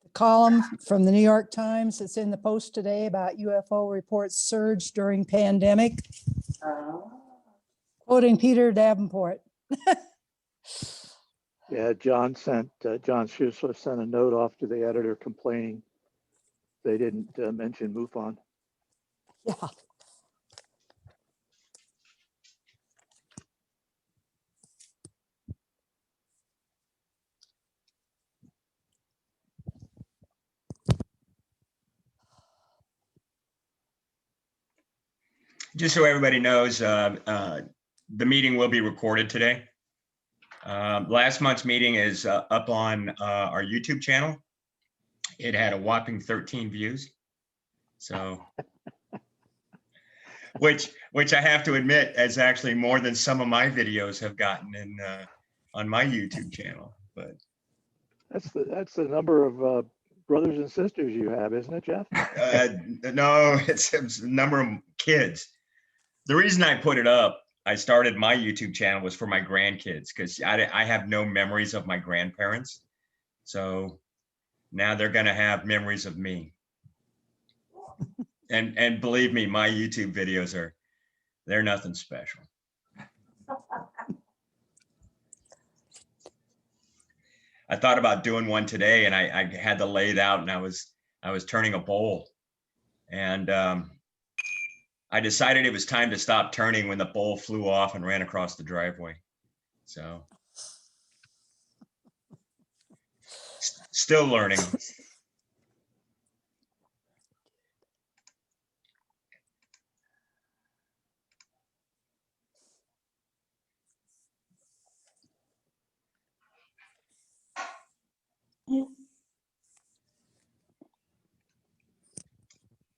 column from the New York Times that's in the Post today about UFO reports surge during pandemic, quoting Peter Davenport. Yeah, John Schuessler sent a note off to the editor complaining they didn't mention MUFON. Yeah. Just so everybody knows, the meeting will be recorded today. Last month's meeting is up on our YouTube channel. It had a whopping 13 views. So, which I have to admit is actually more than some of my videos have gotten in on my YouTube channel. But That's the number of brothers and sisters you have, isn't it, Jeff? no, it's a number of kids. The reason I put it up, I started my YouTube channel was for my grandkids because I have no memories of my grandparents. So now they're going to have memories of me. And believe me, my YouTube videos they're nothing special. I thought about doing one today and I had to lay it out and I was turning a bowl and I decided it was time to stop turning when the bowl flew off and ran across the driveway. So still learning.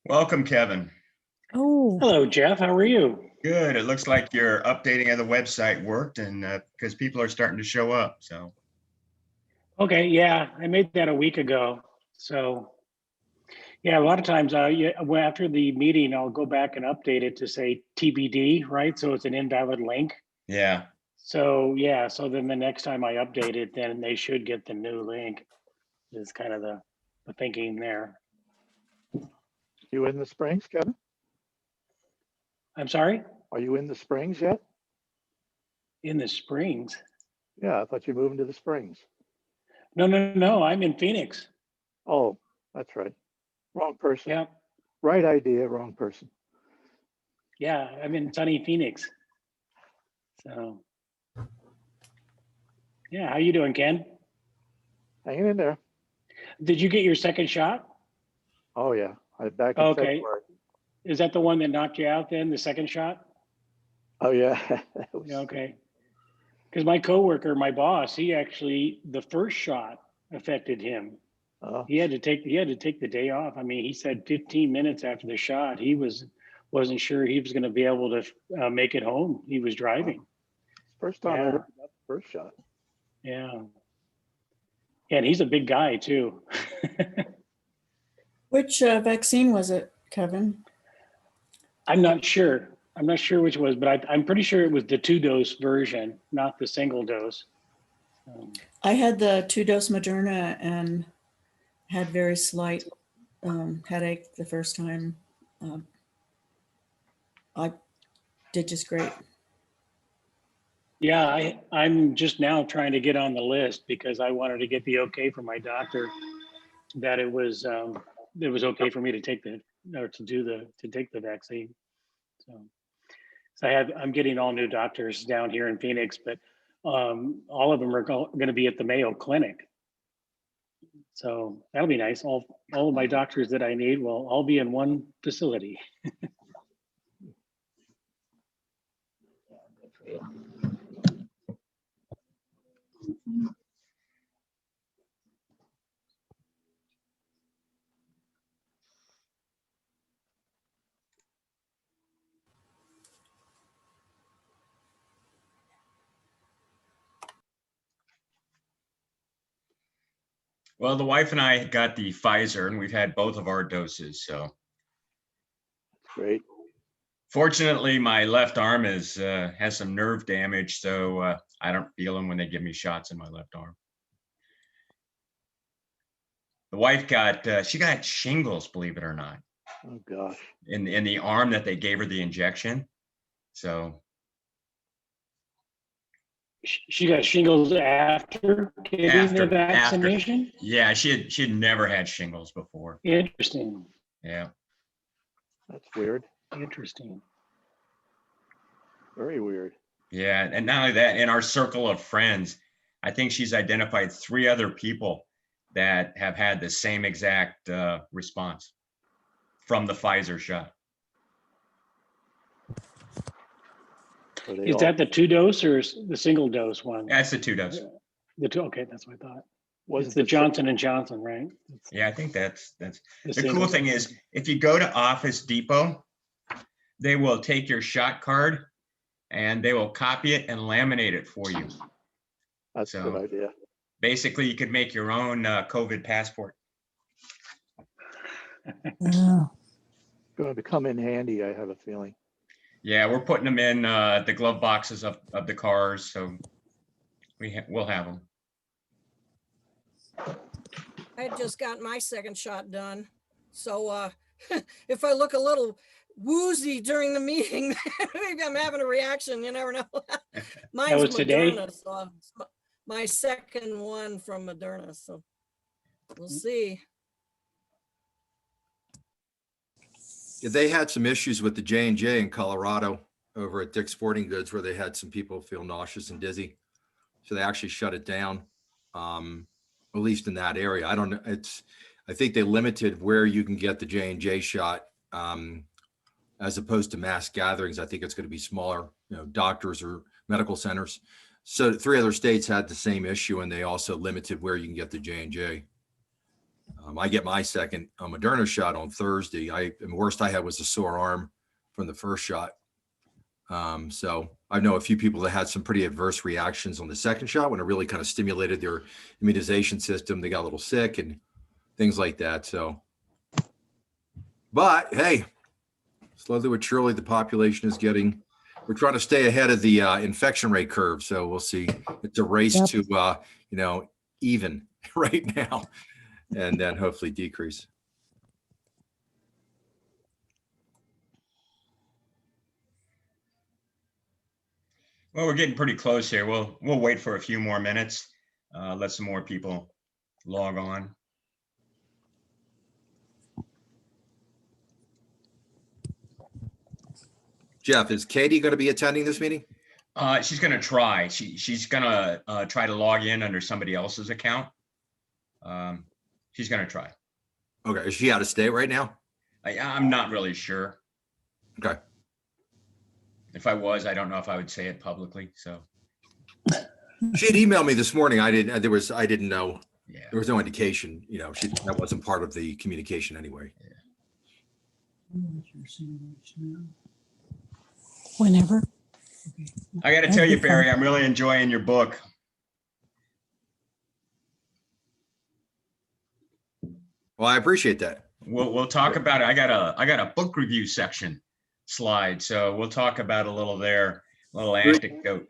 Welcome, Kevin. Oh, Hello, Jeff. How are you? Good. It looks like your updating of the website worked and because people are starting to show up. So. Okay, yeah, I made that a week ago. So, yeah, a lot of times after the meeting, I'll go back and update it to say TBD, right? So it's an invalid link. Yeah. So, yeah, so then the next time I update it, then they should get the new link is kind of the thinking there. You in the Springs, Kevin? I'm sorry? Are you in the Springs yet? In the Springs? Yeah, I thought you moved into the Springs. No, I'm in Phoenix. Oh, that's right. Wrong person. Yeah, Right idea, wrong person. yeah, I'm in sunny Phoenix. So, yeah, how you doing, Ken? Hanging in there. Did you get your second shot? Oh yeah, back in Okay. February. Is that the one that knocked you out then, the second shot? Oh yeah. That Yeah, was- okay. Because my coworker, my boss, he actually, the first shot affected him. Oh, He had to take the day off. I mean, he said 15 minutes after the shot, he wasn't sure he was going to be able to make it home. He was driving. first time I Yeah. heard about the first shot. Yeah. And he's a big guy too. Which vaccine was it, Kevin? I'm not sure. I'm not sure which was, but I'm pretty sure it was the 2-dose version, not the single dose. I had the 2-dose Moderna and had very slight headache the first time. I did just great. Yeah, I'm just now trying to get on the list because I wanted to get the okay from my doctor that it was okay for me to take to take the vaccine. So I'm getting all new doctors down here in Phoenix, but all of them are going to be at the Mayo Clinic. So that'll be nice. All of my doctors that I need will all be in one facility. Well, the wife and I got the Pfizer and we've had both of our doses. So Great. fortunately, my left arm has some nerve damage. So I don't feel them when they give me shots in my left arm. The wife got she got shingles, believe it or not, Oh, gosh. in the arm that they gave her the injection. So She got shingles after getting the vaccination? yeah, she had never had shingles before. Interesting. Yeah. That's weird. Interesting. Very weird. Yeah, and not only that, in our circle of friends, I think she's identified 3 other people that have had the same exact response from the Pfizer shot. So they Is all- that the 2-dose or the single dose one? That's the 2 dose. The 2, okay, that's what I thought. wasn't It's the the Johnson and Johnson, right? It's Yeah, I think that's the the single cool thing dose. is if you go to Office Depot, they will take your shot card and they will copy it and laminate it for you. That's a So- good idea. Basically, you could make your own COVID passport. Yeah. Going to come in handy, I have a feeling. Yeah, we're putting them in the glove boxes of the cars, so we'll have them. I had just got my second shot done. So if I look a little woozy during the meeting, maybe I'm having a reaction. You never know. Mine's was today? Moderna, so it's my second one from Moderna. So we'll see. Yeah, they had some issues with the J&J in Colorado over at Dick's Sporting Goods where they had some people feel nauseous and dizzy. So they actually shut it down, at least in that area. I don't know. I think they limited where you can get the J&J shot as opposed to mass gatherings. I think it's going to be smaller, doctors or medical centers. So 3 other states had the same issue, and they also limited where you can get the J&J. I get my second Moderna shot on Thursday. The worst I had was a sore arm from the first shot. So I know a few people that had some pretty adverse reactions on the second shot when it really kind of stimulated their immunization system. They got a little sick and things like that. So, but hey, slowly but surely the population is we're trying to stay ahead of the infection rate curve. So we'll see. It's a race Yep. to, even right now, and then hopefully decrease. Well, we're getting pretty close here. We'll wait for a few more minutes. Let some more people log on. Jeff, is Katie going to be attending this meeting? She's gonna try. She's gonna try to log in under somebody else's account. She's gonna try. Okay. Is she out of state right now? I'm not really sure. Okay. If I was, I don't know if I would say it publicly. So She had emailed me this morning. I didn't know. yeah. There was no indication, that wasn't part of the communication anyway. Whenever. I got to tell you, Barry, I'm really enjoying your book. Well, I appreciate that. We'll talk about it. I got a book review section slide, so we'll talk about a little there, a little anecdote.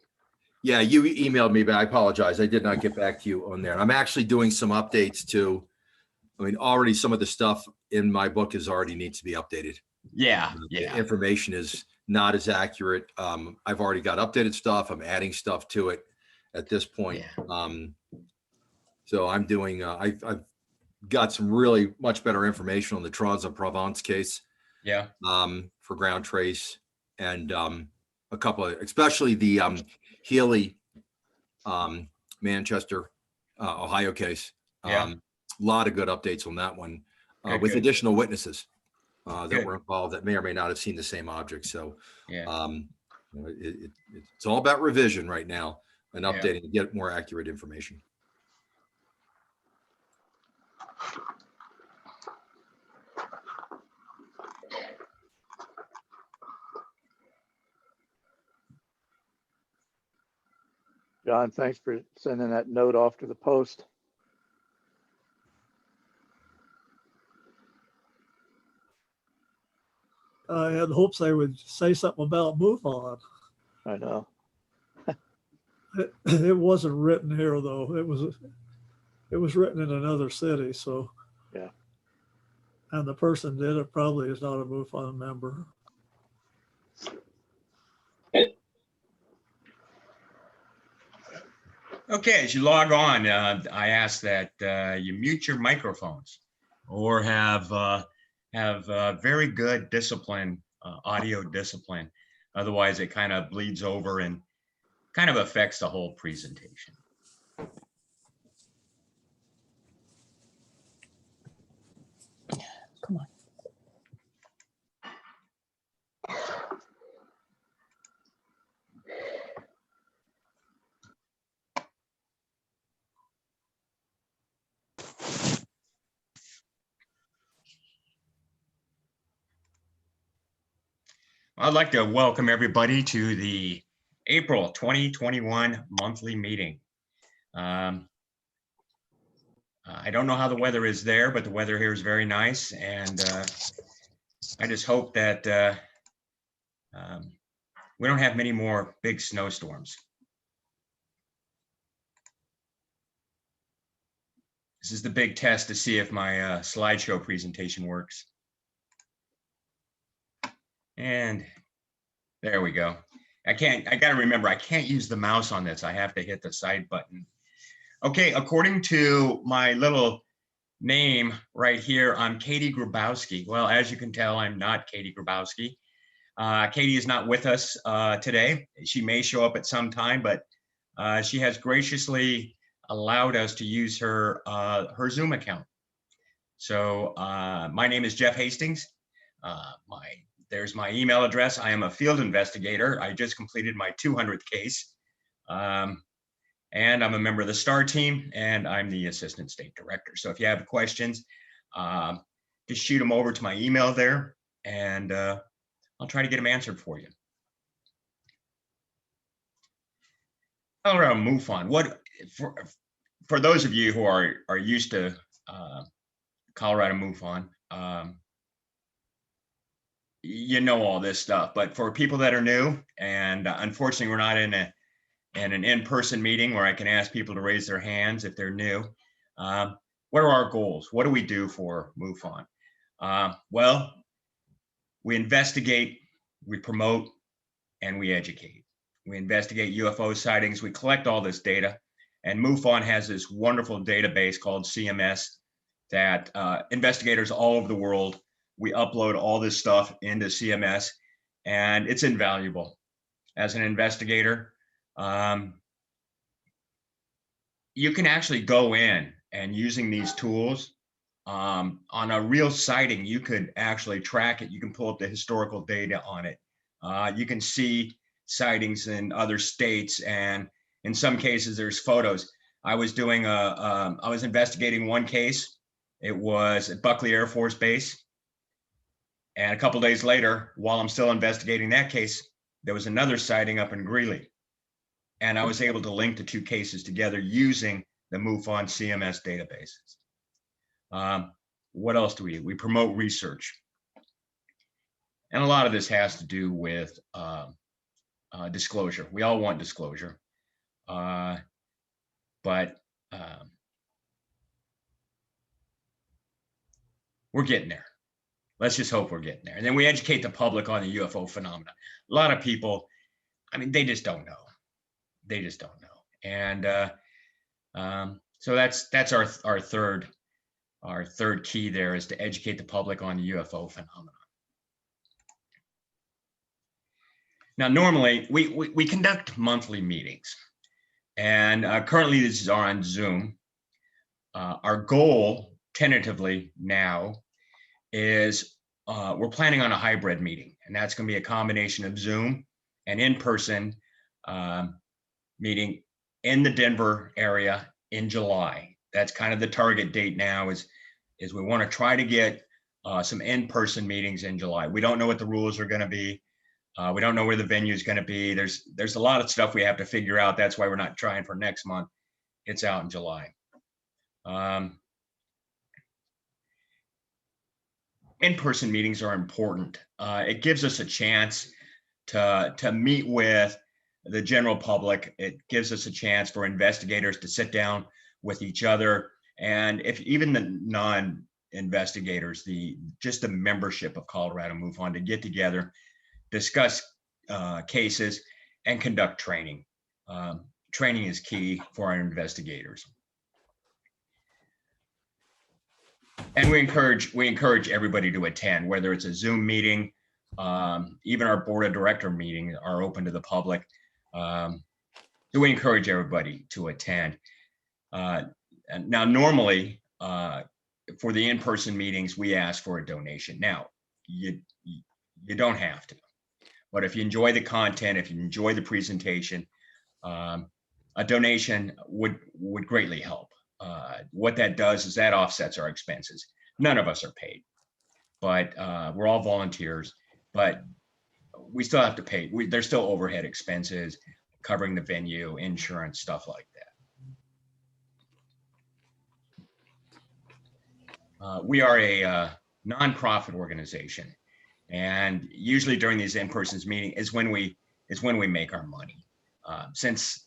Yeah, you emailed me, but I apologize. I did not get back to you on there. I'm actually doing some updates too. Already some of the stuff in my book already needs to be updated. Yeah, The yeah, information is not as accurate. I've already got updated stuff. I'm adding stuff to it at this point. So I'm doing, I've got some really much better information on the Trans en Provence case yeah. for ground trace, and a couple of, especially the Healy, Manchester, Ohio case. Yeah. A lot of good updates on that one Good, with good. additional witnesses that Good. were involved that may or may not have seen the same object. So Yeah. it's all about revision right now and Yeah. updating to get more accurate information. John, thanks for sending that note off to the post. I had hopes they would say something about MUFON. I know. It wasn't written here though. It was written in another city. So and the person did it probably is not a MUFON member. Okay, as you log on, I ask that you mute your microphones or have very good discipline, audio discipline. Otherwise, it kind of bleeds over and kind of affects the whole presentation. Come on. I'd like to welcome everybody to the April 2021 monthly meeting. I don't know how the weather is there, but the weather here is very nice. And I just hope that we don't have many more big snowstorms. This is the big test to see if my slideshow presentation works. And there we go. I got to remember, I can't use the mouse on this. I have to hit the side button. Okay, according to my little name right here, I'm Katie Grabowski. Well, as you can tell, I'm not Katie Grabowski. Katie is not with us today. She may show up at some time, but she has graciously allowed us to use her Zoom account. So my name is Jeff Hastings. There's my email address. I am a field investigator. I just completed my 200th case. And I'm a member of the STAR team, and I'm the assistant state director. So if you have questions, just shoot them over to my email there, and I'll try to get them answered for you. Colorado MUFON. What for those of you who are used to Colorado MUFON, you know all this stuff. But for people that are new, and unfortunately we're not in an in-person meeting where I can ask people to raise their hands if they're new. What are our goals? What do we do for MUFON? Well, we investigate, we promote, and we educate. We investigate UFO sightings, we collect all this data, and MUFON has this wonderful database called CMS that investigators all over the world, we upload all this stuff into CMS, and it's invaluable. As an investigator, you can actually go in and using these tools on a real sighting, you could actually track it. You can pull up the historical data on it. You can see sightings in other states, and in some cases there's photos. I was investigating one case. It was at Buckley Air Force Base. And a couple days later, while I'm still investigating that case, there was another sighting up in Greeley. And I was able to link the two cases together using the MUFON CMS databases. What else do we do? We promote research. And a lot of this has to do with disclosure. We all want disclosure. But we're getting there. Let's just hope we're getting there. And then we educate the public on the UFO phenomena. A lot of people, I mean, they just don't know. They just don't know. And so that's our third key there, is to educate the public on the UFO phenomena. Now, normally we conduct monthly meetings, and currently these are on Zoom. Our goal tentatively now is we're planning on a hybrid meeting, and that's going to be a combination of Zoom and in-person meeting in the Denver area in July. That's kind of the target date now, is we want to try to get some in-person meetings in July. We don't know what the rules are going to be. We don't know where the venue is going to be. There's a lot of stuff we have to figure out. That's why we're not trying for next month. It's out in July. In-person meetings are important. It gives us a chance to meet with the general public. It gives us a chance for investigators to sit down with each other, and if even the investigators, just the membership of Colorado MUFON to get together, discuss cases, and conduct training. Training is key for our investigators. And we encourage everybody to attend, whether it's a Zoom meeting, even our board of director meetings are open to the public. So we encourage everybody to attend. Now, normally, for the in-person meetings, we ask for a donation. Now, you don't have to, but if you enjoy the content, if you enjoy the presentation, a donation would greatly help. What that does is that offsets our expenses. None of us are paid, but we're all volunteers, but we still have to pay. There's still overhead expenses, covering the venue, insurance, stuff like that. We are a nonprofit organization, and usually during these in-person meetings is when we make our money. Since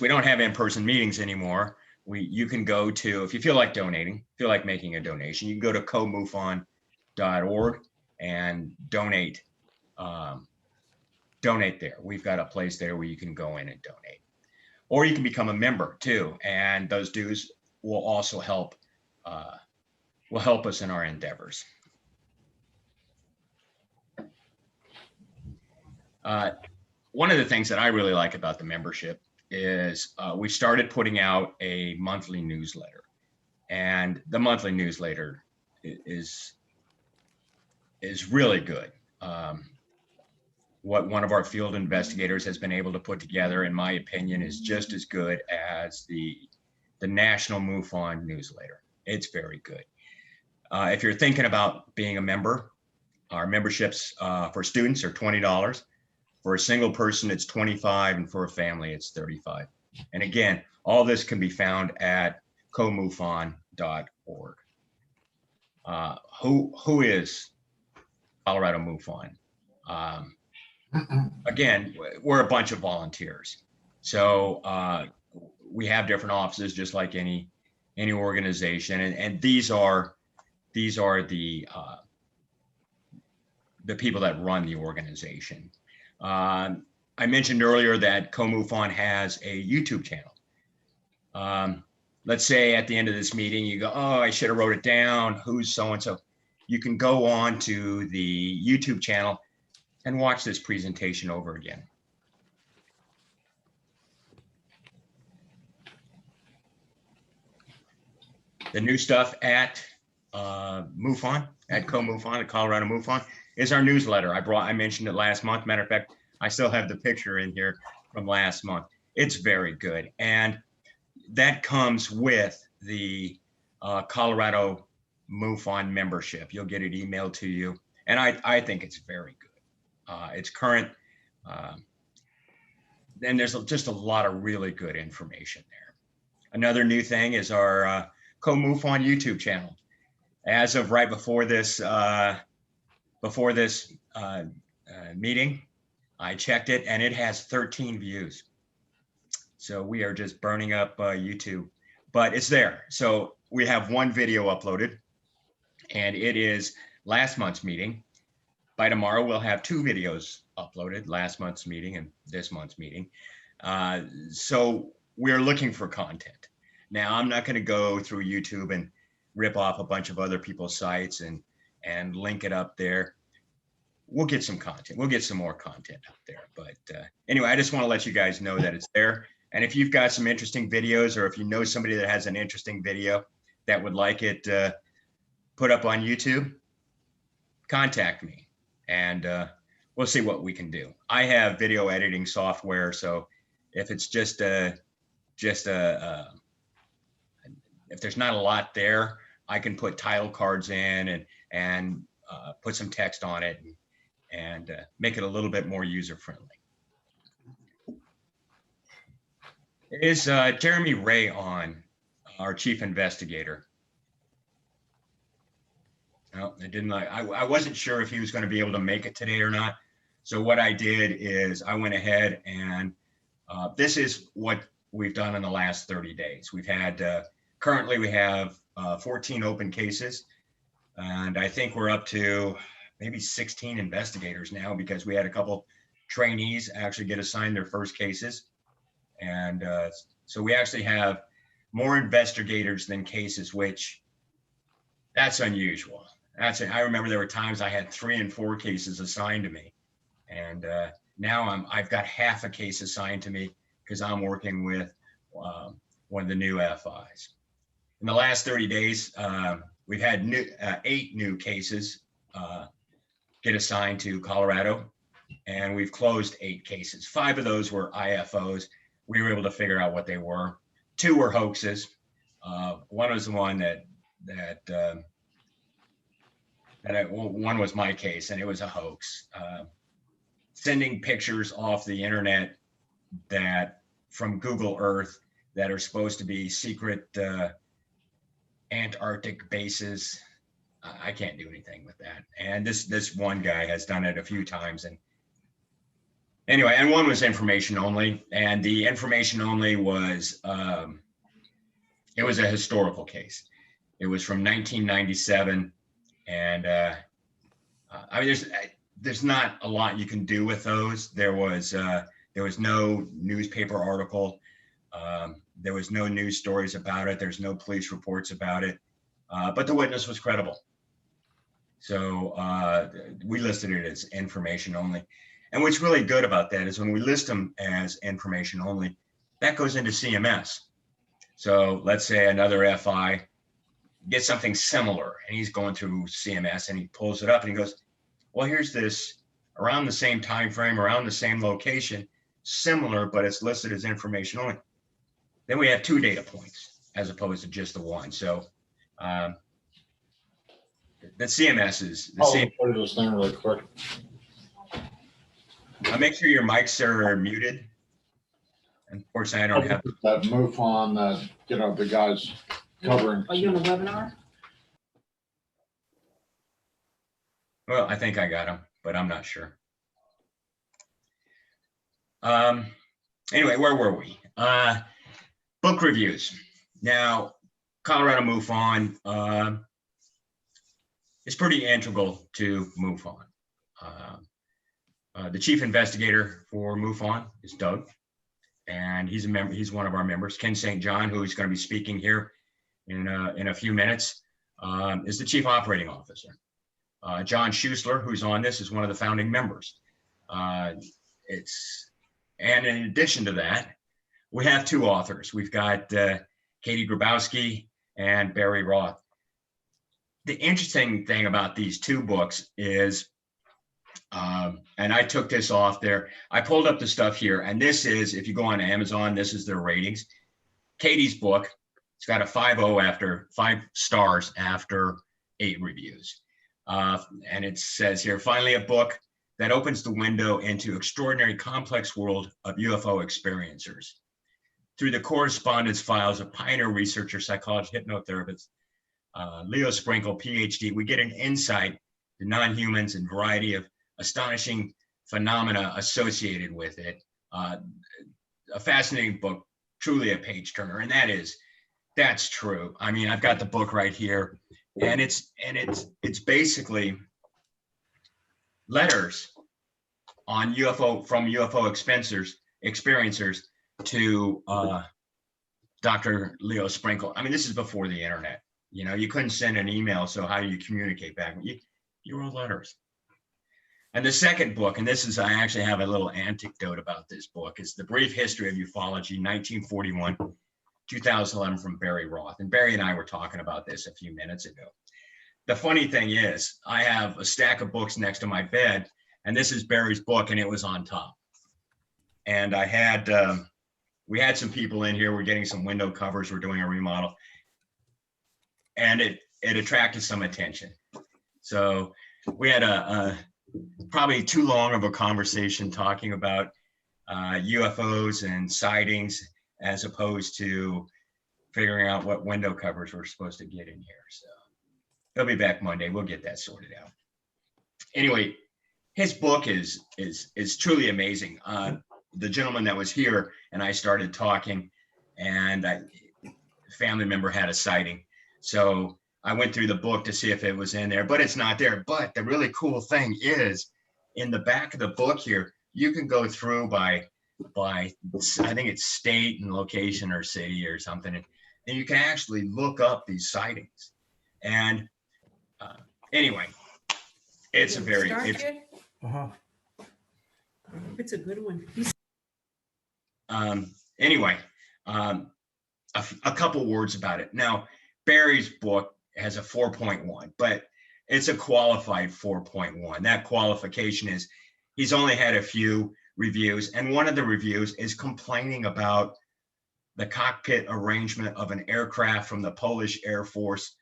we don't have in-person meetings anymore, you can go to, if you feel like donating, feel like making a donation, you can go to COMUFON.org and donate there. We've got a place there where you can go in and donate, or you can become a member too, and those dues will also help us in our endeavors. One of the things that I really like about the membership is we started putting out a monthly newsletter, and the monthly newsletter is really good. What one of our field investigators has been able to put together, in my opinion, is just as good as the National MUFON newsletter. It's very good. If you're thinking about being a member, our memberships for students are $20. For a single person, it's $25, and for a family, it's $35. And again, all this can be found at comufon.org. Who is Colorado MUFON? Again, we're a bunch of volunteers. So we have different offices, just like any organization, and these are the people that run the organization. I mentioned earlier that COMUFON has a YouTube channel. Let's say at the end of this meeting, you go, oh, I should have wrote it down. Who's so-and-so? You can go on to the YouTube channel and watch this presentation over again. The new stuff at MUFON, at COMUFON, at Colorado MUFON, is our newsletter. I mentioned it last month. Matter of fact, I still have the picture in here from last month. It's very good. And that comes with the Colorado MUFON membership. You'll get it emailed to you. And I think it's very good. It's current. And there's just a lot of really good information there. Another new thing is our COMUFON YouTube channel. As of right before this meeting, I checked it, and it has 13 views. So we are just burning up YouTube, but it's there. So we have one video uploaded, and it is last month's meeting. By tomorrow, we'll have 2 videos uploaded, last month's meeting and this month's meeting. So we're looking for content. Now, I'm not going to go through YouTube and rip off a bunch of other people's sites and link it up there. We'll get some content. We'll get some more content up there. But anyway, I just want to let you guys know that it's there. And if you've got some interesting videos, or if you know somebody that has an interesting video that would like it put up on YouTube, contact me, and we'll see what we can do. I have video editing software, so if it's just if there's not a lot there, I can put title cards in and put some text on it and make it a little bit more user-friendly. Is Jeremy Ray on, our chief investigator? No, I didn't. I wasn't sure if he was going to be able to make it today or not. So what I did is I went ahead and this is what we've done in the last 30 days. We've had Currently, we have 14 open cases, and I think we're up to maybe 16 investigators now because we had a couple trainees actually get assigned their first cases. And so we actually have more investigators than cases, which that's unusual. I remember there were times I had 3 and 4 cases assigned to me. And now I've got half a case assigned to me because I'm working with one of the new FIs. In the last 30 days, we've had 8 new cases get assigned to Colorado, and we've closed 8 cases. 5 of those were IFOs. We were able to figure out what they were. 2 were hoaxes. One was the one one was my case, and it was a hoax. Sending pictures off the internet from Google Earth that are supposed to be secret Antarctic bases. I can't do anything with that. And this one guy has done it a few times. And anyway, and one was information only. And the information only was, it was a historical case. It was from 1997. And I mean, there's not a lot you can do with those. There was no newspaper article. There was no news stories about it. There's no police reports about it. But the witness was credible. So we listed it as information only. And what's really good about that is when we list them as information only, that goes into CMS. So let's say another FI gets something similar and he's going through CMS and he pulls it up and he goes, well, here's this around the same time frame, around the same location, similar, but it's listed as information only. Then we have 2 data points as opposed to just the 1. So the CMS is the same. Put this thing really quick. Make sure your mics are muted. Unfortunately, I don't have That MUFON that, the guys covering. Are you on a webinar? Well, I think I got them, but I'm not sure. Anyway, where were we? Book reviews. Now, Colorado MUFON is pretty integral to MUFON. The chief investigator for MUFON is Doug, and he's a member. He's one of our members. Ken St. John, who is going to be speaking here in a few minutes, is the chief operating officer. John Schuessler, who's on this, is one of the founding members. And in addition to that, we have 2 authors. We've got Katie Grabowski and Barry Roth. The interesting thing about these 2 books is, and I took this off there, I pulled up the stuff here, and this is, if you go on Amazon, this is their ratings. Katie's book, it's got a 5.0 after 5 stars after 8 reviews. And it says here, finally a book that opens the window into extraordinary complex world of UFO experiencers. Through the correspondence files of pioneer researcher, psychologist, hypnotherapist, Leo Sprinkle, PhD, we get an insight to non-humans and variety of astonishing phenomena associated with it. A fascinating book, truly a page turner, and that's true. I mean, I've got the book right here, and it's basically letters on UFO from UFO experiencers to Dr. Leo Sprinkle. I mean, this is before the internet. You couldn't send an email, so how do you communicate back? You wrote letters. And the second book, and I actually have a little anecdote about this book, is The Brief History of Ufology, 1941, 2011, from Barry Roth. And Barry and I were talking about this a few minutes ago. The funny thing is, I have a stack of books next to my bed, and this is Barry's book, and it was on top. And we had some people in here, we're getting some window covers, we're doing a remodel, and it attracted some attention. So we had a probably too long of a conversation talking about UFOs and sightings as opposed to figuring out what window covers we're supposed to get in here. So they'll be back Monday. We'll get that sorted out. Anyway, his book is truly amazing. The gentleman that was here and I started talking, and family member had a sighting. So I went through the book to see if it was in there, but it's not there. But the really cool thing is in the back of the book here, you can go through by I think it's state and location or city or something. And you can actually look up these sightings. And anyway, it's a very, it's, It's a good one. anyway, a couple words about it. Now, Barry's book has a 4.1, but it's a qualified 4.1. That qualification is he's only had a few reviews, and one of the reviews is complaining about the cockpit arrangement of an aircraft from the Polish Air Force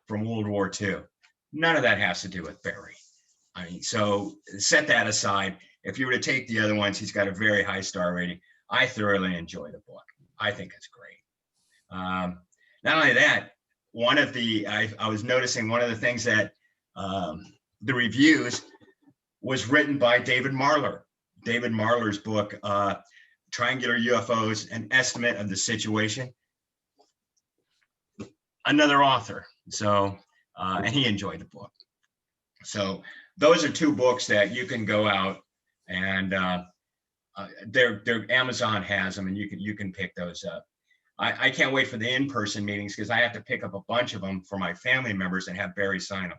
from World War II. None of that has to do with Barry. I mean, so set that aside. If you were to take the other ones, he's got a very high star rating. I thoroughly enjoy the book. I think it's great. Not only that, I was noticing one of the things that the reviews was written by David Marler. David Marler's book, Triangular UFOs, An Estimate of the Situation. Another author. So, and he enjoyed the book. So those are two books that you can go out and Amazon has them, and you can pick those up. I can't wait for the in-person meetings because I have to pick up a bunch of them for my family members and have Barry sign them.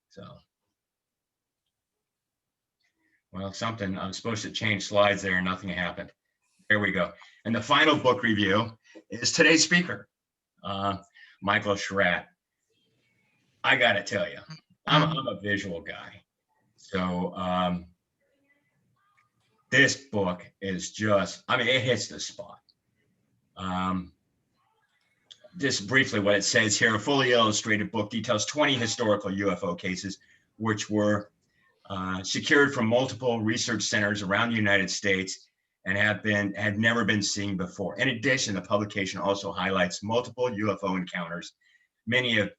So, well, something, I'm supposed to change slides there and nothing happened. There we go. And the final book review is today's speaker, Michael Schratt. I got to tell you, I'm a visual guy. So this book is just, I mean, it hits the spot. Just briefly what it says here, a fully illustrated book details 20 historical UFO cases, which were secured from multiple research centers around the United States and had never been seen before. In addition, the publication also highlights multiple UFO encounters, many of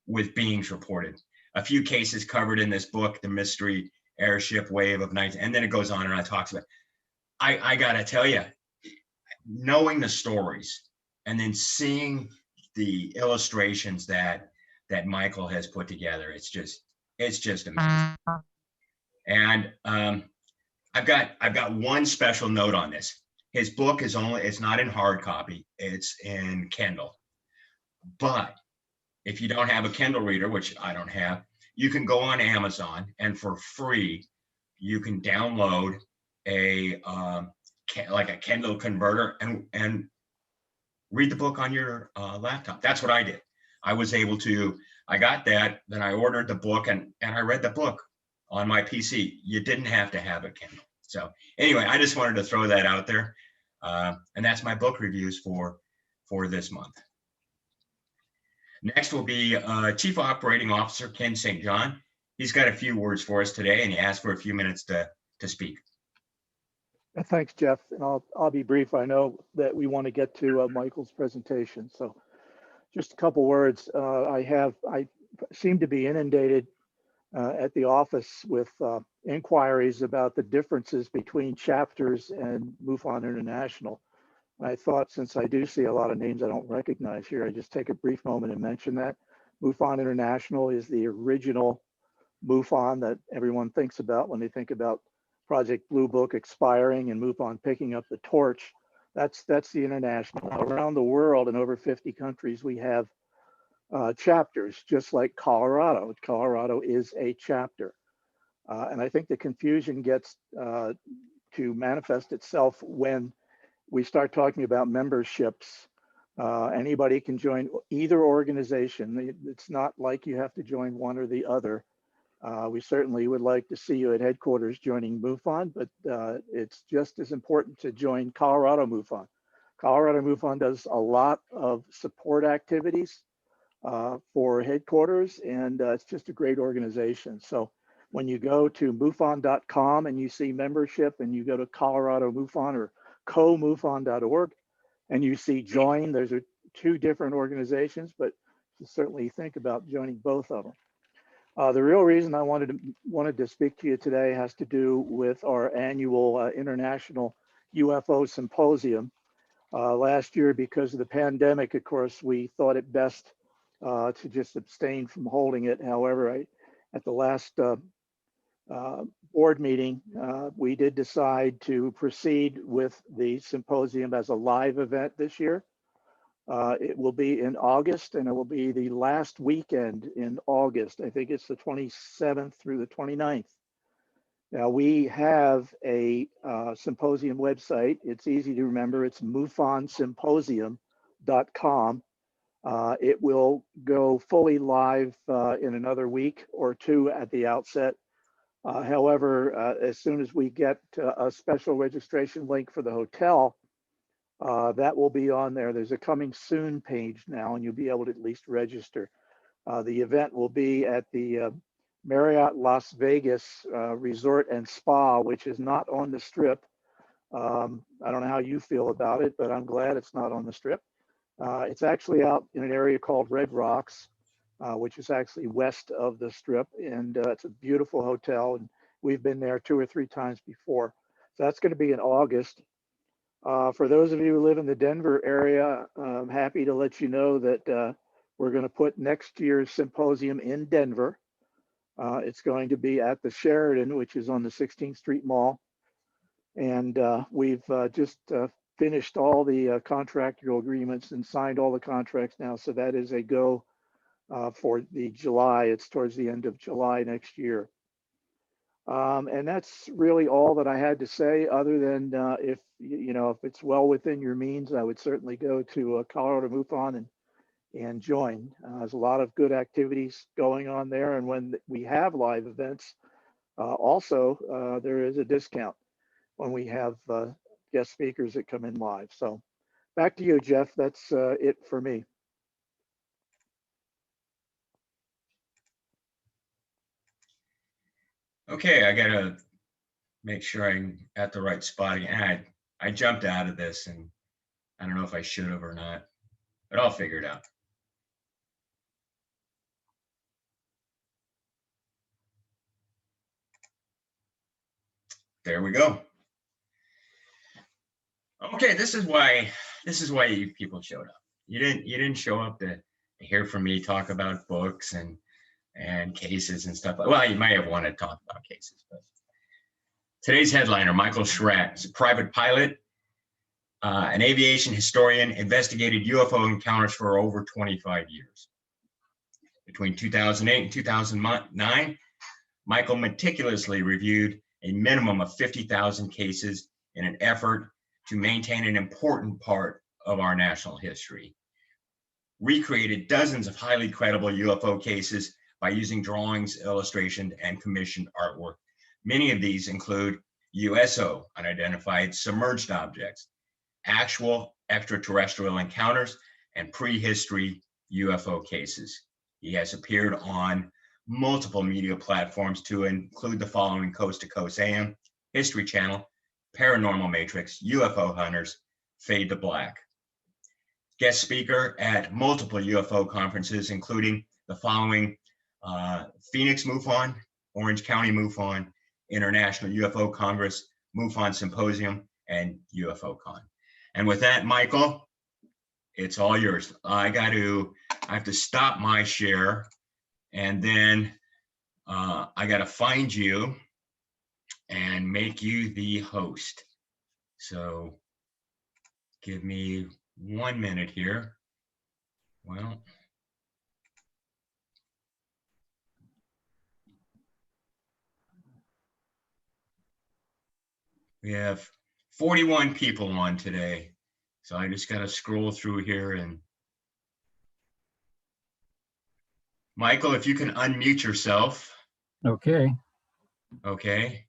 with beings reported. A few cases covered in this book, the mystery airship wave of 19, and then it goes on and on, talks about. I gotta tell you, knowing the stories and then seeing the illustrations that Michael has put together, it's just amazing. And I've got one special note on this. His book it's not in hard copy, it's in Kindle. But if you don't have a Kindle reader, which I don't have, you can go on Amazon and for free, you can download like a Kindle converter and read the book on your laptop. That's what I did. I was able to, I got that, then I ordered the book and I read the book on my PC. You didn't have to have a Kindle. So anyway, I just wanted to throw that out there. And that's my book reviews for this month. Next will be Chief Operating Officer Ken St. John. He's got a few words for us today, and he asked for a few minutes to speak. Thanks, Jeff. And I'll be brief. I know that we want to get to Michael's presentation. So just a couple words. I seem to be inundated at the office with inquiries about the differences between chapters and MUFON International. I thought, since I do see a lot of names I don't recognize here, I just take a brief moment and mention that. MUFON International is the original MUFON that everyone thinks about when they think about Project Blue Book expiring and MUFON picking up the torch. That's the international. Around the world in over 50 countries, we have chapters, just like Colorado. Colorado is a chapter. And I think the confusion gets to manifest itself when we start talking about memberships. Anybody can join either organization. It's not like you have to join one or the other. We certainly would like to see you at headquarters joining MUFON, but it's just as important to join Colorado MUFON. Colorado MUFON does a lot of support activities for headquarters, and it's just a great organization. So when you go to MUFON.com and you see membership and you go to Colorado MUFON or COMUFON.org and you see join, those are two different organizations, but you certainly think about joining both of them. The real reason I wanted to speak to you today has to do with our annual International UFO Symposium. Last year, because of the pandemic, of course, we thought it best to just abstain from holding it. However, at the last board meeting, we did decide to proceed with the symposium as a live event this year. It will be in August, and it will be the last weekend in August. I think it's the 27th through the 29th. Now, we have a symposium website. It's easy to remember. It's mufonsymposium.com. It will go fully live in another week or two at the outset. However, as soon as we get a special registration link for the hotel, that will be on there. There's a coming soon page now, and you'll be able to at least register. The event will be at the Marriott Las Vegas Resort and Spa, which is not on the Strip. I don't know how you feel about it, but I'm glad it's not on the Strip. It's actually out in an area called Red Rocks, which is actually west of the Strip, and it's a beautiful hotel, and we've been there 2 or 3 times before. So that's going to be in August. For those of you who live in the Denver area, I'm happy to let you know that we're going to put next year's symposium in Denver. It's going to be at the Sheraton, which is on the 16th Street Mall. And we've just finished all the contractual agreements and signed all the contracts now. So that is a go for the July. It's towards the end of July next year. And that's really all that I had to say, other than if it's well within your means, I would certainly go to Colorado MUFON and join. There's a lot of good activities going on there. And when we have live events, also there is a discount when we have guest speakers that come in live. So back to you, Jeff. That's it for me. Okay, I gotta make sure I'm at the right spot again. I jumped out of this, and I don't know if I should have or not, but I'll figure it out. There we go. Okay, this is why you people showed up. You didn't show up to hear from me talk about books and cases and stuff. Well, you might have wanted to talk about cases, but today's headliner, Michael Schratt, is a private pilot, an aviation historian, investigated UFO encounters for over 25 years. Between 2008 and 2009, Michael meticulously reviewed a minimum of 50,000 cases in an effort to maintain an important part of our national history. Recreated dozens of highly credible UFO cases by using drawings, illustrations, and commissioned artwork. Many of these include USO, Unidentified Submerged Objects, actual extraterrestrial encounters, and prehistory UFO cases. He has appeared on multiple media platforms to include the following: Coast to Coast AM, History Channel, Paranormal Matrix, UFO Hunters, Fade to Black. Guest speaker at multiple UFO conferences, including the following: Phoenix MUFON, Orange County MUFON, International UFO Congress, MUFON Symposium, and UFO Con. And with that, Michael, it's all yours. I have to stop my share, and then I got to find you and make you the host. So give me 1 minute here. Well, we have 41 people on today. So I just got to scroll through here. And Michael, if you can unmute yourself. Okay. Okay.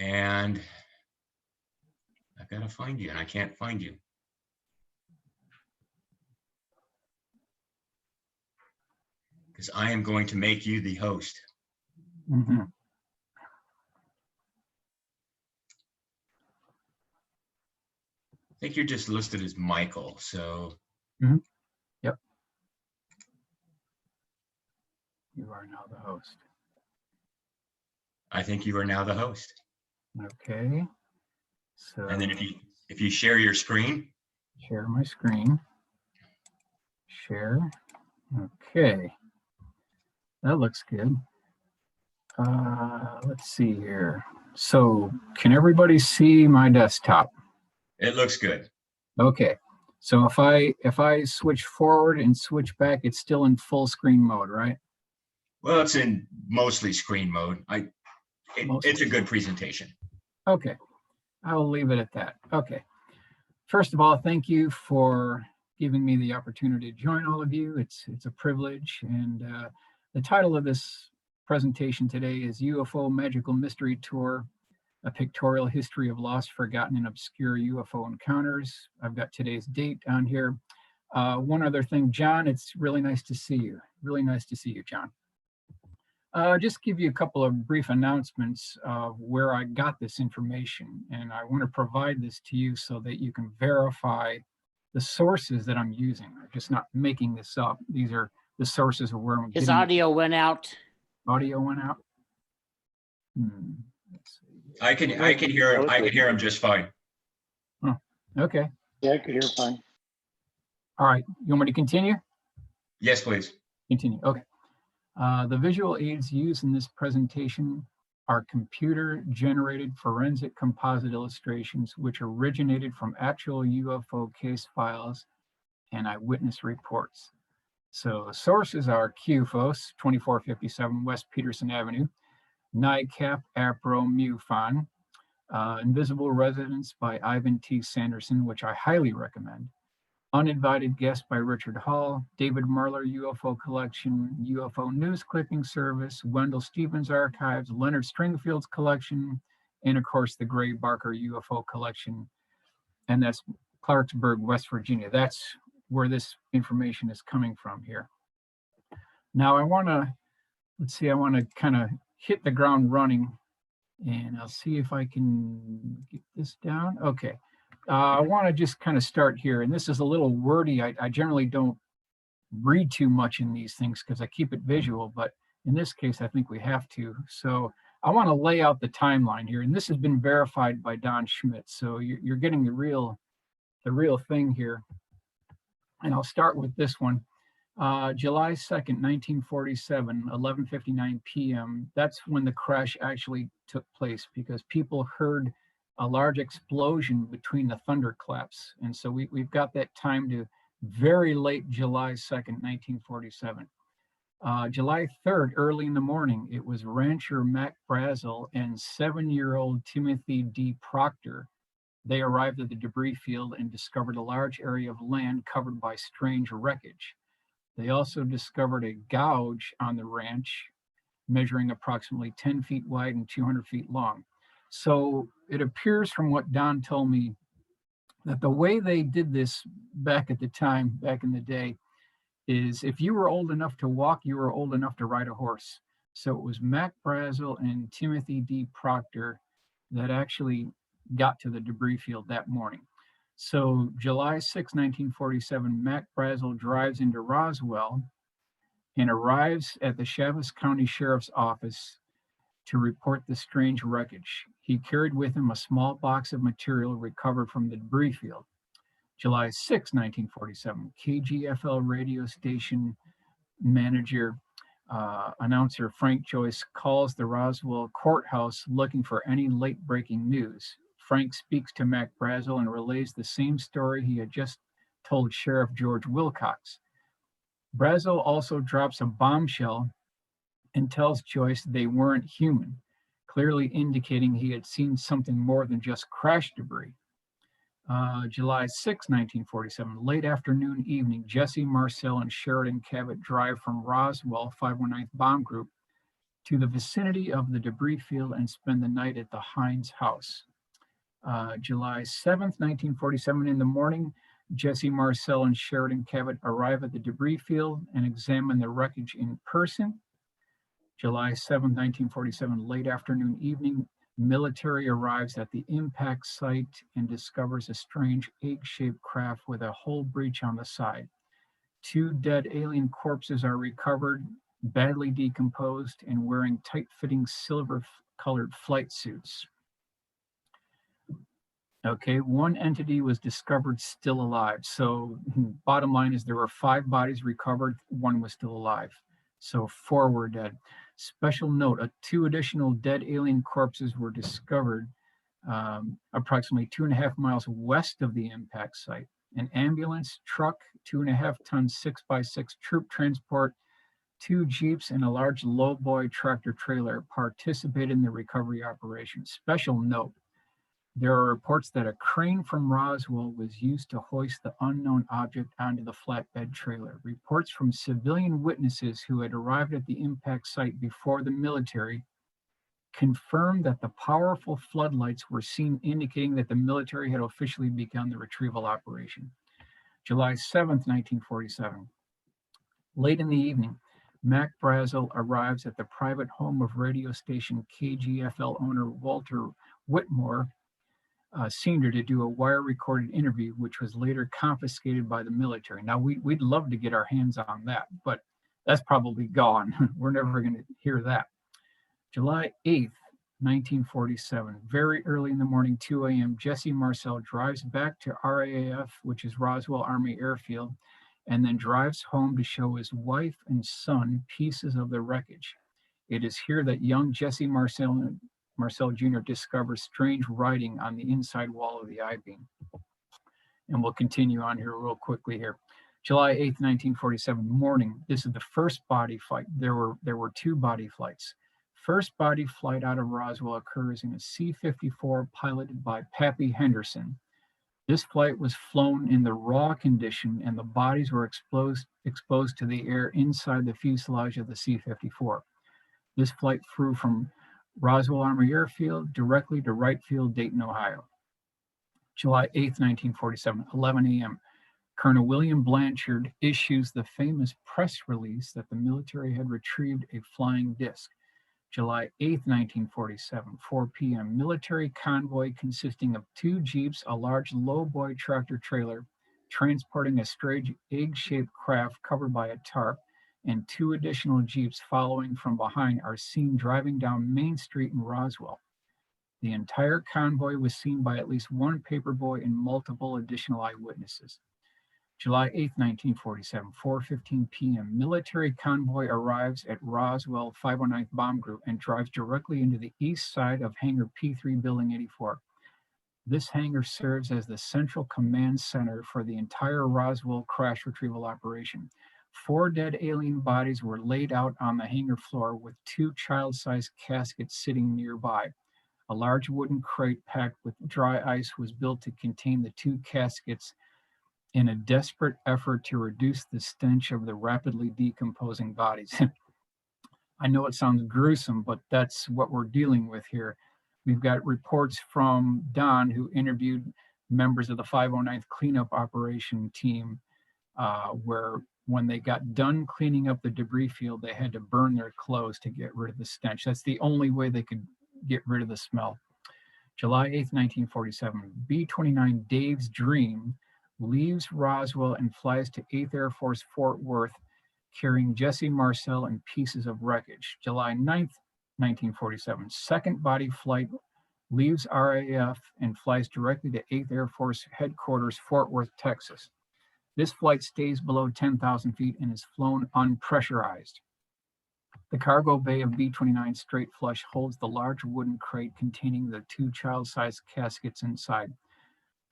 And I got to find you, and I can't find you. Because I am going to make you the host. Mm-hmm. I think you're just listed as Michael, so. Mm-hmm. Yep. You are now the host. I think you are now the host. Okay. So And then if you share your screen, share my screen. Share. Okay. That looks good. Let's see here. So can everybody see my desktop? it looks good. Okay. So if I switch forward and switch back, it's still in full screen mode, right? Well, it's in mostly screen mode. It's Mostly. a good presentation. Okay. I will leave it at that. Okay. First of all, thank you for giving me the opportunity to join all of you. It's a privilege. And the title of this presentation today is UFO Magical Mystery Tour, a pictorial history of lost, forgotten, and obscure UFO encounters. I've got today's date on here. One other thing, John, it's really nice to see you. Really nice to see you, John. Just give you a couple of brief announcements of where I got this information. And I want to provide this to you so that you can verify the sources that I'm using. I'm just not making this up. These are the sources of where I'm His getting it. audio went out. Audio went out. Let's see. I can hear him just fine. Oh, okay. Yeah, I could hear fine. All right. You want me to continue? Yes, please. Continue. Okay. The visual aids used in this presentation are computer-generated forensic composite illustrations which originated from actual UFO case files and eyewitness reports. So the sources are CUFOS, 2457 West Peterson Avenue, NICAP APRO MUFON, Invisible Residence by Ivan T. Sanderson, which I highly recommend, Uninvited Guest by Richard Hall, David Marler UFO Collection, UFO News Clipping Service, Wendell Stevens Archives, Leonard Stringfield's collection, and of course the Gray Barker UFO Collection, and that's Clarksburg, West Virginia. That's where this information is coming from here. Now I want to kind of hit the ground running, and I'll see if I can get this down. Okay. I want to just kind of start here, and this is a little wordy. I generally don't read too much in these things because I keep it visual, but in this case, I think we have to. So I want to lay out the timeline here, and this has been verified by Don Schmidt. So you're getting the real thing here. And I'll start with this one. July 2nd, 1947, 11:59 p.m. That's when the crash actually took place because people heard a large explosion between the thunderclaps. And so we've got that time to very late July 2nd, 1947. July 3rd, early in the morning, it was rancher Mac Brazel and 7-year-old Timothy D. Proctor. They arrived at the debris field and discovered a large area of land covered by strange wreckage. They also discovered a gouge on the ranch measuring approximately 10 feet wide and 200 feet long. So it appears from what Don told me that the way they did this back at the time, back in the day, is if you were old enough to walk, you were old enough to ride a horse. So it was Mac Brazel and Timothy D. Proctor that actually got to the debris field that morning. So July 6, 1947, Mac Brazel drives into Roswell and arrives at the Chaves County Sheriff's Office to report the strange wreckage. He carried with him a small box of material recovered from the debris field. July 6, 1947, KGFL radio station manager, announcer Frank Joyce calls the Roswell courthouse looking for any late-breaking news. Frank speaks to Mac Brazel and relays the same story he had just told Sheriff George Wilcox. Brazel also drops a bombshell and tells Joyce they weren't human, clearly indicating he had seen something more than just crash debris. July 6, 1947, late afternoon, evening, Jesse Marcel and Sheridan Cabot drive from Roswell 519th Bomb Group to the vicinity of the debris field and spend the night at the Hines house. July 7th, 1947, in the morning, Jesse Marcel and Sheridan Cabot arrive at the debris field and examine the wreckage in person. July 7th, 1947, late afternoon, evening, military arrives at the impact site and discovers a strange egg-shaped craft with a hull breach on the side. 2 dead alien corpses are recovered, badly decomposed and wearing tight-fitting silver-colored flight suits. Okay, one entity was discovered still alive. So bottom line is there were 5 bodies recovered, 1 was still alive. So 4 were dead. Special note, 2 additional dead alien corpses were discovered approximately 2.5 miles west of the impact site. An ambulance, truck, 2.5-ton 6x6 troop transport, 2 Jeeps, and a large lowboy tractor trailer participated in the recovery operation. Special note, there are reports that a crane from Roswell was used to hoist the unknown object onto the flatbed trailer. Reports from civilian witnesses who had arrived at the impact site before the military confirmed that the powerful floodlights were seen, indicating that the military had officially begun the retrieval operation. July 7th, 1947. Late in the evening, Mac Brazel arrives at the private home of radio station KGFL owner Walter Whitmore Sr. to do a wire-recorded interview, which was later confiscated by the military. Now, we'd love to get our hands on that, but that's probably gone. We're never going to hear that. July 8th, 1947, very early in the morning, 2 a.m., Jesse Marcel drives back to RAAF, which is Roswell Army Airfield, and then drives home to show his wife and son pieces of the wreckage. It is here that young Jesse Marcel Jr. discovers strange writing on the inside wall of the I-beam. And we'll continue on here real quickly here. July 8th, 1947, morning. This is the first body flight. There were 2 body flights. First body flight out of Roswell occurs in a C-54 piloted by Pappy Henderson. This flight was flown in the raw condition, and the bodies were exposed to the air inside the fuselage of the C-54. This flight flew from Roswell Army Airfield directly to Wright Field, Dayton, Ohio. July 8th, 1947, 11 a.m. Colonel William Blanchard issues the famous press release that the military had retrieved a flying disc. July 8th, 1947, 4 p.m., military convoy consisting of 2 Jeeps, a large lowboy tractor trailer transporting a strange egg-shaped craft covered by a tarp, and 2 additional Jeeps following from behind are seen driving down Main Street in Roswell. The entire convoy was seen by at least 1 paperboy and multiple additional eyewitnesses. July 8th, 1947, 4:15 p.m., military convoy arrives at Roswell 509th Bomb Group and drives directly into the east side of Hangar P3 Building 84. This hangar serves as the central command center for the entire Roswell crash retrieval operation. 4 dead alien bodies were laid out on the hangar floor with 2 child-sized caskets sitting nearby. A large wooden crate packed with dry ice was built to contain the 2 caskets in a desperate effort to reduce the stench of the rapidly decomposing bodies. I know it sounds gruesome, but that's what we're dealing with here. We've got reports from Don, who interviewed members of the 509th cleanup operation team, where when they got done cleaning up the debris field, they had to burn their clothes to get rid of the stench. That's the only way they could get rid of the smell. July 8th, 1947, B-29 Dave's Dream leaves Roswell and flies to 8th Air Force Fort Worth, carrying Jesse Marcel and pieces of wreckage. July 9th, 1947, second body flight leaves RAF and flies directly to 8th Air Force Headquarters, Fort Worth, Texas. This flight stays below 10,000 feet and is flown unpressurized. The cargo bay of B-29 Straight Flush holds the large wooden crate containing the 2 child-sized caskets inside.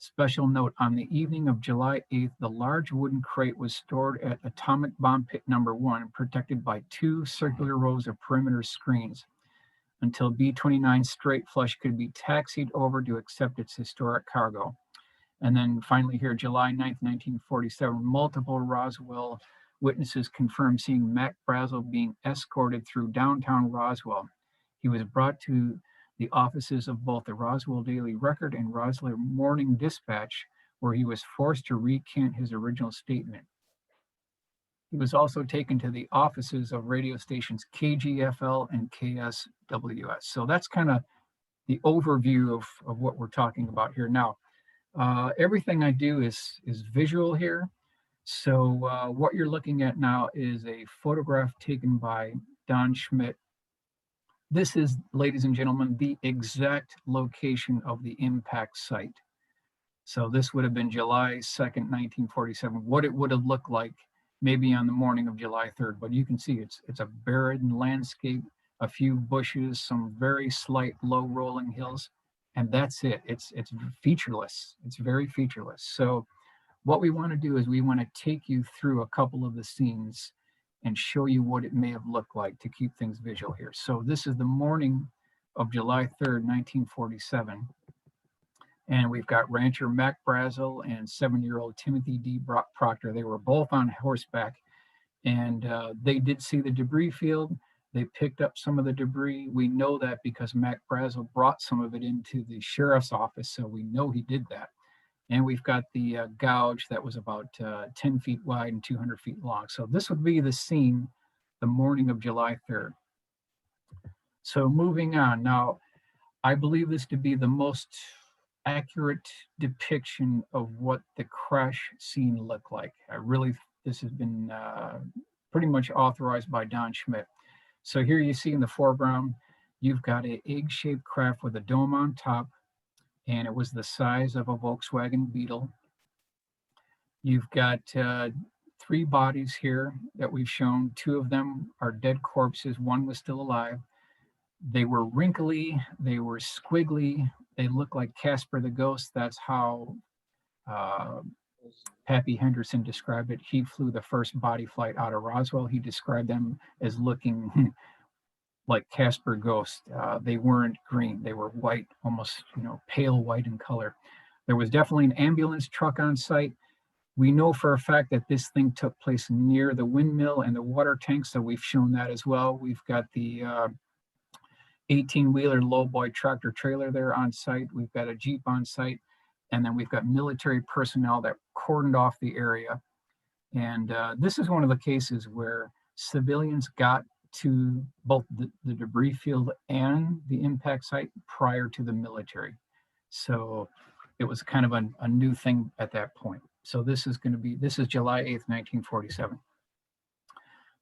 Special note, on the evening of July 8th, the large wooden crate was stored at Atomic Bomb Pit Number 1, protected by 2 circular rows of perimeter screens, until B-29 Straight Flush could be taxied over to accept its historic cargo. And then finally here, July 9th, 1947, multiple Roswell witnesses confirmed seeing Mac Brazel being escorted through downtown Roswell. He was brought to the offices of both the Roswell Daily Record and Roswell Morning Dispatch, where he was forced to recant his original statement. He was also taken to the offices of radio stations KGFL and KSWS. So that's kind of the overview of what we're talking about here. Now, everything I do is visual here. So what you're looking at now is a photograph taken by Don Schmidt. This is, ladies and gentlemen, the exact location of the impact site. So this would have been July 2nd, 1947, what it would have looked like maybe on the morning of July 3rd. But you can see it's a barren landscape, a few bushes, some very slight low rolling hills, and that's it. It's featureless. It's very featureless. So what we want to do is we want to take you through a couple of the scenes and show you what it may have looked like to keep things visual here. So this is the morning of July 3rd, 1947. And we've got rancher Mac Brazel and 7-year-old Timothy D. Proctor. They were both on horseback, and they did see the debris field. They picked up some of the debris. We know that because Mac Brazel brought some of it into the sheriff's office, so we know he did that. And we've got the gouge that was about 10 feet wide and 200 feet long. So this would be the scene the morning of July 3rd. So moving on. Now, I believe this to be the most accurate depiction of what the crash scene looked like. This has been pretty much authorized by Don Schmidt. So here you see in the foreground, you've got an egg-shaped craft with a dome on top, and it was the size of a Volkswagen Beetle. You've got 3 bodies here that we've shown. 2 of them are dead corpses. 1 was still alive. They were wrinkly, they were squiggly, they look like Casper the Ghost. That's how Pappy Henderson described it. He flew the first body flight out of Roswell. He described them as looking like Casper Ghost. They weren't green, they were white, almost pale white in color. There was definitely an ambulance truck on site. We know for a fact that this thing took place near the windmill and the water tank, so we've shown that as well. We've got the 18-wheeler lowboy tractor trailer there on site. We've got a Jeep on site, and then we've got military personnel that cordoned off the area. And this is one of the cases where civilians got to both the debris field and the impact site prior to the military. So it was kind of a new thing at that point. So this is July 8th, 1947.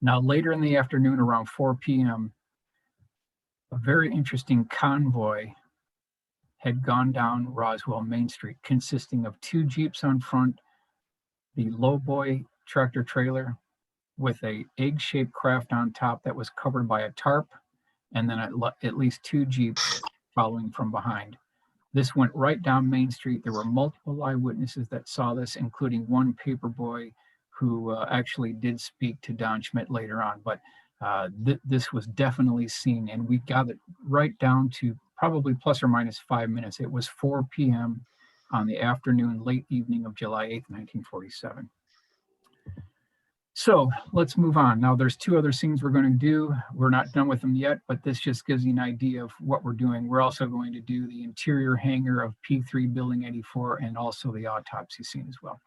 Now later in the afternoon around 4 p.m., a very interesting convoy had gone down Roswell Main Street, consisting of 2 Jeeps on front, the lowboy tractor trailer with a egg-shaped craft on top that was covered by a tarp, and then at least 2 Jeeps following from behind. This went right down Main Street. There were multiple eyewitnesses that saw this, including one paperboy who actually did speak to Don Schmidt later on. But this was definitely seen, and we got it right down to probably plus or minus 5 minutes. It was 4 p.m. on the afternoon, late evening of July 8th, 1947. So let's move on. Now there's 2 other scenes we're going to do. We're not done with them yet, but this just gives you an idea of what we're doing. We're also going to do the interior hangar of P3 Building 84 and also the autopsy scene as well.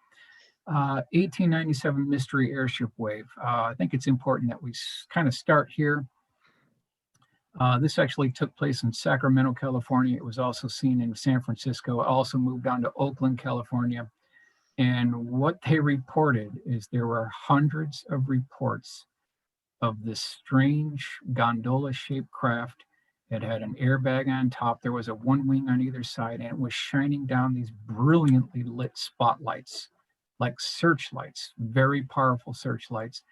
1897 mystery airship wave. I think it's important that we kind of start here. This actually took place in Sacramento, California. It was also seen in San Francisco. It also moved on to Oakland, California. And what they reported is there were hundreds of reports of this strange gondola-shaped craft. It had an airbag on top. There was a 1 wing on either side, and it was shining down these brilliantly lit spotlights, like searchlights, very powerful searchlights.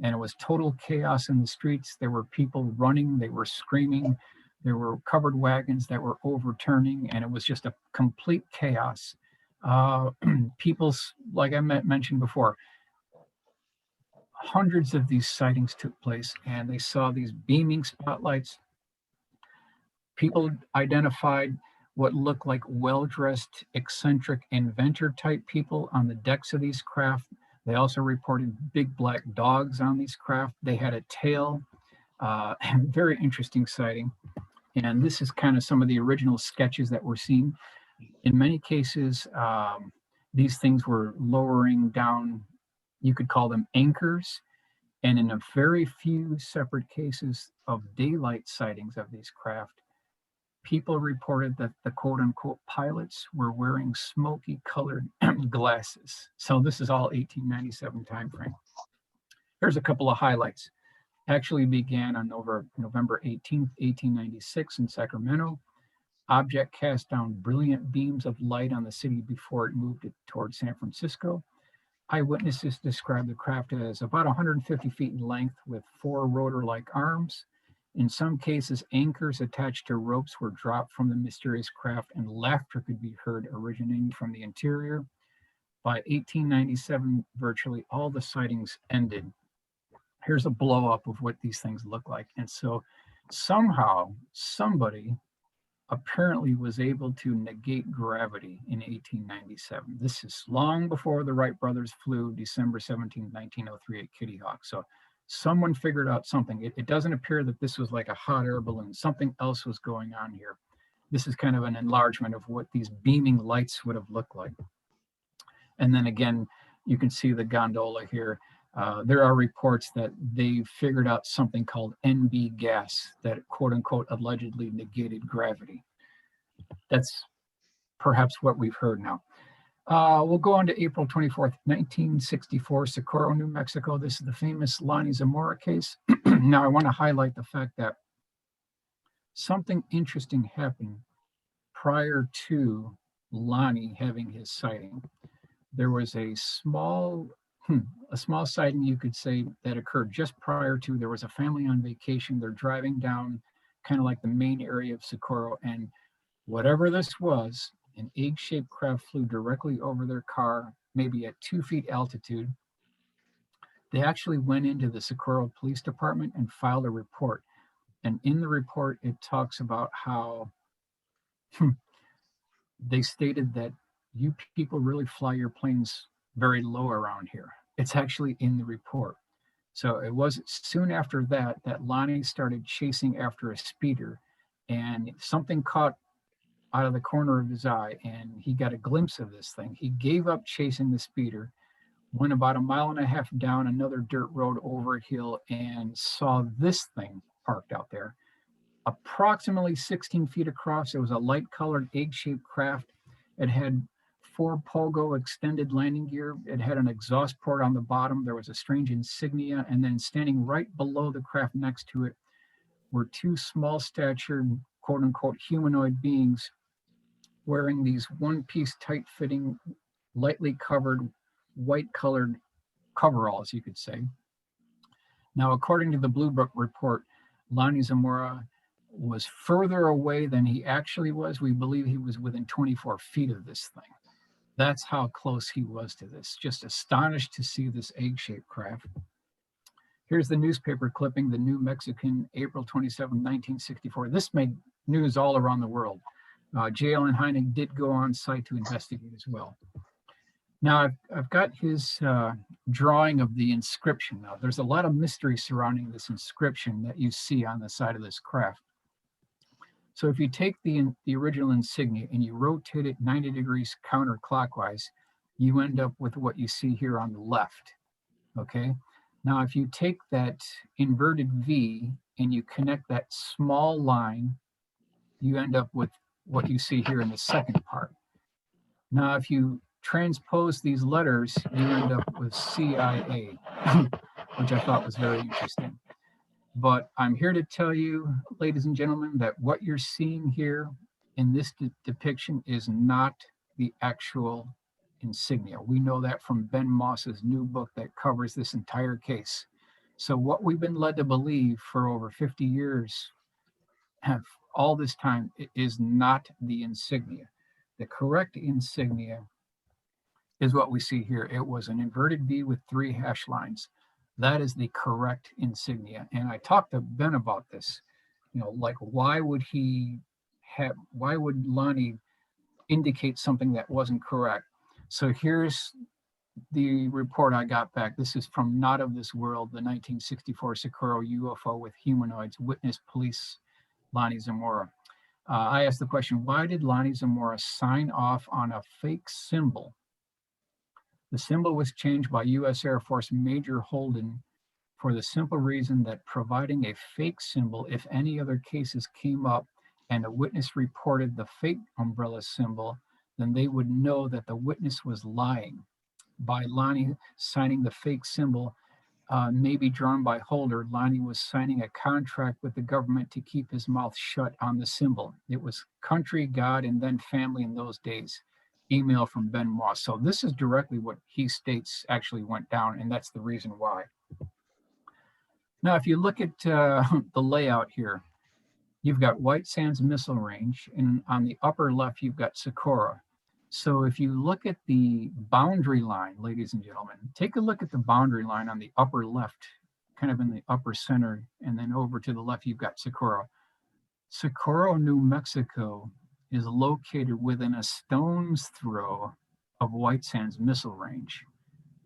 And it was total chaos in the streets. There were people running, they were screaming, there were covered wagons that were overturning, and it was just a complete chaos. People's, like I mentioned before, hundreds of these sightings took place, and they saw these beaming spotlights. People identified what looked like well-dressed, eccentric inventor type people on the decks of these craft. They also reported big black dogs on these craft. They had a tail, very interesting sighting. And this is kind of some of the original sketches that were seen. In many cases, these things were lowering down, you could call them anchors. And in a very few separate cases of daylight sightings of these craft, people reported that the quote unquote pilots were wearing smoky colored glasses. So this is all 1897 timeframe. Here's a couple of highlights. Actually began on November 18th, 1896 in Sacramento. object cast down brilliant beams of light on the city before it moved it towards San Francisco. Eyewitnesses described the craft as about 150 feet in length with 4 rotor-like arms. In some cases, anchors attached to ropes were dropped from the mysterious craft and laughter could be heard originating from the interior. By 1897, virtually all the sightings ended. Here's a blow up of what these things look like. And so somehow somebody apparently was able to negate gravity in 1897. This is long before the Wright brothers flew December 17, 1903 at Kitty Hawk. So someone figured out something. It doesn't appear that this was like a hot air balloon. Something else was going on here. This is kind of an enlargement of what these beaming lights would have looked like. And then again, you can see the gondola here. There are reports that they figured out something called NB gas that quote unquote allegedly negated gravity. That's perhaps what we've heard now. We'll go on to April 24th, 1964, Socorro, New Mexico. This is the famous Lonnie Zamora case. Now I want to highlight the fact that something interesting happened prior to Lonnie having his sighting. There was a small sighting, you could say, that occurred just prior to. There was a family on vacation. They're driving down kind of like the main area of Socorro, and whatever this was, an egg-shaped craft flew directly over their car, maybe at 2 feet altitude. They actually went into the Socorro Police Department and filed a report. And in the report, it talks about how they stated that you people really fly your planes very low around here. It's actually in the report. So it was soon after that that Lonnie started chasing after a speeder, and something caught out of the corner of his eye and he got a glimpse of this thing. He gave up chasing the speeder, went about 1.5 miles down another dirt road over a hill and saw this thing parked out there. Approximately 16 feet across, it was a light-colored egg-shaped craft. It had 4 pogo extended landing gear. It had an exhaust port on the bottom. There was a strange insignia, and then standing right below the craft next to it were 2 small-statured, quote-unquote, humanoid beings wearing these one-piece, tight-fitting, lightly covered, white-colored coveralls, you could say. Now, according to the Blue Book report, Lonnie Zamora was further away than he actually was. We believe he was within 24 feet of this thing. That's how close he was to this. Just astonished to see this egg-shaped craft. Here's the newspaper clipping, the New Mexican, April 27, 1964. This made news all around the world. J.L.N. Heinig did go on site to investigate as well. Now, I've got his drawing of the inscription. Now, there's a lot of mystery surrounding this inscription that you see on the side of this craft. So if you take the original insignia and you rotate it 90 degrees counterclockwise, you end up with what you see here on the left, okay? Now, if you take that inverted V and you connect that small line, you end up with what you see here in the second part. Now, if you transpose these letters, you end up with CIA, which I thought was very interesting. But I'm here to tell you, ladies and gentlemen, that what you're seeing here in this depiction is not the actual insignia. We know that from Ben Moss's new book that covers this entire case. So what we've been led to believe for over 50 years, all this time, is not the insignia. The correct insignia is what we see here. It was an inverted V with 3 hash lines. That is the correct insignia. And I talked to Ben about this, like why would Lonnie indicate something that wasn't correct? So here's the report I got back. This is from Not of This World, the 1964 Socorro UFO with humanoids, witness police Lonnie Zamora. I asked the question, why did Lonnie Zamora sign off on a fake symbol? The symbol was changed by U.S. Air Force Major Holden for the simple reason that providing a fake symbol, if any other cases came up and a witness reported the fake umbrella symbol, then they would know that the witness was lying. By Lonnie signing the fake symbol, may be drawn by Holder. Lonnie was signing a contract with the government to keep his mouth shut on the symbol. It was country, God, and then family in those days. Email from Ben Moss. So this is directly what he states actually went down, and that's the reason why. Now, if you look at the layout here, you've got White Sands Missile Range, and on the upper left, you've got Socorro. So if you look at the boundary line, ladies and gentlemen, take a look at the boundary line on the upper left, kind of in the upper center, and then over to the left, you've got Socorro. Socorro, New Mexico is located within a stone's throw of White Sands Missile Range,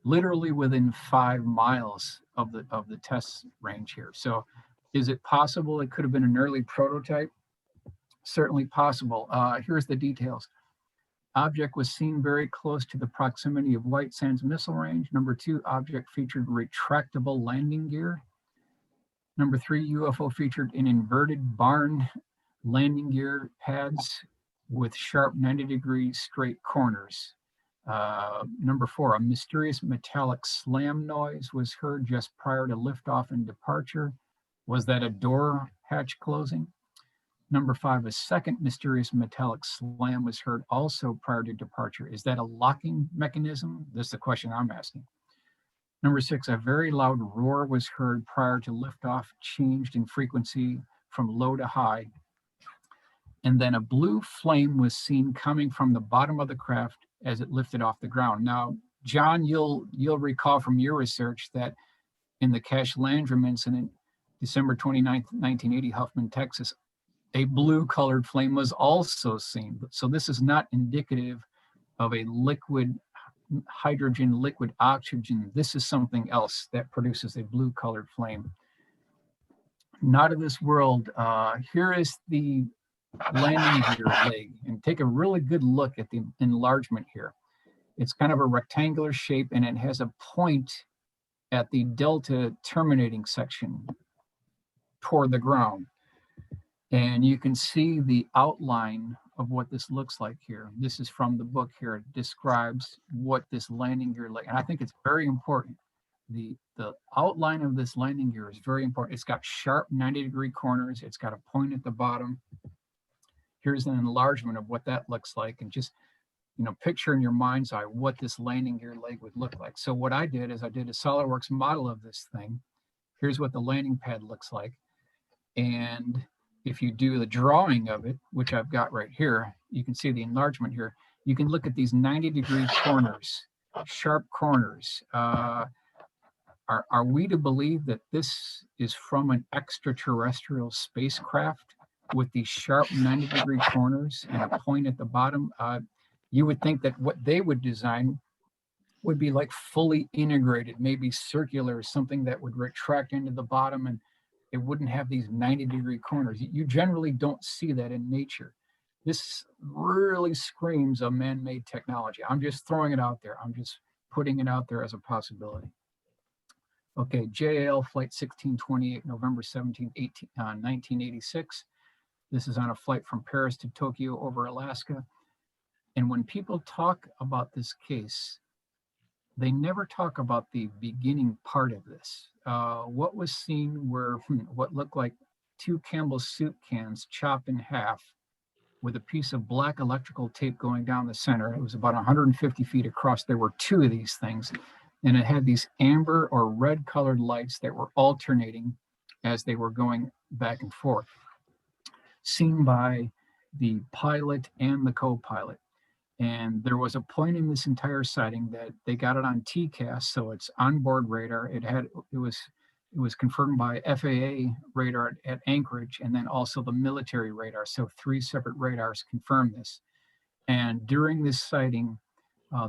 literally within 5 miles of the test range here. So is it possible it could have been an early prototype? Certainly possible. Here's the details. Object was seen very close to the proximity of White Sands Missile Range. Number 2, object featured retractable landing gear. Number 3, UFO featured an inverted barn landing gear pads with sharp 90-degree straight corners. Number 4, a mysterious metallic slam noise was heard just prior to liftoff and departure. Was that a door hatch closing? Number 5, a second mysterious metallic slam was heard also prior to departure. Is that a locking mechanism? This is the question I'm asking. Number 6, a very loud roar was heard prior to liftoff, changed in frequency from low to high. And then a blue flame was seen coming from the bottom of the craft as it lifted off the ground. Now, John, you'll recall from your research that in the Cash Landrum incident, December 29th, 1980, Huffman, Texas, a blue colored flame was also seen. So this is not indicative of a liquid hydrogen, liquid oxygen. This is something else that produces a blue colored flame. Not of this world. Here is the landing gear leg, and take a really good look at the enlargement here. It's kind of a rectangular shape, and it has a point at the delta terminating section toward the ground. And you can see the outline of what this looks like here. This is from the book here. It describes what this landing gear leg, and I think it's very important. The outline of this landing gear is very important. It's got sharp 90-degree corners. It's got a point at the bottom. Here's an enlargement of what that looks like, and just, picture in your mind's eye what this landing gear leg would look like. So what I did is I did a SolidWorks model of this thing. Here's what the landing pad looks like. And if you do the drawing of it, which I've got right here, you can see the enlargement here. You can look at these 90-degree corners, sharp corners. Are we to believe that this is from an extraterrestrial spacecraft with these sharp 90-degree corners and a point at the bottom? You would think that what they would design would be like fully integrated, maybe circular, something that would retract into the bottom, and it wouldn't have these 90-degree corners. You generally don't see that in nature. This really screams a man-made technology. I'm just throwing it out there. I'm just putting it out there as a possibility. Okay, JAL Flight 1628, November 17, 1986. This is on a flight from Paris to Tokyo over Alaska. And when people talk about this case, they never talk about the beginning part of this. What was seen were what looked like 2 Campbell's soup cans chopped in half with a piece of black electrical tape going down the center. It was about 150 feet across. There were 2 of these things, and it had these amber or red colored lights that were alternating as they were going back and forth, seen by the pilot and the co-pilot. And there was a point in this entire sighting that they got it on TCAS, so it's onboard radar. It was confirmed by FAA radar at Anchorage, and then also the military radar. So 3 separate radars confirmed this. And during this sighting,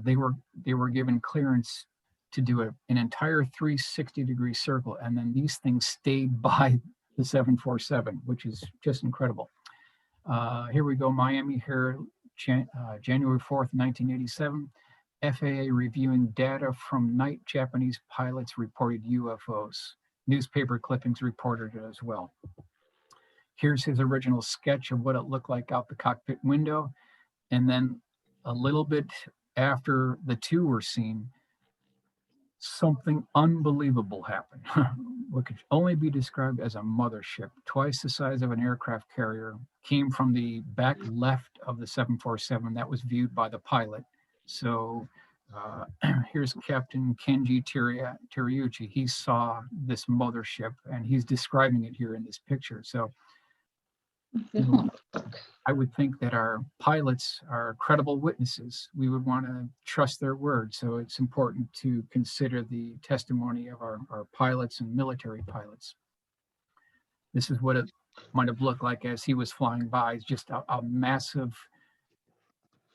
they were given clearance to do an entire 360-degree circle, and then these things stayed by the 747, which is just incredible. Here we go, Miami here. January 4th, 1987, FAA reviewing data from night Japanese pilots reported UFOs. Newspaper clippings reported it as well. Here's his original sketch of what it looked like out the cockpit window. And then a little bit after the 2 were seen, something unbelievable happened. What could only be described as a mothership, twice the size of an aircraft carrier, came from the back left of the 747 that was viewed by the pilot. So here's Captain Kenji Teriuchi. He saw this mothership and he's describing it here in this picture. So you know, I would think that our pilots are credible witnesses. We would want to trust their word. So it's important to consider the testimony of our pilots and military pilots. This is what it might have looked like as he was flying by. It's just a massive,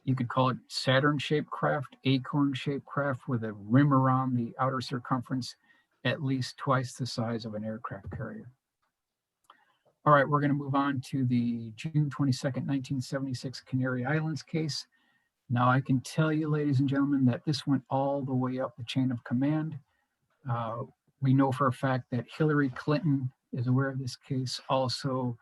you could call it Saturn-shaped craft, acorn-shaped craft with a rim around the outer circumference, at least twice the size of an aircraft carrier. All right, we're going to move on to the June 22nd, 1976 Canary Islands case. Now, I can tell you, ladies and gentlemen, that this went all the way up the chain of command. We know for a fact that Hillary Clinton is aware of this case. Also,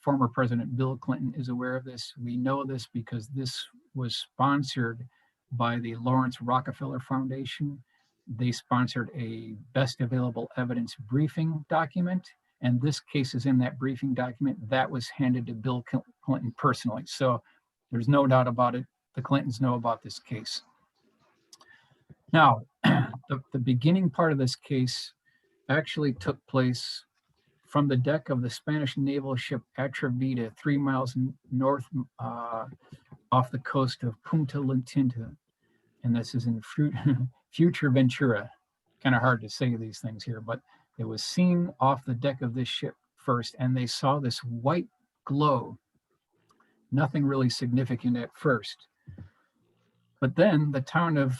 former President Bill Clinton is aware of this. We know this because this was sponsored by the Lawrence Rockefeller Foundation. They sponsored a best available evidence briefing document. And this case is in that briefing document that was handed to Bill Clinton personally. So there's no doubt about it. The Clintons know about this case. Now, the beginning part of this case actually took place from the deck of the Spanish naval ship Atrevida, 3 miles north off the coast of Punta Latinta. And this is in Future Ventura. Kind of hard to say these things here, but it was seen off the deck of this ship first, and they saw this white glow. Nothing really significant at first. But then the town of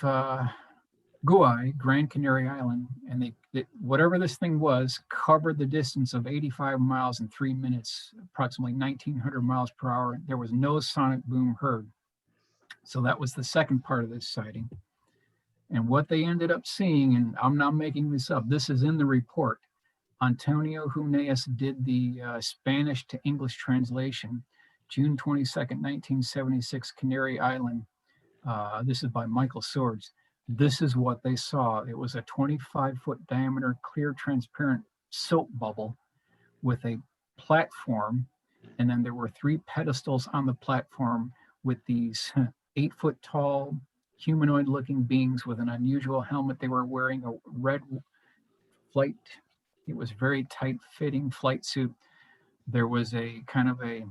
Guay, Gran Canary Island, and whatever this thing was, covered the distance of 85 miles in 3 minutes, approximately 1,900 miles per hour. There was no sonic boom heard. So that was the second part of this sighting. And what they ended up seeing, and I'm not making this up, this is in the report. Antonio Huneeus did the Spanish to English translation, June 22nd, 1976, Canary Island. This is by Michael Swords. This is what they saw. It was a 25-foot diameter, clear, transparent soap bubble with a platform. And then there were 3 pedestals on the platform with these 8-foot tall, humanoid looking beings with an unusual helmet. They were wearing a red flight. It was very tight fitting flight suit. There was a kind of a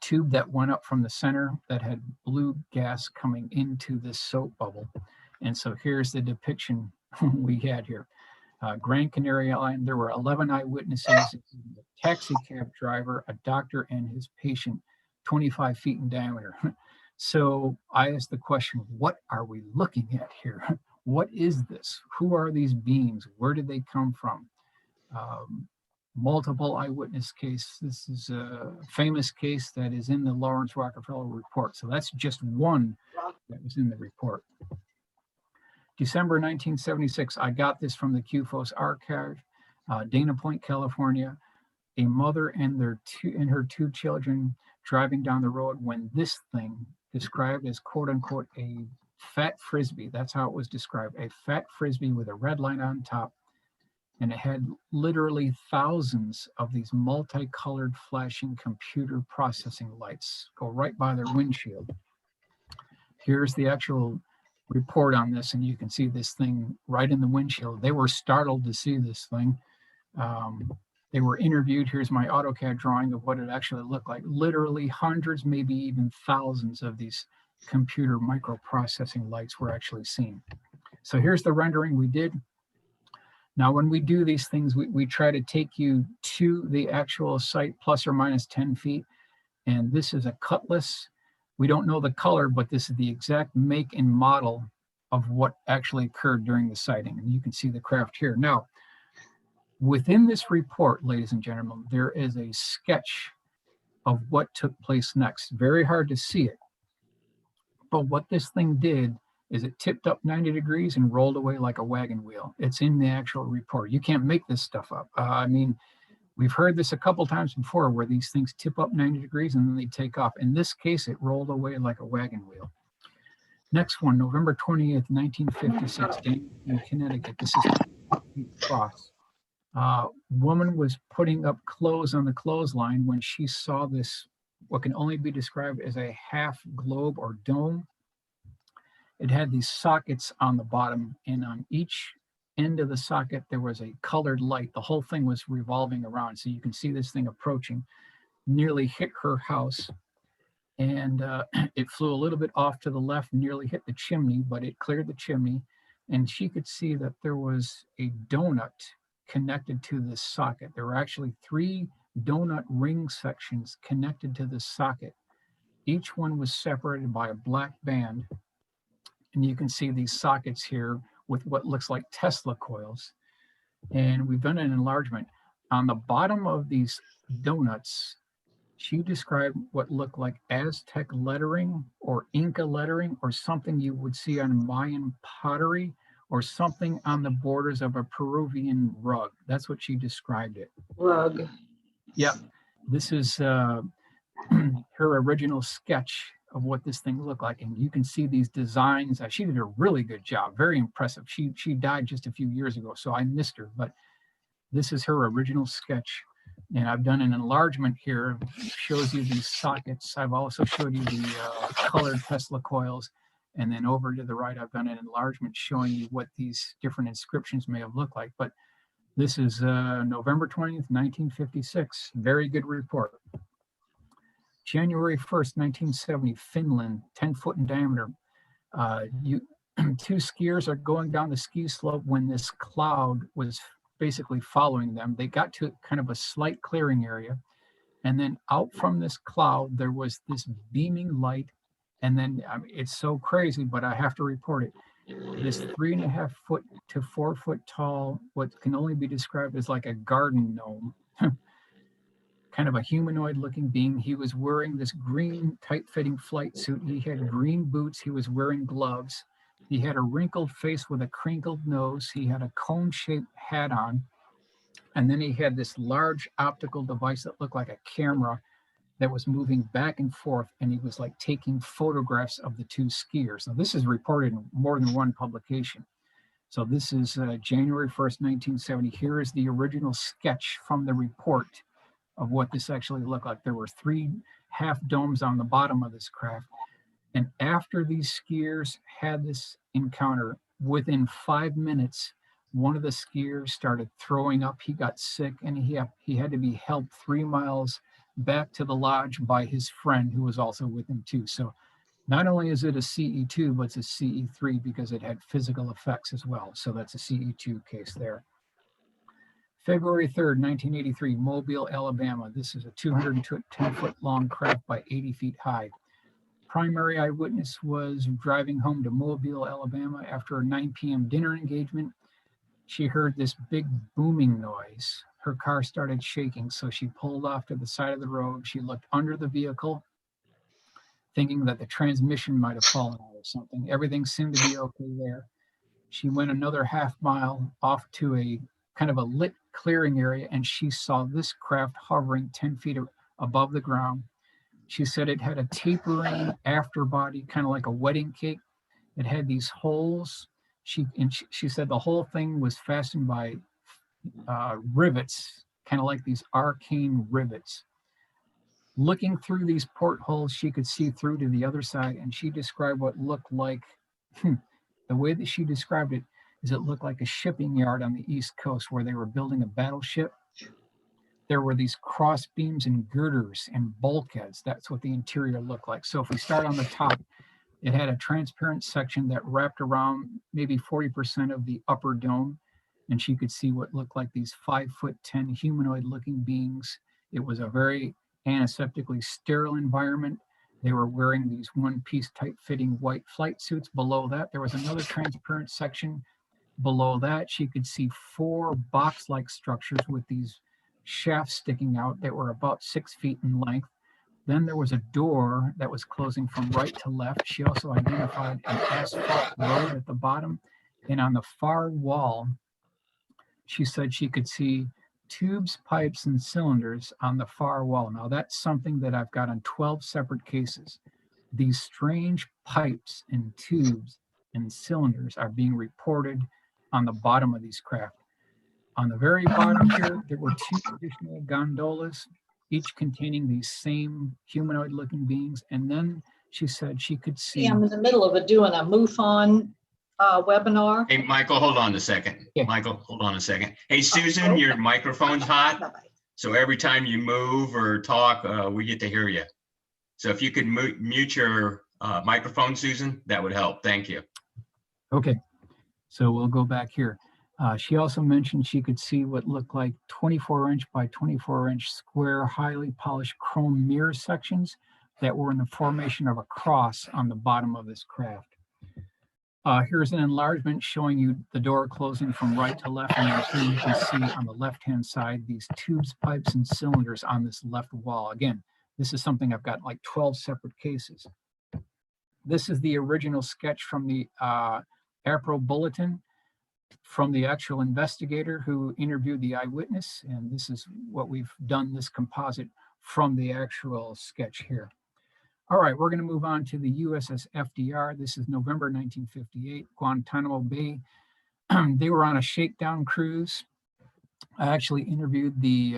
tube that went up from the center that had blue gas coming into this soap bubble. And so here's the depiction we had here. Gran Canaria Island, there were 11 eyewitnesses, a taxi cab driver, a doctor, and his patient, 25 feet in diameter. So I asked the question, what are we looking at here? What is this? Who are these beings? Where did they come from? Multiple eyewitness case. This is a famous case that is in the Lawrence Rockefeller report. So that's just one that was in the report. December 1976, I got this from the CUFOS archive, Dana Point, California. A mother and her 2 children driving down the road when this thing, described as quote unquote a fat frisbee, that's how it was described, a fat frisbee with a red line on top, and it had literally thousands of these multicolored flashing computer processing lights go right by their windshield. Here's the actual report on this, and you can see this thing right in the windshield. They were startled to see this thing. They were interviewed. Here's my AutoCAD drawing of what it actually looked like. Literally hundreds, maybe even thousands of these computer microprocessing lights were actually seen. So here's the rendering we did. Now, when we do these things, we try to take you to the actual site plus or minus 10 feet. And this is a Cutlass. We don't know the color, but this is the exact make and model of what actually occurred during the sighting. And you can see the craft here. Now, within this report, ladies and gentlemen, there is a sketch of what took place next. Very hard to see it. But what this thing did is it tipped up 90 degrees and rolled away like a wagon wheel. It's in the actual report. You can't make this stuff up. I mean, we've heard this a couple times before where these things tip up 90 degrees and then they take off. In this case, it rolled away like a wagon wheel. Next one, November 20th, 1956, in Connecticut. This is Cross. Woman was putting up clothes on the clothesline when she saw this, what can only be described as a half globe or dome. It had these sockets on the bottom, and on each end of the socket, there was a colored light. The whole thing was revolving around. So you can see this thing approaching, nearly hit her house. And it flew a little bit off to the left, nearly hit the chimney, but it cleared the chimney. And she could see that there was a donut connected to this socket. There were actually 3 donut ring sections connected to this socket. Each one was separated by a black band. And you can see these sockets here with what looks like Tesla coils. And we've done an enlargement. On the bottom of these donuts, she described what looked like Aztec lettering or Inca lettering or something you would see on Mayan pottery or something on the borders of a Peruvian rug. That's what she described it. Rug. Yep. This is her original sketch of what this thing looked like. And you can see these designs. She did a really good job. Very impressive. She died just a few years ago, so I missed her. But this is her original sketch. And I've done an enlargement here. It shows you these sockets. I've also showed you the colored Tesla coils. And then over to the right, I've done an enlargement showing you what these different inscriptions may have looked like. But this is November 20th, 1956. Very good report. January 1st, 1970, Finland, 10 foot in diameter. 2 skiers are going down the ski slope when this cloud was basically following them. They got to kind of a slight clearing area. And then out from this cloud, there was this beaming light. And then it's so crazy, but I have to report it. This 3.5 foot to 4 foot tall, what can only be described as like a garden gnome, kind of a humanoid looking being. He was wearing this green tight fitting flight suit. He had green boots. He was wearing gloves. He had a wrinkled face with a crinkled nose. He had a cone-shaped hat on. And then he had this large optical device that looked like a camera that was moving back and forth. And he was like taking photographs of the 2 skiers. Now this is reported in more than one publication. So this is January 1st, 1970. Here is the original sketch from the report of what this actually looked like. There were 3 half domes on the bottom of this craft. And after these skiers had this encounter, within 5 minutes, one of the skiers started throwing up. He got sick and he had to be helped 3 miles back to the lodge by his friend who was also with him too. So not only is it a CE2, but it's a CE3 because it had physical effects as well. So that's a CE2 case there. February 3rd, 1983, Mobile, Alabama. This is a 210 foot long craft by 80 feet high. Primary eyewitness was driving home to Mobile, Alabama after a 9 p.m. dinner engagement. She heard this big booming noise. Her car started shaking, so she pulled off to the side of the road. She looked under the vehicle, thinking that the transmission might have fallen out or something. Everything seemed to be okay there. She went another half mile off to a kind of a lit clearing area, and she saw this craft hovering 10 feet above the ground. She said it had a tapering afterbody, kind of like a wedding cake. It had these holes. She said the whole thing was fastened by rivets, kind of like these arcane rivets. Looking through these portholes, she could see through to the other side, and she described what looked like, the way that she described it is it looked like a shipping yard on the East Coast where they were building a battleship. There were these cross beams and girders and bulkheads. That's what the interior looked like. So if we start on the top, it had a transparent section that wrapped around maybe 40% of the upper dome. And she could see what looked like these 5'10" humanoid looking beings. It was a very antiseptically sterile environment. They were wearing these one-piece tight-fitting white flight suits. Below that, there was another transparent section. Below that, she could see 4 box-like structures with these shafts sticking out that were about 6 feet in length. Then there was a door that was closing from right to left. She also identified an asphalt road at the bottom. And on the far wall, she said she could see tubes, pipes, and cylinders on the far wall. Now that's something that I've got on 12 separate cases. These strange pipes and tubes and cylinders are being reported on the bottom of these craft. On the very bottom here, there were 2 additional gondolas, each containing these same humanoid-looking beings. And then she said she could see. I'm in the middle of doing a MUFON webinar. Hey, Michael, hold on a second. Yeah. Michael, hold on a second. Hey, Susan, your microphone's hot. Bye-bye. So every time you move or talk, we get to hear you. So if you could mute your microphone, Susan, that would help. Thank you. Okay, so we'll go back here. She also mentioned she could see what looked like 24-inch by 24-inch square, highly polished chrome mirror sections that were in the formation of a cross on the bottom of this craft. Here's an enlargement showing you the door closing from right to left, and here you can see on the left-hand side these tubes, pipes, and cylinders on this left wall. Again, this is something I've got like 12 separate cases. This is the original sketch from the APRO bulletin from the actual investigator who interviewed the eyewitness, and this is what we've done, this composite from the actual sketch here. All right, we're going to move on to the USS FDR. This is November 1958, Guantanamo Bay. They were on a shakedown cruise. I actually interviewed the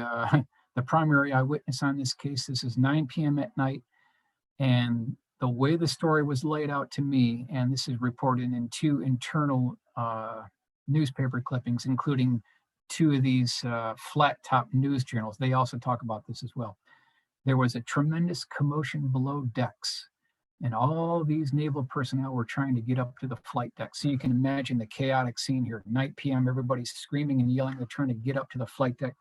primary eyewitness on this case. This is 9 p.m. at night, and the way the story was laid out to me, and this is reported in 2 internal newspaper clippings, including 2 of these flat top news journals. They also talk about this as well. There was a tremendous commotion below decks, and all these naval personnel were trying to get up to the flight deck. So you can imagine the chaotic scene here. 9 p.m., everybody's screaming and yelling. They're trying to get up to the flight deck.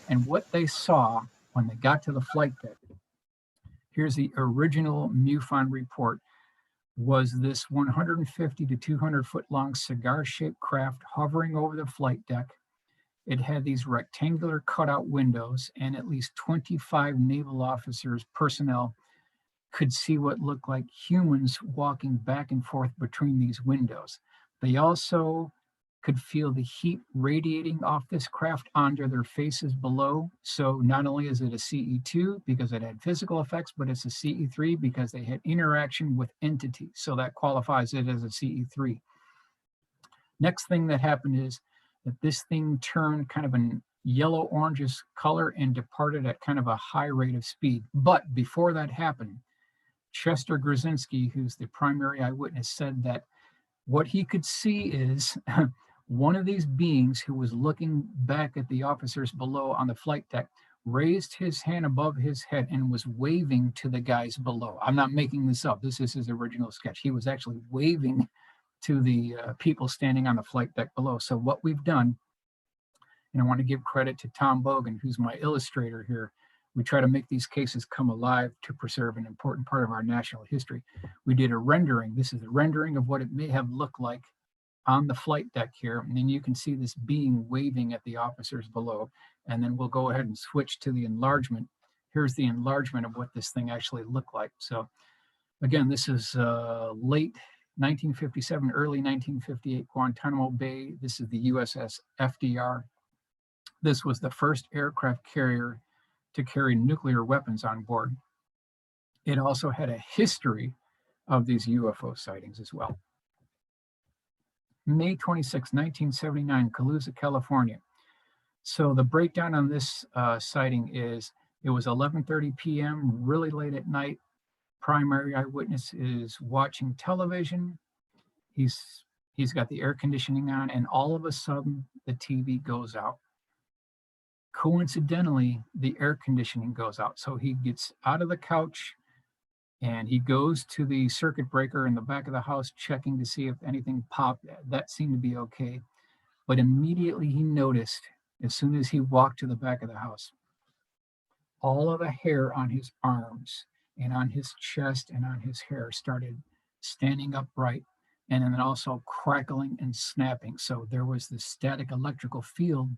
And what they saw when they got to the flight deck, here's the original MUFON report, was this 150 to 200 foot long cigar-shaped craft hovering over the flight deck. It had these rectangular cutout windows, and at least 25 naval officers, personnel, could see what looked like humans walking back and forth between these windows. They also could feel the heat radiating off this craft onto their faces below. So not only is it a CE2 because it had physical effects, but it's a CE3 because they had interaction with entities. So that qualifies it as a CE3. Next thing that happened is that this thing turned kind of a yellow-orangish color and departed at kind of a high rate of speed. But before that happened, Chester Grzinski, who's the primary eyewitness, said that what he could see is one of these beings who was looking back at the officers below on the flight deck raised his hand above his head and was waving to the guys below. I'm not making this up. This is his original sketch. He was actually waving to the people standing on the flight deck below. So what we've done, and I want to give credit to Tom Bogan, who's my illustrator here, we try to make these cases come alive to preserve an important part of our national history. We did a rendering. This is a rendering of what it may have looked like on the flight deck here. And then you can see this being waving at the officers below. And then we'll go ahead and switch to the enlargement. Here's the enlargement of what this thing actually looked like. So again, this is late 1957, early 1958, Guantanamo Bay. This is the USS FDR. This was the first aircraft carrier to carry nuclear weapons on board. It also had a history of these UFO sightings as well. May 26, 1979, Calusa, California. So the breakdown on this sighting is, it was 11:30 p.m., really late at night. Primary eyewitness is watching television. He's got the air conditioning on, and all of a sudden the TV goes out. Coincidentally, the air conditioning goes out. So he gets out of the couch and he goes to the circuit breaker in the back of the house, checking to see if anything popped. That seemed to be okay. But immediately he noticed, as soon as he walked to the back of the house, all of the hair on his arms and on his chest and on his hair started standing upright, and then also crackling and snapping. So there was this static electrical field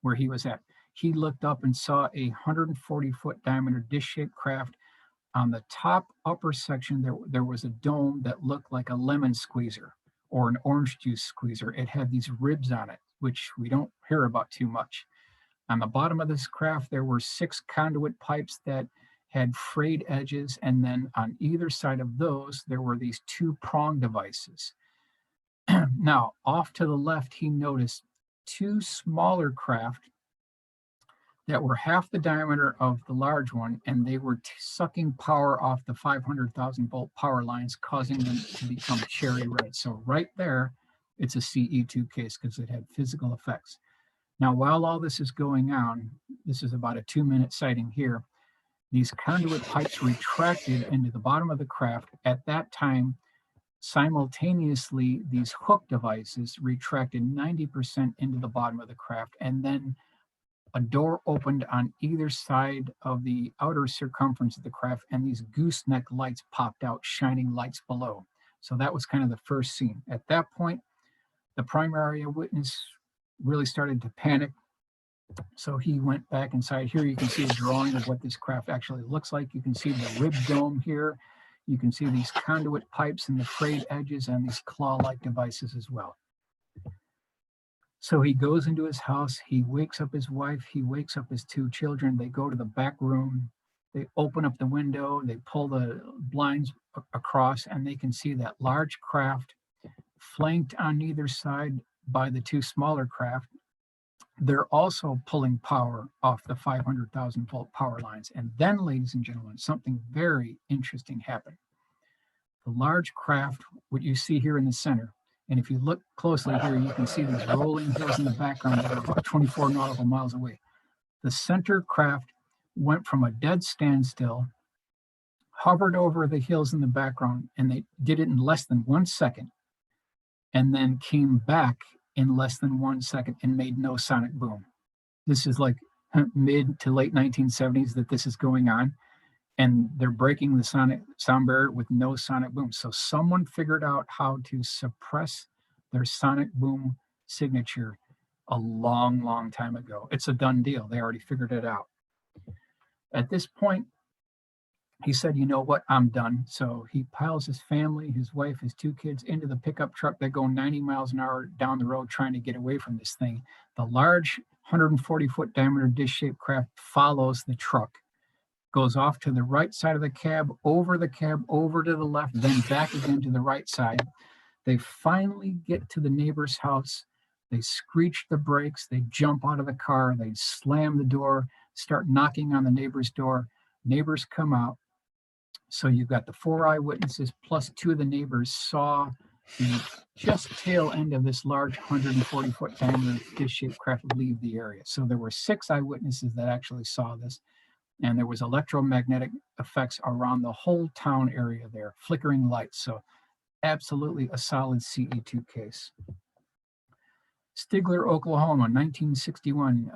where he was at. He looked up and saw a 140-foot diameter dish-shaped craft. On the top upper section, there was a dome that looked like a lemon squeezer or an orange juice squeezer. It had these ribs on it, which we don't hear about too much. On the bottom of this craft, there were 6 conduit pipes that had frayed edges, and then on either side of those, there were these two prong devices. Now, off to the left, he noticed two smaller craft that were half the diameter of the large one, and they were sucking power off the 500,000 volt power lines, causing them to become cherry red. So right there, it's a CE2 case because it had physical effects. Now, while all this is going on, this is about a 2-minute sighting here, these conduit pipes retracted into the bottom of the craft. At that time, simultaneously, these hook devices retracted 90% into the bottom of the craft, and then a door opened on either side of the outer circumference of the craft, and these gooseneck lights popped out, shining lights below. So that was kind of the first scene. At that point, the primary witness really started to panic. So he went back inside. Here you can see a drawing of what this craft actually looks like. You can see the rib dome here. You can see these conduit pipes and the frayed edges and these claw-like devices as well. So he goes into his house, he wakes up his wife, he wakes up his two children, they go to the back room, they open up the window, they pull the blinds across, and they can see that large craft flanked on either side by the two smaller craft. They're also pulling power off the 500,000 volt power lines. And then, ladies and gentlemen, something very interesting happened. The large craft, what you see here in the center, and if you look closely here, you can see these rolling hills in the background that are about 24 nautical miles away. The center craft went from a dead standstill, hovered over the hills in the background, and they did it in less than 1 second, and then came back in less than 1 second and made no sonic boom. This is like mid to late 1970s that this is going on. And they're breaking the sound barrier with no sonic boom. So someone figured out how to suppress their sonic boom signature a long, long time ago. It's a done deal. They already figured it out. At this point, he said, you know what, I'm done. So he piles his family, his wife, his two kids into the pickup truck that go 90 miles an hour down the road trying to get away from this thing. The large 140-foot diameter dish-shaped craft follows the truck, goes off to the right side of the cab, over to the left, then back again to the right side. They finally get to the neighbor's house. They screech the brakes. They jump out of the car. They slam the door, start knocking on the neighbor's door. Neighbors come out. So you've got the 4 eyewitnesses plus 2 of the neighbors saw the just tail end of this large 140-foot diameter dish-shaped craft leave the area. So there were 6 eyewitnesses that actually saw this. And there was electromagnetic effects around the whole town area there, flickering lights. So absolutely a solid CE2 case. Stigler, Oklahoma, 1961.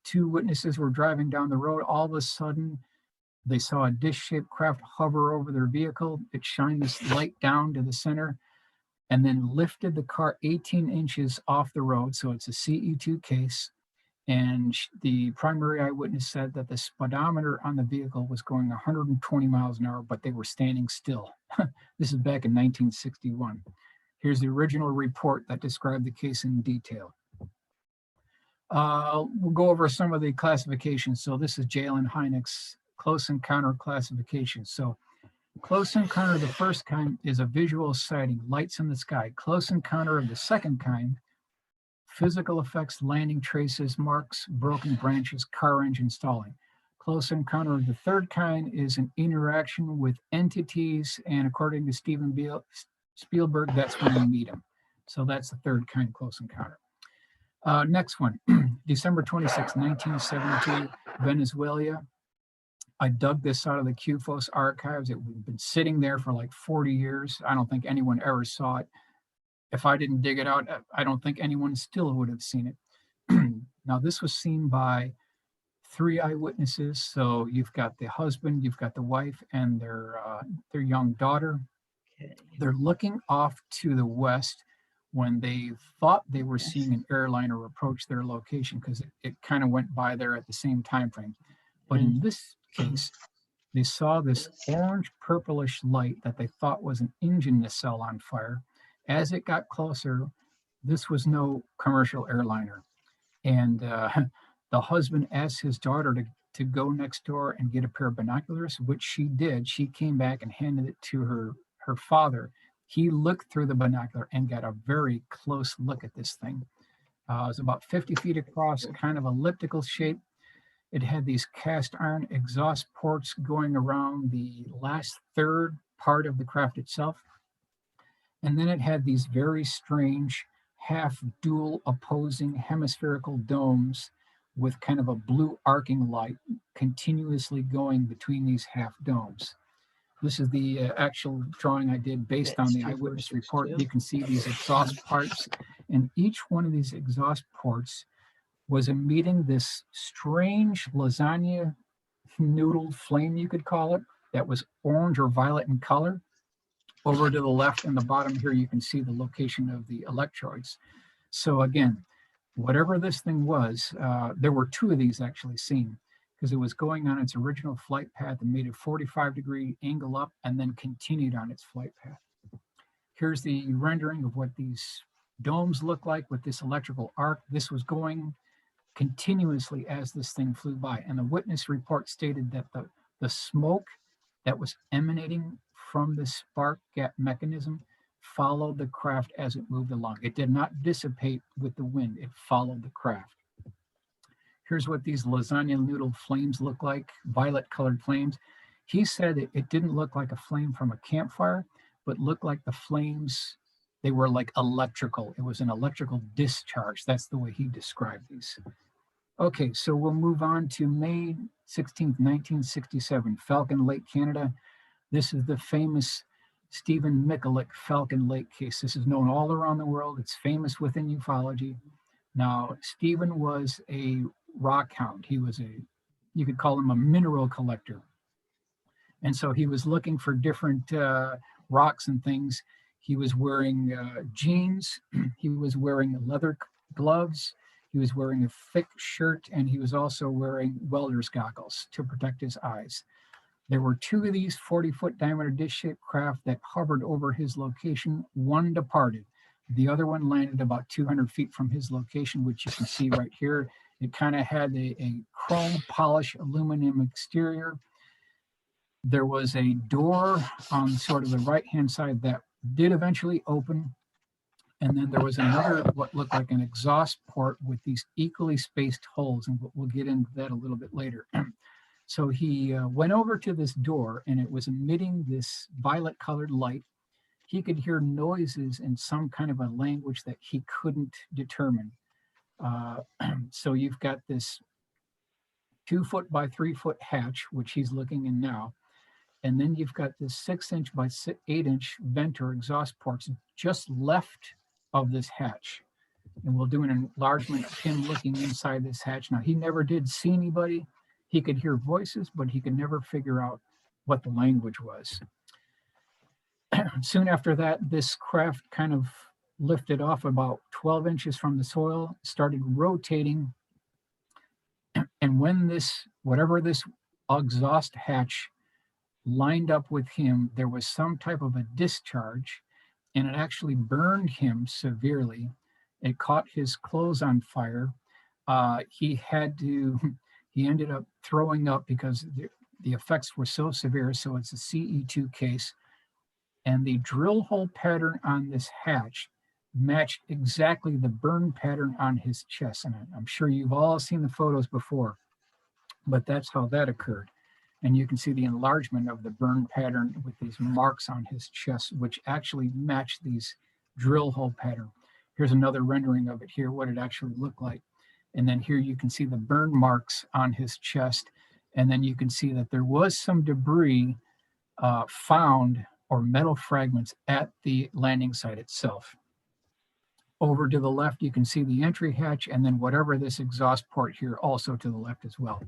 2 witnesses were driving down the road. All of a sudden, they saw a dish-shaped craft hover over their vehicle. It shined this light down to the center and then lifted the car 18 inches off the road. So it's a CE2 case. And the primary eyewitness said that the speedometer on the vehicle was going 120 miles an hour, but they were standing still. This is back in 1961. Here's the original report that described the case in detail. We'll go over some of the classifications. So this is Jalen Hynek's close encounter classification. So close encounter of the first kind is a visual sighting, lights in the sky. Close encounter of the second kind, physical effects, landing traces, marks, broken branches, car engine stalling. Close encounter of the third kind is an interaction with entities, and according to Steven Spielberg, that's when we meet them. So that's the third kind of close encounter. Next one, December 26, 1972, Venezuela. I dug this out of the CUFOS archives. It had been sitting there for like 40 years. I don't think anyone ever saw it. If I didn't dig it out, I don't think anyone still would have seen it. Now, this was seen by 3 eyewitnesses. So you've got the husband, you've got the wife, and their young daughter. Okay. They're looking off to the west when they thought they were seeing an airliner approach their location, because it kind of went by there at the same time frame. But in this case, they saw this orange purplish light that they thought was an engine nacelle on fire. As it got closer, this was no commercial airliner. And the husband asked his daughter to go next door and get a pair of binoculars, which she did. She came back and handed it to her father. He looked through the binocular and got a very close look at this thing. It was about 50 feet across, kind of elliptical shape. It had these cast iron exhaust ports going around the last third part of the craft itself. And then it had these very strange half dual opposing hemispherical domes with kind of a blue arcing light continuously going between these half domes. This is the actual drawing I did based on the eyewitness report. You can see these exhaust pipes, and each one of these exhaust ports was emitting this strange lasagna noodle flame, you could call it, that was orange or violet in color. Over to the left and the bottom here, you can see the location of the electrodes. So again, whatever this thing was, there were two of these actually seen, because it was going on its original flight path and made a 45-degree angle up and then continued on its flight path. Here's the rendering of what these domes look like with this electrical arc. This was going continuously as this thing flew by. And the witness report stated that the smoke that was emanating from the spark gap mechanism followed the craft as it moved along. It did not dissipate with the wind, it followed the craft. Here's what these lasagna noodle flames look like, violet colored flames. He said it didn't look like a flame from a campfire, but looked like the flames, they were like electrical. It was an electrical discharge. That's the way he described these. Okay, so we'll move on to May 16th, 1967, Falcon Lake, Canada. This is the famous Stephen Mikulik Falcon Lake case. This is known all around the world. It's famous within ufology. Now, Stephen was a rock hound. He was you could call him a mineral collector. And so he was looking for different rocks and things. He was wearing jeans. He was wearing leather gloves. He was wearing a thick shirt, and he was also wearing welder's goggles to protect his eyes. There were two of these 40-foot diameter dish-shaped craft that hovered over his location. One departed. The other one landed about 200 feet from his location, which you can see right here. It kind of had a chrome polished aluminum exterior. There was a door on sort of the right-hand side that did eventually open. And then there was another, what looked like an exhaust port with these equally spaced holes. And we'll get into that a little bit later. So he went over to this door, and it was emitting this violet colored light. He could hear noises in some kind of a language that he couldn't determine. So you've got this 2-foot by 3-foot hatch, which he's looking in now. And then you've got this 6-inch by 8-inch vent or exhaust ports just left of this hatch. And we'll do an enlargement of him looking inside this hatch. Now, he never did see anybody. He could hear voices, but he could never figure out what the language was. Soon after that, this craft kind of lifted off about 12 inches from the soil, started rotating. And when whatever this exhaust hatch lined up with him, there was some type of a discharge, and it actually burned him severely. It caught his clothes on fire. He ended up throwing up because the effects were so severe. So it's a CE2 case. And the drill hole pattern on this hatch matched exactly the burn pattern on his chest. And I'm sure you've all seen the photos before, but that's how that occurred. And you can see the enlargement of the burn pattern with these marks on his chest, which actually match these drill hole pattern. Here's another rendering of it here, what it actually looked like. And then here you can see the burn marks on his chest. And then you can see that there was some debris found, or metal fragments, at the landing site itself. Over to the left, you can see the entry hatch, and then whatever this exhaust port here also to the left as well.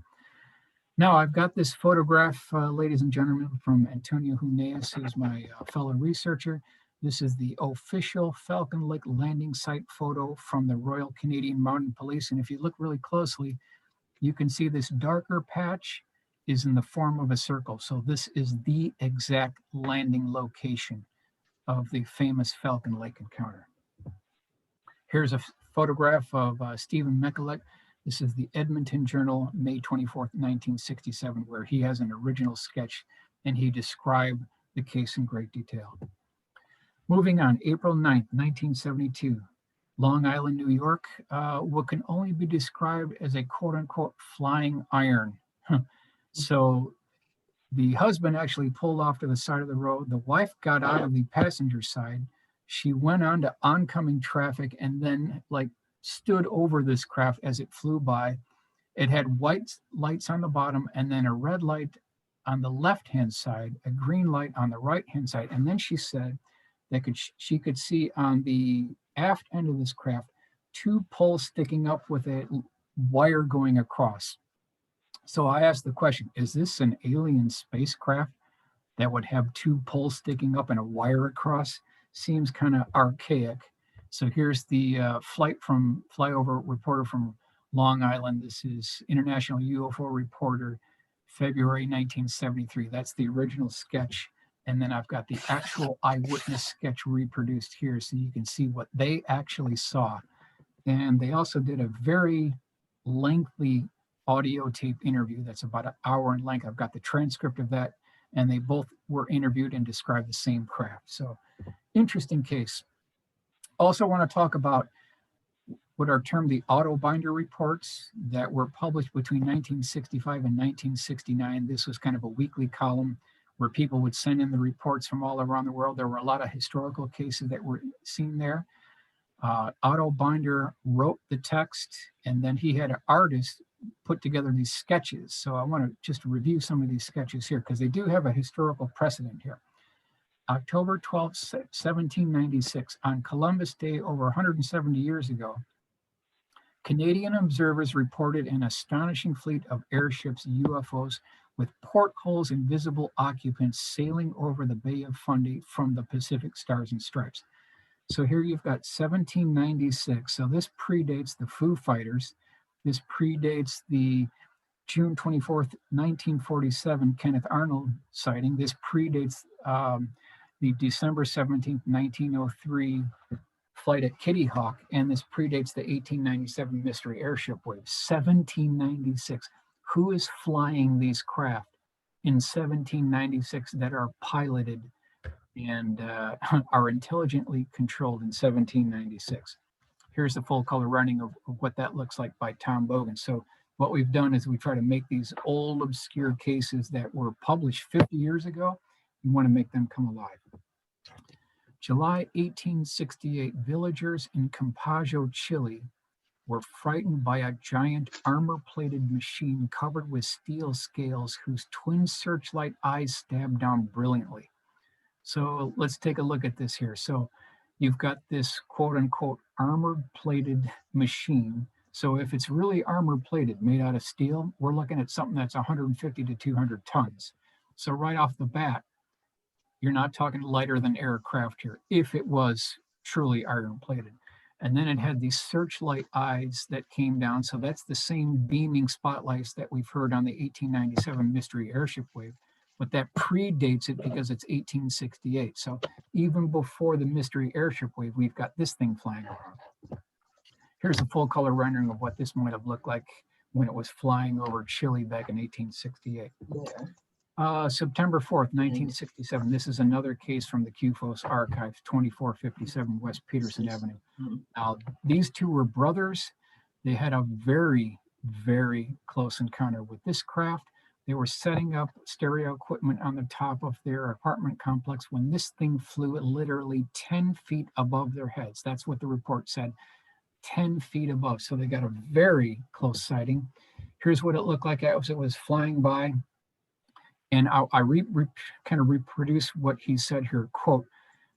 Now I've got this photograph, ladies and gentlemen, from Antonio Huneas, who's my fellow researcher. This is the official Falcon Lake landing site photo from the Royal Canadian Mounted Police. And if you look really closely, you can see this darker patch is in the form of a circle. So this is the exact landing location of the famous Falcon Lake encounter. Here's a photograph of Stephen Mikulik. This is the Edmonton Journal, May 24th, 1967, where he has an original sketch and he described the case in great detail. Moving on, April 9th, 1972, Long Island, New York, what can only be described as a quote unquote flying iron. So the husband actually pulled off to the side of the road. The wife got out of the passenger side. She went on to oncoming traffic and then like stood over this craft as it flew by. It had white lights on the bottom and then a red light on the left-hand side, a green light on the right-hand side. And then she said that she could see on the aft end of this craft 2 poles sticking up with a wire going across. So I asked the question, is this an alien spacecraft that would have 2 poles sticking up and a wire across? Seems kind of archaic. So here's the flyover reporter from Long Island. This is International UFO Reporter, February 1973. That's the original sketch. And then I've got the actual eyewitness sketch reproduced here so you can see what they actually saw. And they also did a very lengthy audio tape interview that's about an hour in length. I've got the transcript of that, and they both were interviewed and described the same craft. So interesting case. Also want to talk about what are termed the auto binder reports that were published between 1965 and 1969. This was kind of a weekly column where people would send in the reports from all around the world. There were a lot of historical cases that were seen there. Otto Binder wrote the text, and then he had an artist put together these sketches. So I want to just review some of these sketches here because they do have a historical precedent here. October 12, 1796, on Columbus Day over 170 years ago, Canadian observers reported an astonishing fleet of airships, UFOs, with portholes and visible occupants sailing over the Bay of Fundy from the Pacific Stars and Stripes. So here you've got 1796. So this predates the Foo Fighters. This predates the June 24th, 1947 Kenneth Arnold sighting. This predates the December 17th, 1903 flight at Kitty Hawk. And this predates the 1897 mystery airship wave. 1796. Who is flying these craft in 1796 that are piloted and are intelligently controlled in 1796? Here's the full color running of what that looks like by Tom Bogan. So what we've done is we try to make these old obscure cases that were published 50 years ago. We want to make them come alive. July 1868, villagers in Campezo, Chile, were frightened by a giant armor-plated machine covered with steel scales whose twin searchlight eyes stabbed down brilliantly. So let's take a look at this here. So you've got this quote-unquote armor-plated machine. So if it's really armor-plated, made out of steel, we're looking at something that's 150 to 200 tons. So right off the bat, you're not talking lighter than aircraft here, if it was truly iron-plated. And then it had these searchlight eyes that came down. So that's the same beaming spotlights that we've heard on the 1897 mystery airship wave, but that predates it because it's 1868. So even before the mystery airship wave, we've got this thing flying around. Here's a full color rendering of what this might have looked like when it was flying over Chile back in 1868. September 4th, 1967. This is another case from the CUFOS archives, 2457 West Peterson Avenue. Now, these two were brothers. They had a very, very close encounter with this craft. They were setting up stereo equipment on the top of their apartment complex when this thing flew literally 10 feet above their heads. That's what the report said, 10 feet above. So they got a very close sighting. Here's what it looked like as it was flying by. And I kind of reproduce what he said here, quote,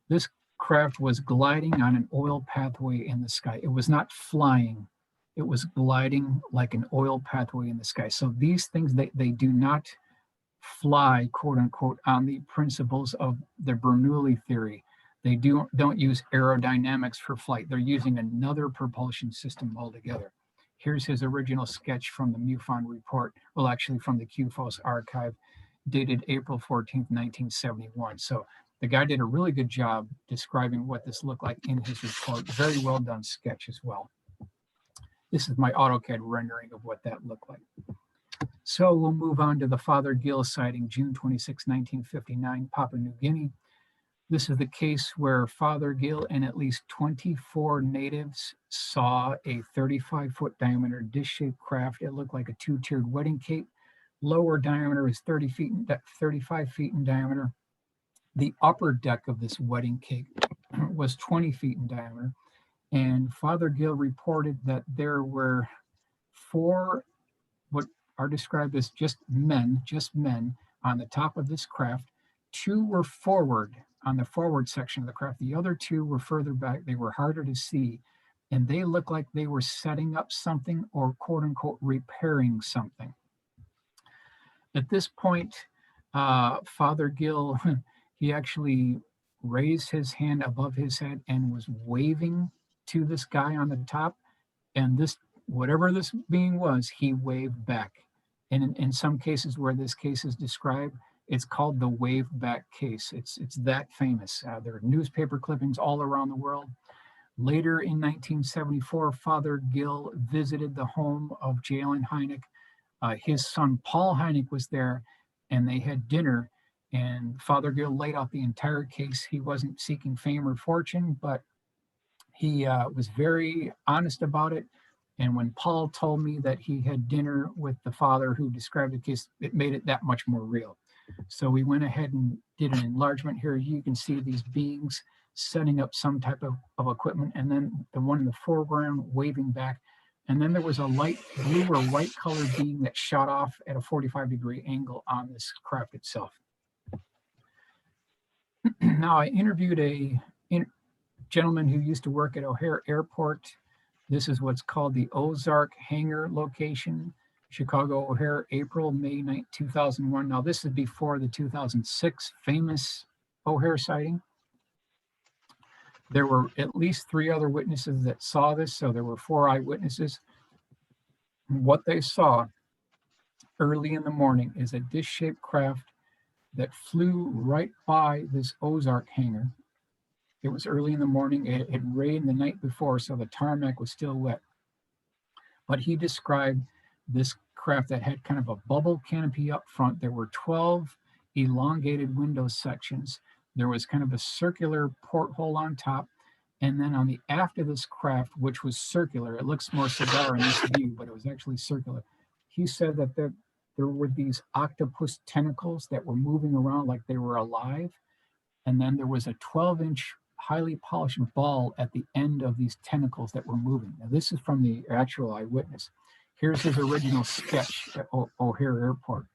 this craft was gliding on an oil pathway in the sky. It was not flying. It was gliding like an oil pathway in the sky. So these things, they do not fly, quote unquote, on the principles of the Bernoulli theory. They don't use aerodynamics for flight. They're using another propulsion system altogether. Here's his original sketch from the MUFON report. Well, actually from the CUFOS archive, dated April 14th, 1971. So the guy did a really good job describing what this looked like in his report. Very well done sketch as well. This is my AutoCAD rendering of what that looked like. So we'll move on to the Father Gill sighting, June 26, 1959, Papua New Guinea. This is the case where Father Gill and at least 24 natives saw a 35-foot diameter dish-shaped craft. It looked like a two-tiered wedding cake. Lower diameter is 35 feet in diameter. The upper deck of this wedding cake was 20 feet in diameter. And Father Gill reported that there were 4 what are described as just men on the top of this craft. 2 were forward on the forward section of the craft. The other 2 were further back. They were harder to see, and they looked like they were setting up something or quote unquote repairing something. At this point, Father Gill, he actually raised his hand above his head and was waving to this guy on the top, and this, whatever this being was, he waved back. And in some cases where this case is described, it's called the wave back case. It's that famous. There are newspaper clippings all around the world. Later in 1974, Father Gill visited the home of Jalen Hynek. His son Paul Hynek was there, and they had dinner. And Father Gill laid out the entire case. He wasn't seeking fame or fortune, but he was very honest about it. And when Paul told me that he had dinner with the father who described the case, it made it that much more real. So we went ahead and did an enlargement here. You can see these beings setting up some type of equipment, and then the one in the foreground waving back. And then there was a light blue or white colored being that shot off at a 45-degree angle on this craft itself. Now, I interviewed a gentleman who used to work at O'Hare Airport. This is what's called the Ozark Hangar location, Chicago O'Hare, April, May 9, 2001. Now, this is before the 2006 famous O'Hare sighting. There were at least 3 other witnesses that saw this, so there were 4 eyewitnesses. What they saw early in the morning is a dish-shaped craft that flew right by this Ozark hangar. It was early in the morning. It had rained the night before, so the tarmac was still wet. But he described this craft that had kind of a bubble canopy up front. There were 12 elongated window sections. There was kind of a circular porthole on top. And then on the aft of this craft, which was circular, it looks more cigar in this view, but it was actually circular. He said that there were these octopus tentacles that were moving around like they were alive. And then there was a 12-inch highly polished ball at the end of these tentacles that were moving. Now, this is from the actual eyewitness. Here's his original sketch at O'Hare Airport.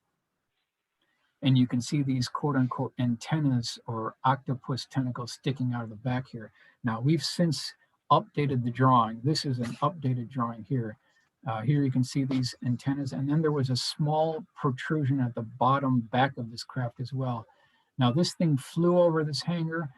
And you can see these quote unquote antennas or octopus tentacles sticking out of the back here. Now, we've since updated the drawing. This is an updated drawing here. Here you can see these antennas. And then there was a small protrusion at the bottom back of this craft as well. Now, this thing flew over this hangar.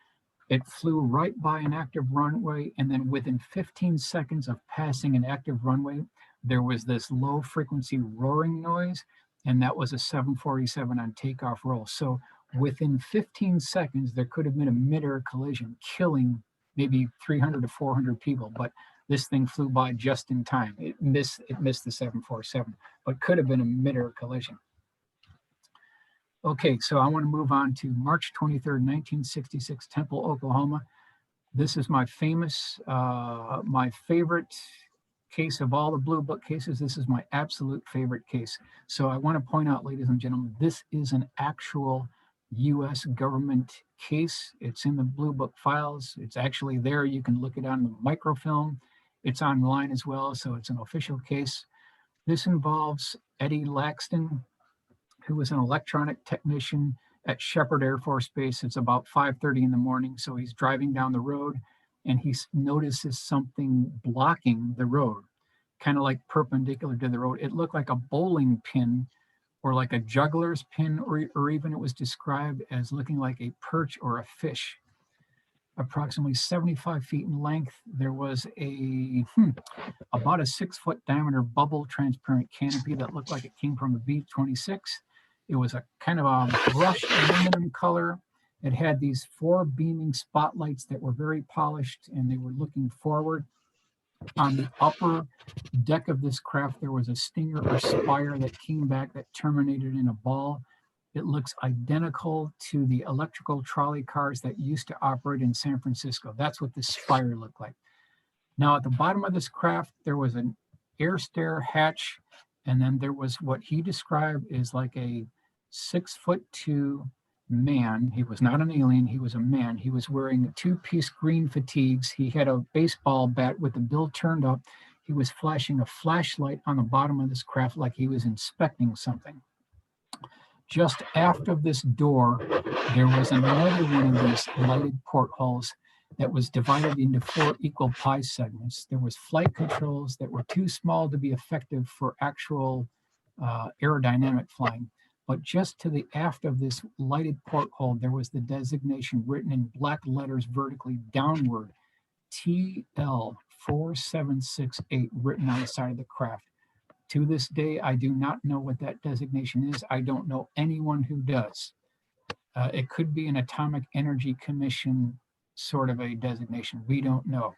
It flew right by an active runway. And then within 15 seconds of passing an active runway, there was this low frequency roaring noise. And that was a 747 on takeoff roll. So within 15 seconds, there could have been a mid-air collision, killing maybe 300 to 400 people. But this thing flew by just in time. It missed the 747, but could have been a mid-air collision. Okay, so I want to move on to March 23rd, 1966, Temple, Oklahoma. This is my famous, my favorite case of all the Blue Book cases. This is my absolute favorite case. So I want to point out, ladies and gentlemen, this is an actual U.S. government case. It's in the Blue Book files. It's actually there. You can look it on the microfilm. It's online as well, so it's an official case. This involves Eddie Laxton, who was an electronic technician at Shepherd Air Force Base. It's about 5:30 in the morning, so he's driving down the road and he notices something blocking the road, kind of like perpendicular to the road. It looked like a bowling pin or like a juggler's pin, or even it was described as looking like a perch or a fish. Approximately 75 feet in length, there was about a 6-foot diameter bubble transparent canopy that looked like it came from a B-26. It was a kind of a brushed aluminum color. It had these 4 beaming spotlights that were very polished, and they were looking forward. On the upper deck of this craft, there was a stinger or spire that came back that terminated in a ball. It looks identical to the electrical trolley cars that used to operate in San Francisco. That's what this spire looked like. Now, at the bottom of this craft, there was an air stair hatch, and then there was what he described as like a 6'2" man. He was not an alien, he was a man. He was wearing 2-piece green fatigues. He had a baseball bat with the bill turned up. He was flashing a flashlight on the bottom of this craft like he was inspecting something. Just aft of this door, there was another one of these lighted portholes that was divided into 4 equal pie segments. There was flight controls that were too small to be effective for actual aerodynamic flying. But just to the aft of this lighted porthole, there was the designation written in black letters vertically downward, TL4768, written on the side of the craft. To this day, I do not know what that designation is. I don't know anyone who does. It could be an Atomic Energy Commission sort of a designation. We don't know.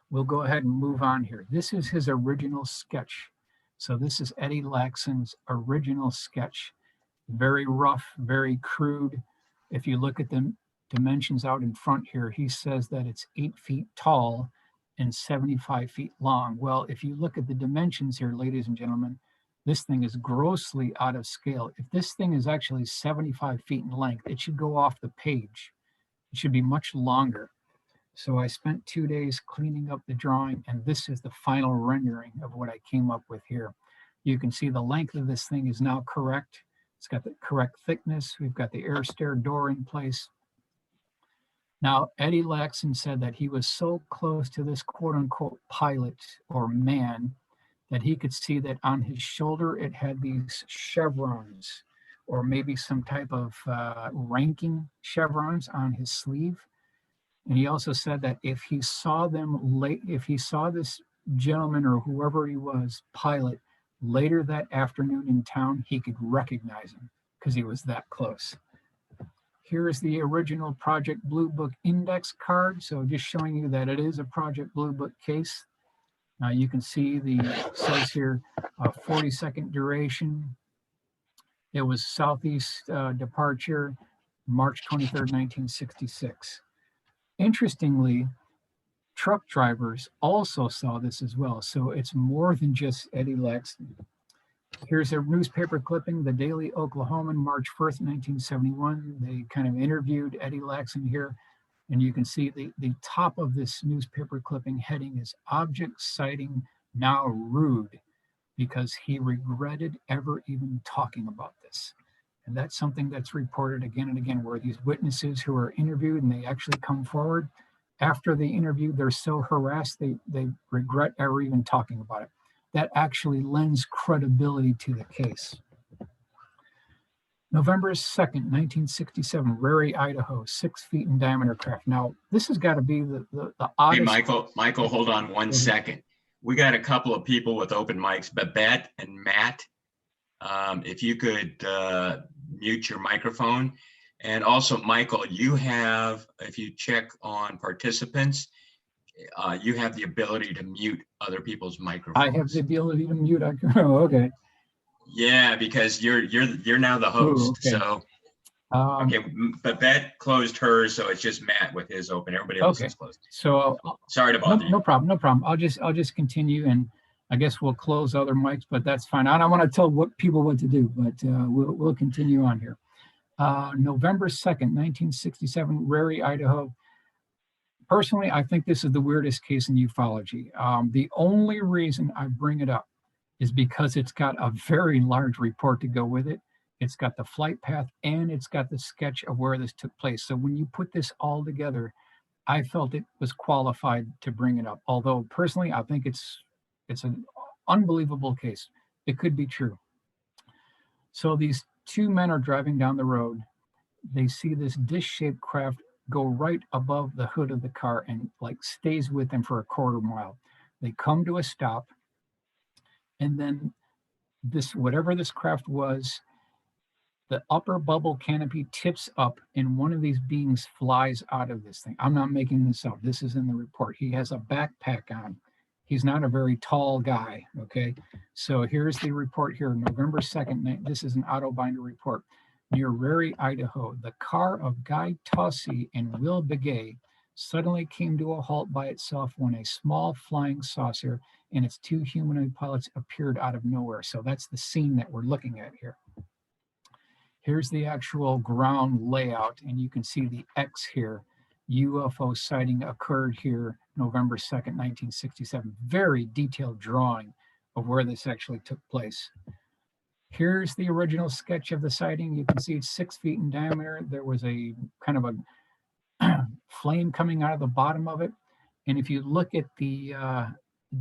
We'll go ahead and move on here. This is his original sketch. So this is Eddie Laxon's original sketch. Very rough, very crude. If you look at the dimensions out in front here, he says that it's 8 feet tall and 75 feet long. Well, if you look at the dimensions here, ladies and gentlemen, this thing is grossly out of scale. If this thing is actually 75 feet in length, it should go off the page. It should be much longer. So I spent 2 days cleaning up the drawing, and this is the final rendering of what I came up with here. You can see the length of this thing is now correct. It's got the correct thickness. We've got the air stair door in place. Now, Eddie Laxon said that he was so close to this quote unquote pilot or man that he could see that on his shoulder it had these chevrons, or maybe some type of ranking chevrons on his sleeve. And he also said that if he saw this gentleman or whoever he was, pilot, later that afternoon in town, he could recognize him because he was that close. Here is the original Project Blue Book index card. So just showing you that it is a Project Blue Book case. Now you can see it says here 40-second duration. It was southeast departure, March 23rd, 1966. Interestingly, truck drivers also saw this as well. So it's more than just Eddie Laxon. Here's a newspaper clipping, the Daily Oklahoman, March 1st, 1971. They kind of interviewed Eddie Laxon here. And you can see the top of this newspaper clipping heading is "Object Sighting Now Rude," because he regretted ever even talking about this. And that's something that's reported again and again, where these witnesses who are interviewed and they actually come forward after the interview, they're so harassed, they regret ever even talking about it. That actually lends credibility to the case. November 2nd, 1967, Rary, Idaho, 6 feet in diameter craft. Now, this has got to be the oddest. Hey, Michael, hold on 1 second. We got a couple of people with open mics, Babette and Matt. If you could mute your microphone. And also, Michael, you have, if you check on participants, you have the ability to mute other people's microphones. I have the ability to mute. Oh, okay. Yeah, because you're now the host. Ooh, okay. So okay, Babette closed hers, so it's just Matt with his open. Everybody else is closed. So sorry to bother you. No problem. I'll just continue, and I guess we'll close other mics, but that's fine. I don't want to tell people what to do, but we'll continue on here. November 2nd, 1967, Rary, Idaho. Personally, I think this is the weirdest case in ufology. The only reason I bring it up is because it's got a very large report to go with it. It's got the flight path and it's got the sketch of where this took place. So when you put this all together, I felt it was qualified to bring it up. Although personally, I think it's an unbelievable case. It could be true. So these two men are driving down the road. They see this dish-shaped craft go right above the hood of the car and like stays with them for a quarter mile. They come to a stop, and then whatever this craft was, The upper bubble canopy tips up and one of these beings flies out of this thing. I'm not making this up. This is in the report. He has a backpack on. He's not a very tall guy, okay? So here's the report here, November 2nd. This is an Autobinder report. Near Rary, Idaho, the car of Guy Tossey and Will Begay suddenly came to a halt by itself when a small flying saucer and its two humanoid pilots appeared out of nowhere. So that's the scene that we're looking at here. Here's the actual ground layout, and you can see the X here. UFO sighting occurred here November 2nd, 1967. Very detailed drawing of where this actually took place. Here's the original sketch of the sighting. You can see it's 6 feet in diameter. There was a kind of a flame coming out of the bottom of it. And if you look at the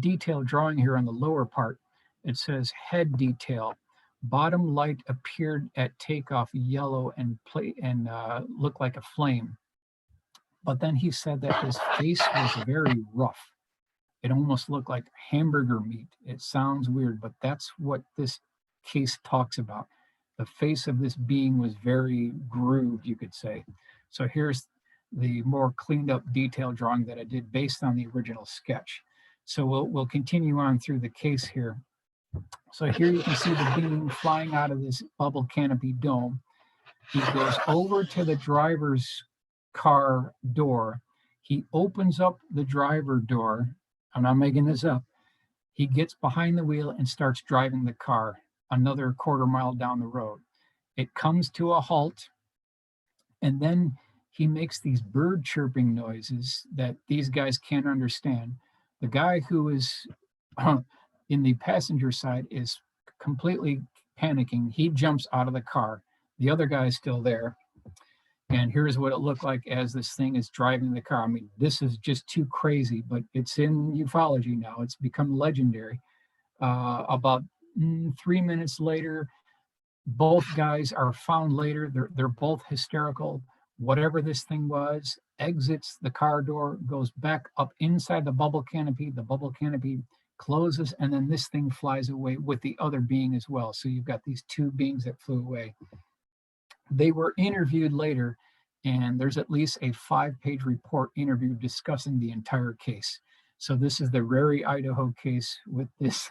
detailed drawing here on the lower part, it says head detail. Bottom light appeared at takeoff yellow and looked like a flame. But then he said that his face was very rough. It almost looked like hamburger meat. It sounds weird, but that's what this case talks about. The face of this being was very grooved, you could say. So here's the more cleaned up detailed drawing that I did based on the original sketch. So we'll continue on through the case here. So here you can see the being flying out of this bubble canopy dome. He goes over to the driver's car door. He opens up the driver door. I'm not making this up. He gets behind the wheel and starts driving the car another quarter mile down the road. It comes to a halt, and then he makes these bird chirping noises that these guys can't understand. The guy who is in the passenger side is completely panicking. He jumps out of the car. The other guy is still there. And here's what it looked like as this thing is driving the car. I mean, this is just too crazy, but it's in ufology now. It's become legendary. About 3 minutes later, both guys are found later. They're both hysterical. Whatever this thing was, exits the car door, goes back up inside the bubble canopy. The bubble canopy closes, and then this thing flies away with the other being as well. So you've got these two beings that flew away. They were interviewed later, and there's at least a 5-page report interview discussing the entire case. So this is the Rary, Idaho case with this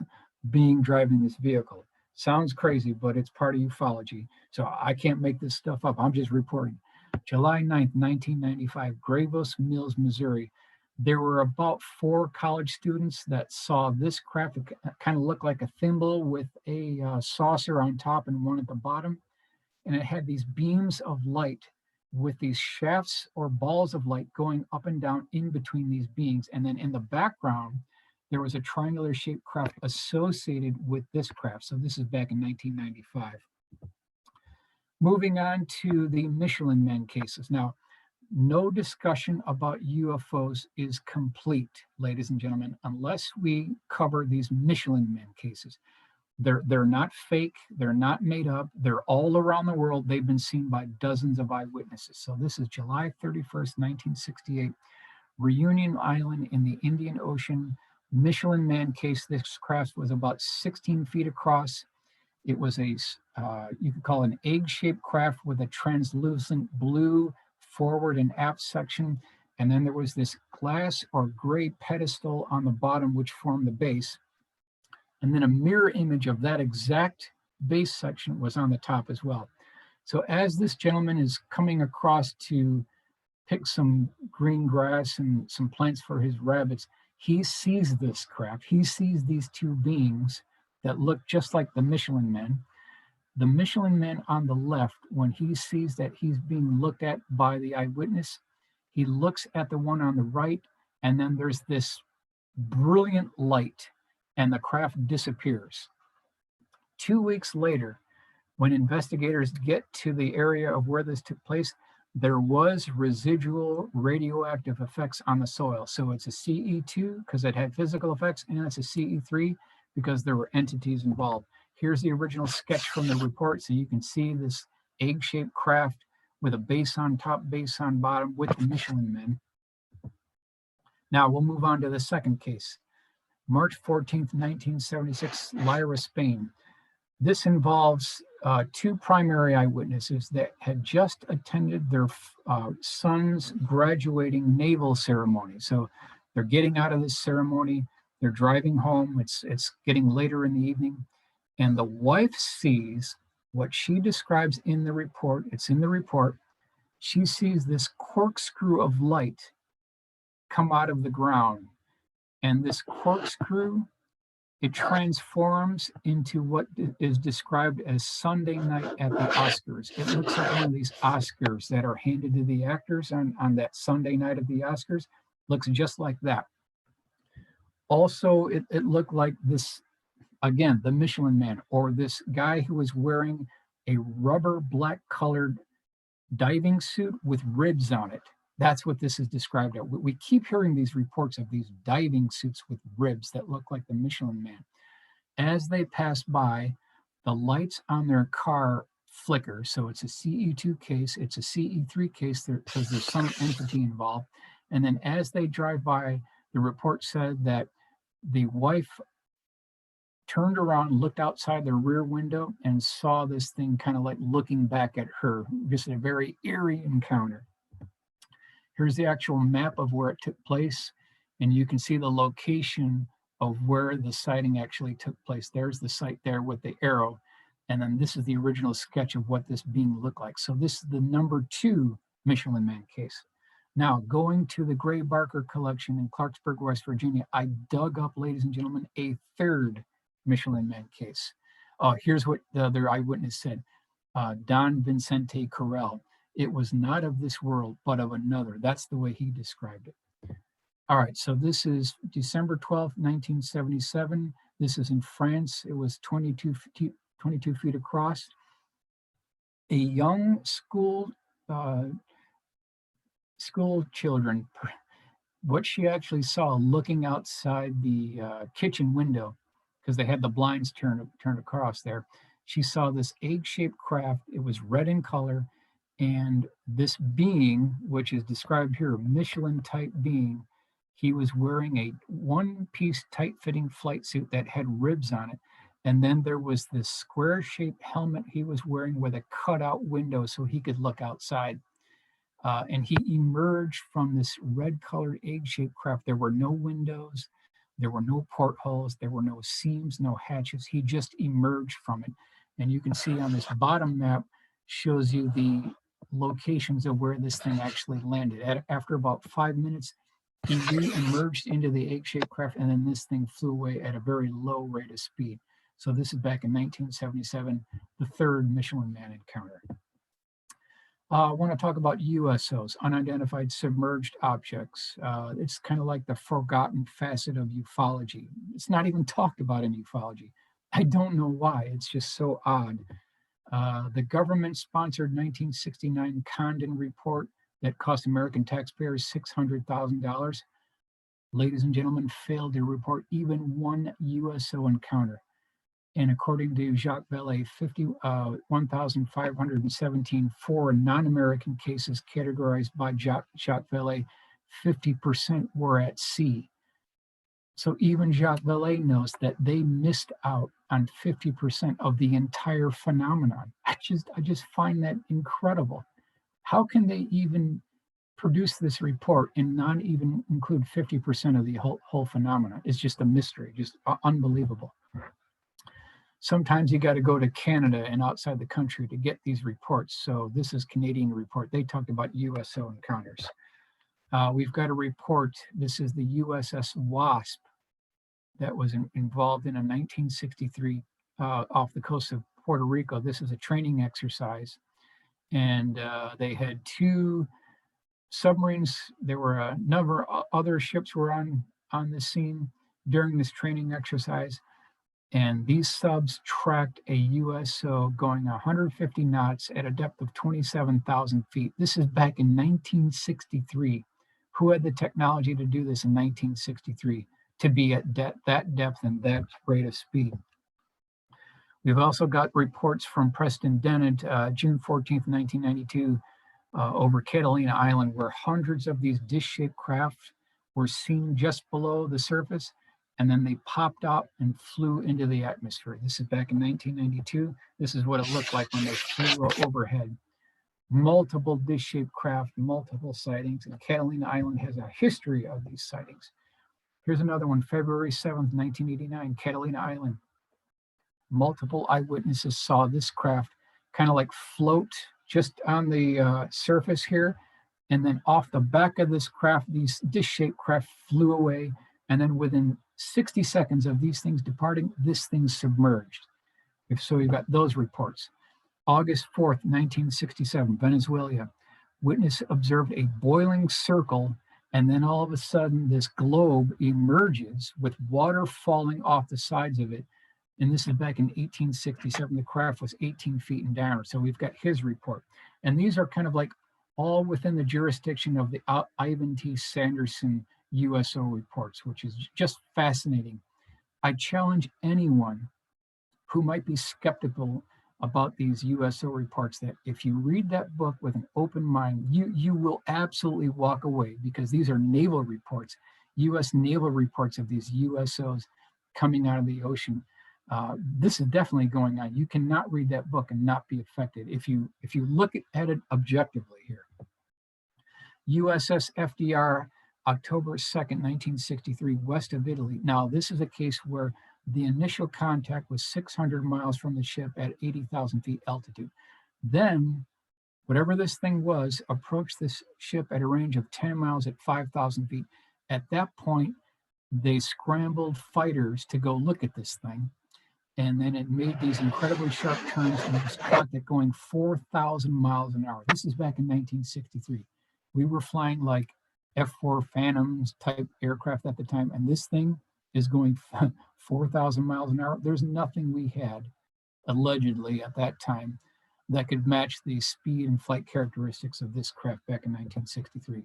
being driving this vehicle. Sounds crazy, but it's part of ufology. So I can't make this stuff up. I'm just reporting. July 9th, 1995, Gravos Mills, Missouri. There were about 4 college students that saw this craft. It kind of looked like a thimble with a saucer on top and one at the bottom. And it had these beams of light with these shafts or balls of light going up and down in between these beings. And then in the background, there was a triangular shaped craft associated with this craft. So this is back in 1995. Moving on to the Michelin Man cases. Now, no discussion about UFOs is complete, ladies and gentlemen, unless we cover these Michelin Man cases. They're not fake. They're not made up. They're all around the world. They've been seen by dozens of eyewitnesses. So this is July 31st, 1968, Reunion Island in the Indian Ocean. Michelin Man case. This craft was about 16 feet across. It was a, you could call it an egg-shaped craft with a translucent blue forward and aft section. And then there was this glass or gray pedestal on the bottom, which formed the base. And then a mirror image of that exact base section was on the top as well. So as this gentleman is coming across to pick some green grass and some plants for his rabbits, he sees this craft. He sees these two beings that look just like the Michelin Men. The Michelin Man on the left, when he sees that he's being looked at by the eyewitness, he looks at the one on the right, and then there's this brilliant light, and the craft disappears. 2 weeks later, when investigators get to the area of where this took place, there was residual radioactive effects on the soil. So it's a CE2 because it had physical effects, and it's a CE3 because there were entities involved. Here's the original sketch from the report. So you can see this egg-shaped craft with a base on top, base on bottom with the Michelin Men. Now we'll move on to the second case. March 14th, 1976, Lyra, Spain. This involves two primary eyewitnesses that had just attended their son's graduating naval ceremony. So they're getting out of this ceremony, they're driving home, it's getting later in the evening, and the wife sees what she describes in the report. It's in the report. She sees this corkscrew of light come out of the ground, and this corkscrew, it transforms into what is described as Sunday night at the Oscars. It looks like one of these Oscars that are handed to the actors on that Sunday night of the Oscars. Looks just like that. Also, it looked like this, again, the Michelin Man, or this guy who was wearing a rubber black colored diving suit with ribs on it. That's what this is described as. We keep hearing these reports of these diving suits with ribs that look like the Michelin Man. As they pass by, the lights on their car flicker. So it's a CE2 case, it's a CE3 case because there's some entity involved. And then as they drive by, the report said that the wife turned around, looked outside the rear window, and saw this thing kind of like looking back at her. Just a very eerie encounter. Here's the actual map of where it took place, and you can see the location of where the sighting actually took place. There's the site there with the arrow, and then this is the original sketch of what this being looked like. So this is the number 2 Michelin Man case. Now, going to the Gray Barker collection in Clarksburg, West Virginia, I dug up, ladies and gentlemen, a 3rd Michelin Man case. Here's what the other eyewitness said, Don Vincente Correll. It was not of this world, but of another. That's the way he described it. All right, so this is December 12th, 1977. This is in France. It was 22 feet across. A young school children, what she actually saw looking outside the kitchen window, because they had the blinds turned across there, she saw this egg-shaped craft. It was red in color. And this being, which is described here, Michelin type being, he was wearing a one-piece tight-fitting flight suit that had ribs on it. And then there was this square-shaped helmet he was wearing with a cutout window so he could look outside. And he emerged from this red-colored egg-shaped craft. There were no windows, there were no portholes, there were no seams, no hatches. He just emerged from it. And you can see on this bottom map, shows you the locations of where this thing actually landed. After about 5 minutes, he re-emerged into the egg-shaped craft, and then this thing flew away at a very low rate of speed. So this is back in 1977, the 3rd Michelin Man encounter. I want to talk about USOs, unidentified submerged objects. It's kind of like the forgotten facet of ufology. It's not even talked about in ufology. I don't know why. It's just so odd. The government-sponsored 1969 Condon report that cost American taxpayers $600,000, ladies and gentlemen, failed to report even one USO encounter. And according to Jacques Vallée, 1,517 foreign non-American cases categorized by Jacques Vallée, 50% were at sea. So even Jacques Vallée knows that they missed out on 50% of the entire phenomenon. I just find that incredible. How can they even produce this report and not even include 50% of the whole phenomenon? It's just a mystery, just unbelievable. Sometimes you got to go to Canada and outside the country to get these reports. So this is Canadian report. They talked about USO encounters. We've got a report. This is the USS Wasp that was involved in a 1963 off the coast of Puerto Rico. This is a training exercise. And they had 2 submarines. There were a number of other ships were on the scene during this training exercise. And these subs tracked a USO going 150 knots at a depth of 27,000 feet. This is back in 1963. Who had the technology to do this in 1963, to be at that depth and that rate of speed? We've also got reports from Preston Dennett, June 14th, 1992, over Catalina Island, where hundreds of these dish-shaped craft were seen just below the surface. and then they popped up and flew into the atmosphere. This is back in 1992. This is what it looked like when they flew overhead. Multiple dish-shaped craft, multiple sightings, and Catalina Island has a history of these sightings. Here's another one, February 7th, 1989, Catalina Island. Multiple eyewitnesses saw this craft kind of like float just on the surface here, and then off the back of this craft, these dish-shaped craft flew away, and then within 60 seconds of these things departing, this thing submerged. So you've got those reports. August 4th, 1967, Venezuela. Witness observed a boiling circle, and then all of a sudden this globe emerges with water falling off the sides of it. And this is back in 1867. The craft was 18 feet in diameter. So we've got his report. And these are kind of like all within the jurisdiction of the Ivan T. Sanderson USO reports, which is just fascinating. I challenge anyone who might be skeptical about these USO reports that if you read that book with an open mind, you will absolutely walk away, because these are naval reports, US naval reports of these USOs coming out of the ocean. This is definitely going on. You cannot read that book and not be affected if you look at it objectively here. USS FDR, October 2nd, 1963, west of Italy. Now, this is a case where the initial contact was 600 miles from the ship at 80,000 feet altitude. Then, whatever this thing was, approached this ship at a range of 10 miles at 5,000 feet. At that point, they scrambled fighters to go look at this thing. And then it made these incredibly sharp turns and was clocked at going 4,000 miles an hour. This is back in 1963. We were flying like F-4 Phantoms type aircraft at the time, and this thing is going 4,000 miles an hour. There's nothing we had, allegedly at that time, that could match the speed and flight characteristics of this craft back in 1963.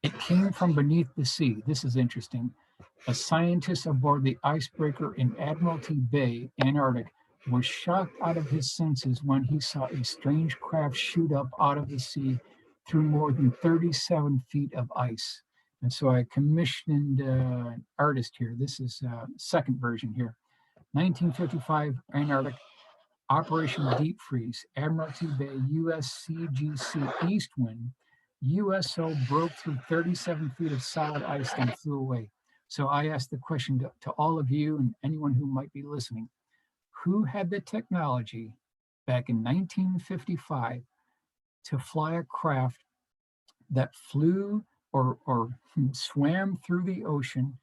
It came from beneath the sea. This is interesting. A scientist aboard the icebreaker in Admiralty Bay, Antarctic, was shocked out of his senses when he saw a strange craft shoot up out of the sea through more than 37 feet of ice. And so I commissioned an artist here. This is second version here. 1955, Antarctic, Operation Deep Freeze, Admiralty Bay, USCGC East Wind. USO broke through 37 feet of solid ice and flew away. So I asked the question to all of you and anyone who might be listening, who had the technology back in 1955 to fly a craft that flew or swam through the ocean,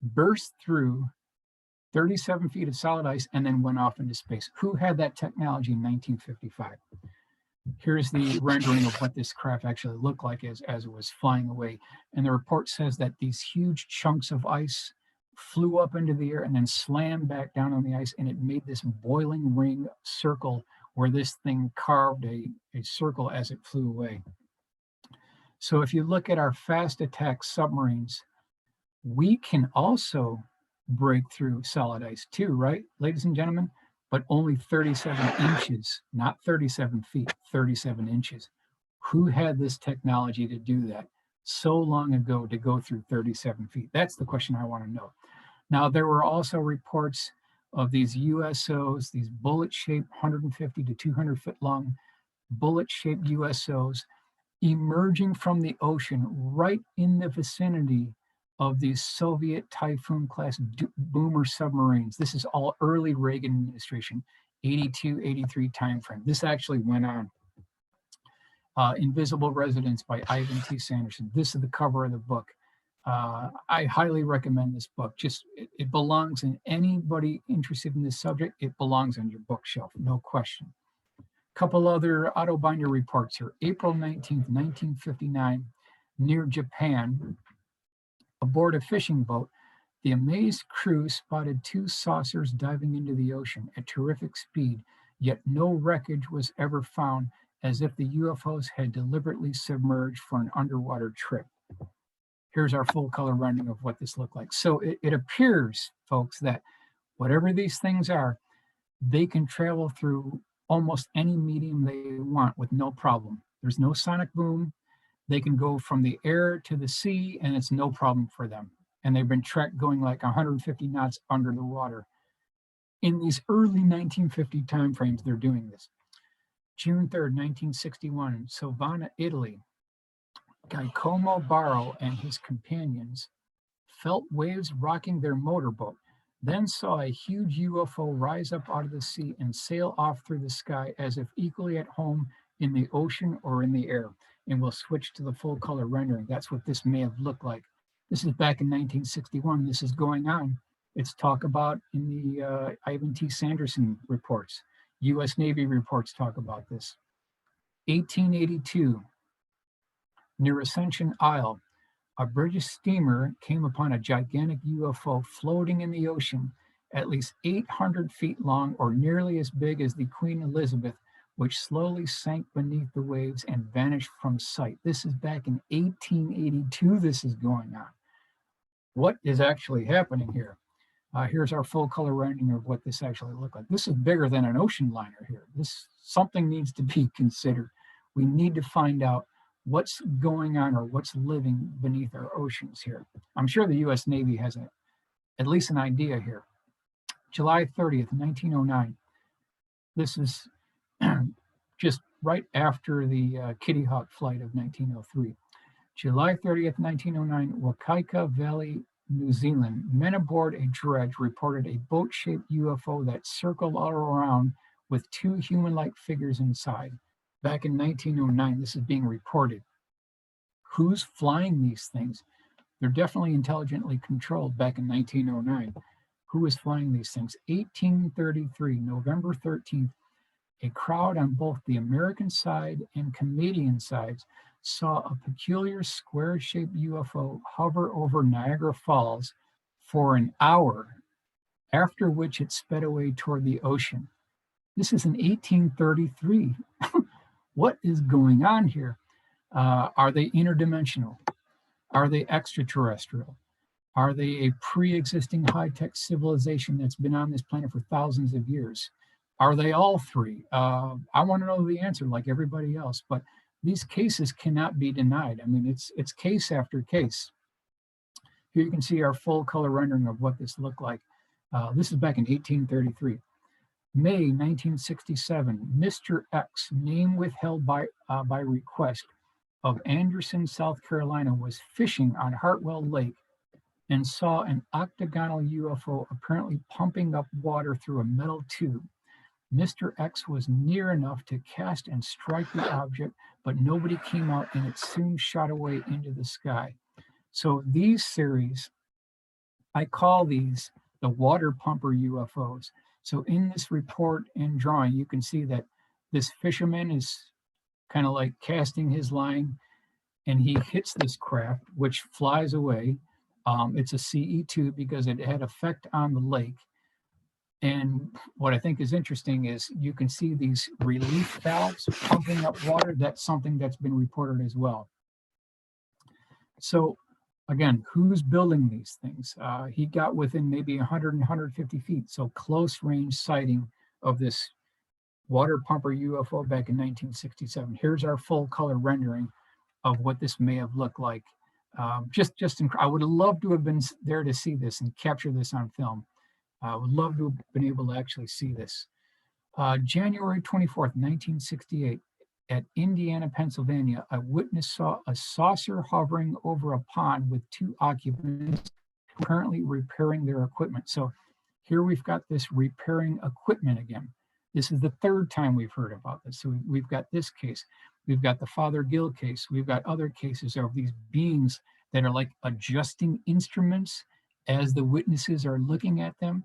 burst through 37 feet of solid ice, and then went off into space? Who had that technology in 1955? Here's the rendering of what this craft actually looked like as it was flying away. And the report says that these huge chunks of ice flew up into the air and then slammed back down on the ice, and it made this boiling ring circle where this thing carved a circle as it flew away. So if you look at our fast attack submarines, we can also break through solid ice too, right, ladies and gentlemen? But only 37 inches, not 37 feet, 37 inches. Who had this technology to do that so long ago, to go through 37 feet? That's the question I want to know. Now, there were also reports of these USOs, these bullet-shaped 150 to 200 foot long bullet-shaped USOs emerging from the ocean right in the vicinity of these Soviet Typhoon class boomer submarines. This is all early Reagan administration, 82, 83 timeframe. This actually went on. Invisible Residence by Ivan T. Sanderson. This is the cover of the book. I highly recommend this book. Just it belongs in anybody interested in this subject. It belongs on your bookshelf, no question. Couple other Autobinder reports here. April 19th, 1959, near Japan, aboard a fishing boat, the amazed crew spotted two saucers diving into the ocean at terrific speed, yet no wreckage was ever found, as if the UFOs had deliberately submerged for an underwater trip. Here's our full color rendering of what this looked like. So it appears, folks, that whatever these things are, they can travel through almost any medium they want with no problem. There's no sonic boom. They can go from the air to the sea, and it's no problem for them. and they've been tracked going like 150 knots under the water. In these early 1950 timeframes, they're doing this. June 3rd, 1961, Savona, Italy. Giacomo Barro and his companions felt waves rocking their motorboat, then saw a huge UFO rise up out of the sea and sail off through the sky as if equally at home in the ocean or in the air. And we'll switch to the full color rendering. That's what this may have looked like. This is back in 1961. This is going on. It's talked about in the Ivan T. Sanderson reports. U.S. Navy reports talk about this. 1882, near Ascension Isle, a British steamer came upon a gigantic UFO floating in the ocean, at least 800 feet long or nearly as big as the Queen Elizabeth, which slowly sank beneath the waves and vanished from sight. This is back in 1882. This is going on. What is actually happening here? Here's our full color rendering of what this actually looked like. This is bigger than an ocean liner here. Something needs to be considered. We need to find out what's going on or what's living beneath our oceans here. I'm sure the U.S. Navy has at least an idea here. July 30th, 1909. This is just right after the Kitty Hawk flight of 1903. July 30th, 1909, Wakaika Valley, New Zealand. Men aboard a dredge reported a boat-shaped UFO that circled all around with two human-like figures inside. Back in 1909, this is being reported. Who's flying these things? They're definitely intelligently controlled back in 1909. Who is flying these things? 1833, November 13th, a crowd on both the American side and Canadian sides saw a peculiar square-shaped UFO hover over Niagara Falls for an hour, after which it sped away toward the ocean. This is in 1833. What is going on here? Are they interdimensional? Are they extraterrestrial? Are they a pre-existing high-tech civilization that's been on this planet for thousands of years? Are they all three? I want to know the answer like everybody else, but these cases cannot be denied. I mean, it's case after case. Here you can see our full color rendering of what this looked like. This is back in 1833. May 1967, Mr. X, name withheld by request, of Anderson, South Carolina, was fishing on Hartwell Lake and saw an octagonal UFO apparently pumping up water through a metal tube. Mr. X was near enough to cast and strike the object, but nobody came out and it soon shot away into the sky. So these series, I call these the water pumper UFOs. So in this report and drawing, you can see that this fisherman is kind of like casting his line and he hits this craft, which flies away. It's a CE2 because it had effect on the lake. And what I think is interesting is you can see these relief valves pumping up water. That's something that's been reported as well. So again, who's building these things? He got within maybe 100 and 150 feet. So close range sighting of this water pumper UFO back in 1967. Here's our full color rendering of what this may have looked like. I would have loved to have been there to see this and capture this on film. I would love to have been able to actually see this. January 24th, 1968, at Indiana, Pennsylvania, a witness saw a saucer hovering over a pond with two occupants currently repairing their equipment. So here we've got this repairing equipment again. This is the third time we've heard about this. So we've got this case. We've got the Father Gill case. We've got other cases of these beings that are like adjusting instruments as the witnesses are looking at them.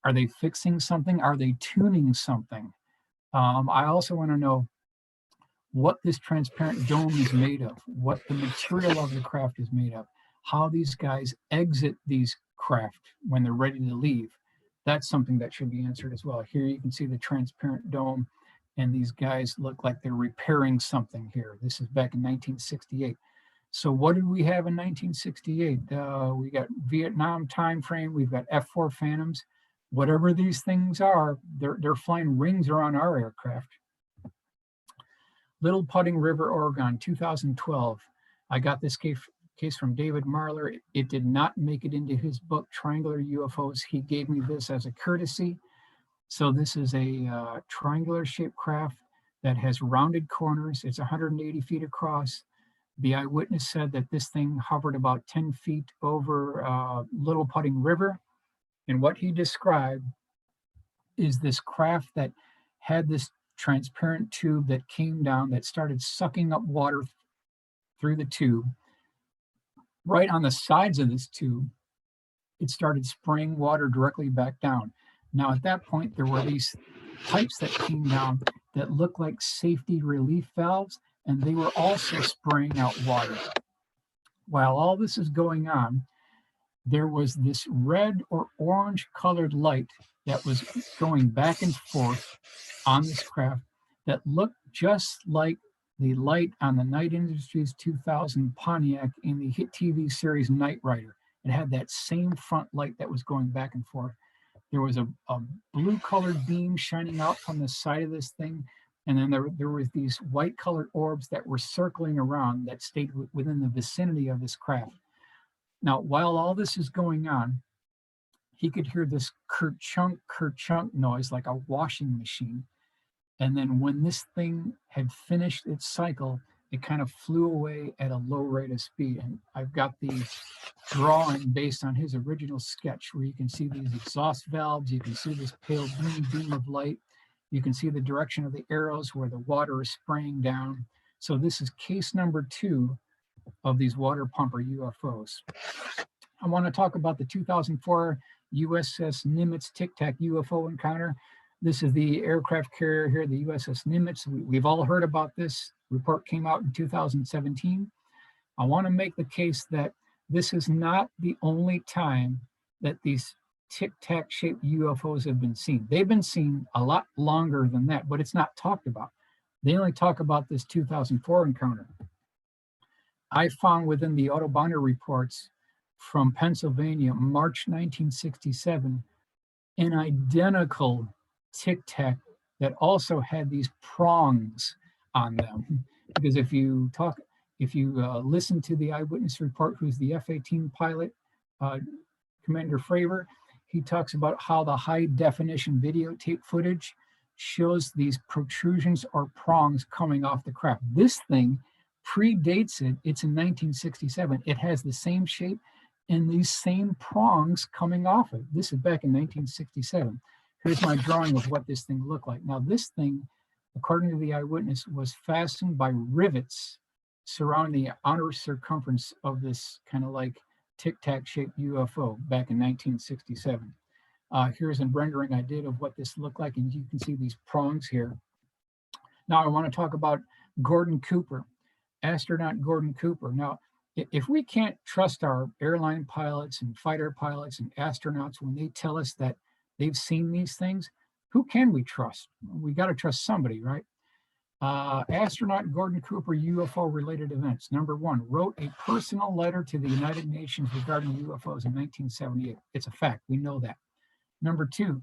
Are they fixing something? Are they tuning something? I also want to know what this transparent dome is made of, what the material of the craft is made of, how these guys exit these craft when they're ready to leave. That's something that should be answered as well. Here you can see the transparent dome, and these guys look like they're repairing something here. This is back in 1968. So what did we have in 1968? We got Vietnam time frame. We've got F-4 Phantoms. Whatever these things are, they're flying rings around our aircraft. Little Pudding River, Oregon, 2012. I got this case from David Marler. It did not make it into his book, Triangular UFOs. He gave me this as a courtesy. So this is a triangular shaped craft that has rounded corners. It's 180 feet across. The eyewitness said that this thing hovered about 10 feet over Little Putting River. And what he described is this craft that had this transparent tube that came down that started sucking up water through the tube. Right on the sides of this tube, it started spraying water directly back down. Now, at that point, there were these pipes that came down that looked like safety relief valves, and they were also spraying out water. While all this is going on, there was this red or orange colored light that was going back and forth on this craft that looked just like the light on the Night Industries 2000 Pontiac in the hit TV series Knight Rider. It had that same front light that was going back and forth. There was a blue colored beam shining out from the side of this thing. And then there was these white colored orbs that were circling around that stayed within the vicinity of this craft. Now, while all this is going on, he could hear this kerchunk noise like a washing machine. And then when this thing had finished its cycle, it kind of flew away at a low rate of speed. And I've got the drawing based on his original sketch where you can see these exhaust valves, you can see this pale green beam of light, you can see the direction of the arrows where the water is spraying down. So this is case number 2 of these water pumper UFOs. I want to talk about the 2004 USS Nimitz Tic Tac UFO encounter. This is the aircraft carrier here, the USS Nimitz. We've all heard about this. Report came out in 2017. I want to make the case that this is not the only time that these tic-tac shaped UFOs have been seen. They've been seen a lot longer than that, but it's not talked about. They only talk about this 2004 encounter. I found within the Autobahner reports from Pennsylvania, March 1967, an identical tic-tac that also had these prongs on them. Because if you listen to the eyewitness report, who's the F-18 pilot, Commander Fravor, he talks about how the high definition videotape footage shows these protrusions or prongs coming off the craft. This thing predates it. It's in 1967. It has the same shape and these same prongs coming off it. This is back in 1967. Here's my drawing of what this thing looked like. Now this thing, according to the eyewitness, was fastened by rivets surrounding the outer circumference of this kind of like tic-tac shaped UFO back in 1967. Here's a rendering I did of what this looked like, and you can see these prongs here. Now I want to talk about Gordon Cooper, astronaut Gordon Cooper. Now, if we can't trust our airline pilots and fighter pilots and astronauts when they tell us that they've seen these things, who can we trust? We got to trust somebody, right? Astronaut Gordon Cooper UFO related events. Number 1, wrote a personal letter to the United Nations regarding UFOs in 1978. It's a fact, we know that. Number 2,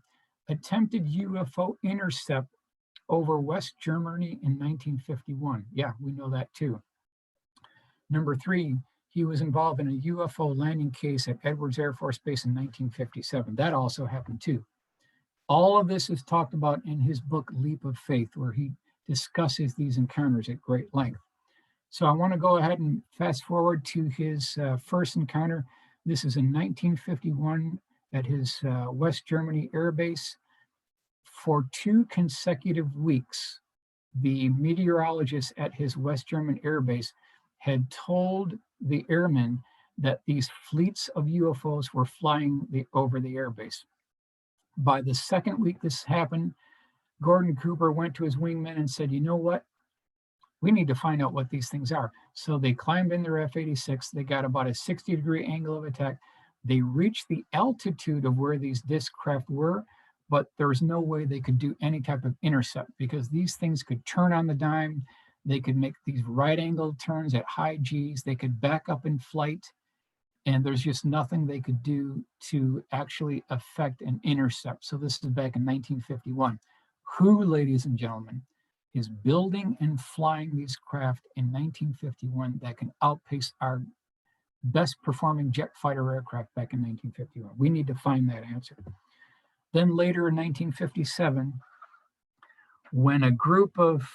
attempted UFO intercept over West Germany in 1951. Yeah, we know that too. Number 3, he was involved in a UFO landing case at Edwards Air Force Base in 1957. That also happened too. All of this is talked about in his book, Leap of Faith, where he discusses these encounters at great length. So I want to go ahead and fast forward to his first encounter. This is in 1951 at his West Germany Air Base. For 2 consecutive weeks, the meteorologist at his West German Air Base had told the airmen that these fleets of UFOs were flying over the airbase. By the second week this happened, Gordon Cooper went to his wingmen and said, you know what? We need to find out what these things are. So they climbed in their F-86. They got about a 60-degree angle of attack. They reached the altitude of where these disc craft were, but there was no way they could do any type of intercept because these things could turn on the dime. They could make these right angle turns at high Gs. They could back up in flight. And there's just nothing they could do to actually affect an intercept. So this is back in 1951. Who, ladies and gentlemen, is building and flying these craft in 1951 that can outpace our best performing jet fighter aircraft back in 1951. We need to find that answer. Then later in 1957, when a group of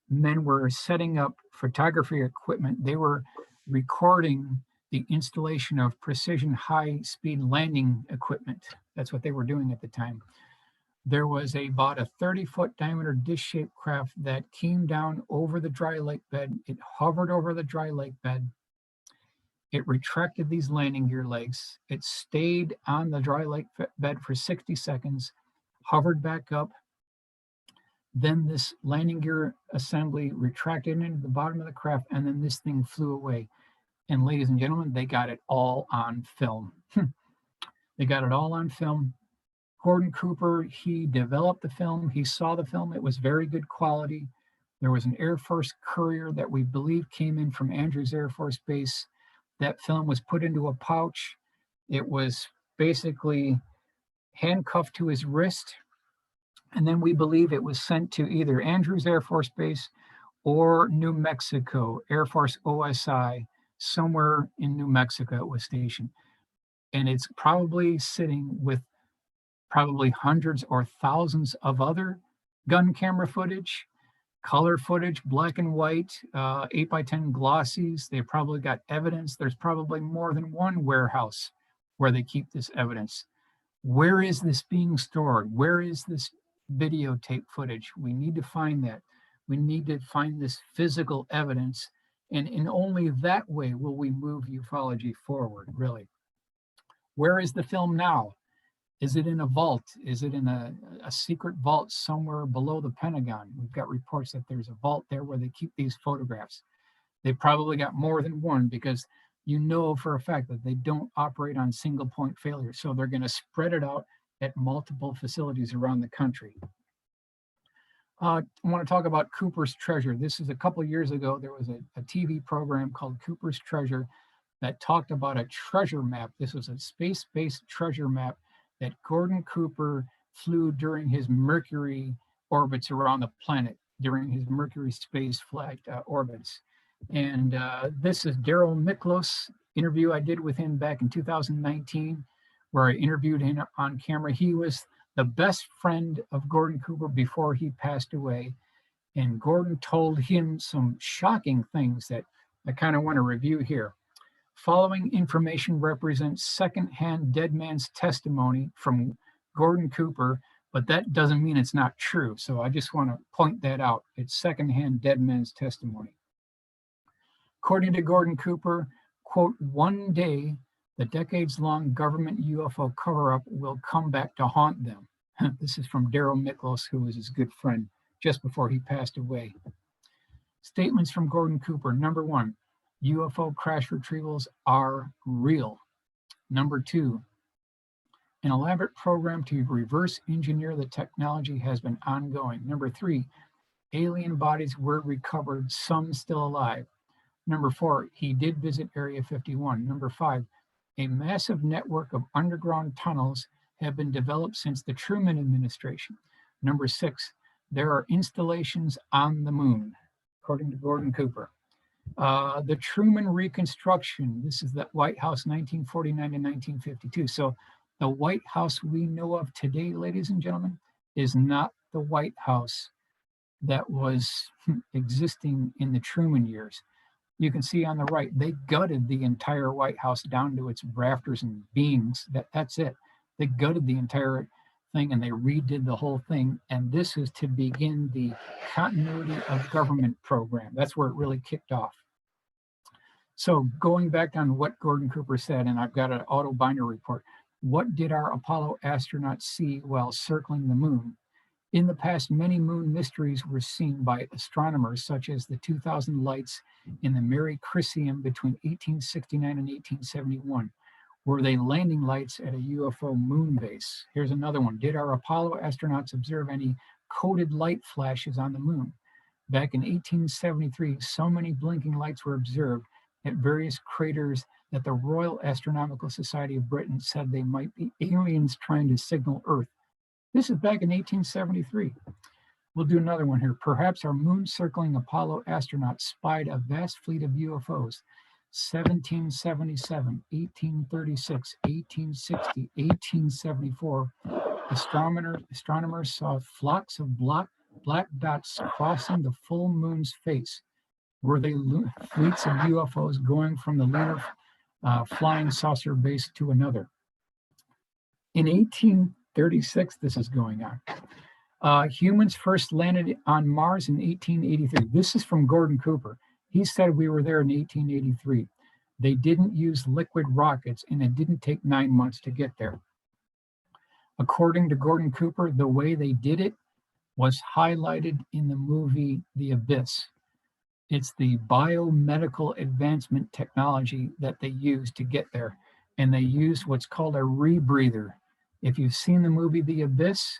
men were setting up photography equipment, they were recording the installation of precision high-speed landing equipment. That's what they were doing at the time. There was about a 30-foot diameter dish-shaped craft that came down over the dry lake bed. It hovered over the dry lake bed. It retracted these landing gear legs. It stayed on the dry lake bed for 60 seconds, hovered back up. Then this landing gear assembly retracted into the bottom of the craft, and then this thing flew away. And ladies and gentlemen, they got it all on film. They got it all on film. Gordon Cooper, he developed the film. He saw the film. It was very good quality. There was an Air Force courier that we believe came in from Andrews Air Force Base. That film was put into a pouch. It was basically handcuffed to his wrist. And then we believe it was sent to either Andrews Air Force Base or New Mexico, Air Force OSI, somewhere in New Mexico it was stationed. And it's probably sitting with probably hundreds or thousands of other gun camera footage, color footage, black and white, 8x10 glossies. They probably got evidence. There's probably more than one warehouse where they keep this evidence. Where is this being stored? Where is this videotape footage? We need to find that. We need to find this physical evidence. And in only that way will we move ufology forward, really. Where is the film now? Is it in a vault? Is it in a secret vault somewhere below the Pentagon? We've got reports that there's a vault there where they keep these photographs. They probably got more than one, because you know for a fact that they don't operate on single point failure. So they're going to spread it out at multiple facilities around the country. I want to talk about Cooper's Treasure. This is a couple years ago. There was a TV program called Cooper's Treasure that talked about a treasure map. This was a space-based treasure map that Gordon Cooper flew during his Mercury orbits around the planet, during his Mercury space flight orbits. And this is Daryl Miklos interview I did with him back in 2019, where I interviewed him on camera. He was the best friend of Gordon Cooper before he passed away. And Gordon told him some shocking things that I kind of want to review here. Following information represents secondhand dead man's testimony from Gordon Cooper, but that doesn't mean it's not true. So I just want to point that out. It's secondhand dead man's testimony. According to Gordon Cooper, quote, one day, the decades-long government UFO cover-up will come back to haunt them. This is from Daryl Miklos, who was his good friend just before he passed away. Statements from Gordon Cooper. Number one, UFO crash retrievals are real. Number two, an elaborate program to reverse engineer the technology has been ongoing. Number three, alien bodies were recovered, some still alive. Number four, he did visit Area 51. Number five, a massive network of underground tunnels have been developed since the Truman administration. Number six, there are installations on the moon, according to Gordon Cooper. The Truman reconstruction, this is the White House 1949 to 1952. So the White House we know of today, ladies and gentlemen, is not the White House that was existing in the Truman years. You can see on the right, they gutted the entire White House down to its rafters and beams. That's it. They gutted the entire thing and they redid the whole thing. And this is to begin the continuity of government program. That's where it really kicked off. So going back on what Gordon Cooper said, and I've got an auto binder report. What did our Apollo astronauts see while circling the moon? In the past, many moon mysteries were seen by astronomers, such as the 2000 lights in the Mare Crisium between 1869 and 1871. Were they landing lights at a UFO moon base? Here's another one. Did our Apollo astronauts observe any coded light flashes on the moon? Back in 1873, so many blinking lights were observed at various craters that the Royal Astronomical Society of Britain said they might be aliens trying to signal Earth. This is back in 1873. We'll do another one here. Perhaps our moon-circling Apollo astronauts spied a vast fleet of UFOs. 1777, 1836, 1860, 1874, astronomers saw flocks of black dots crossing the full moon's face. Were they fleets of UFOs going from the lunar flying saucer base to another? In 1836, this is going on. Humans first landed on Mars in 1883. This is from Gordon Cooper. He said we were there in 1883. They didn't use liquid rockets, and it didn't take 9 months to get there. According to Gordon Cooper, the way they did it was highlighted in the movie The Abyss. It's the biomedical advancement technology that they used to get there. And they used what's called a rebreather. If you've seen the movie The Abyss,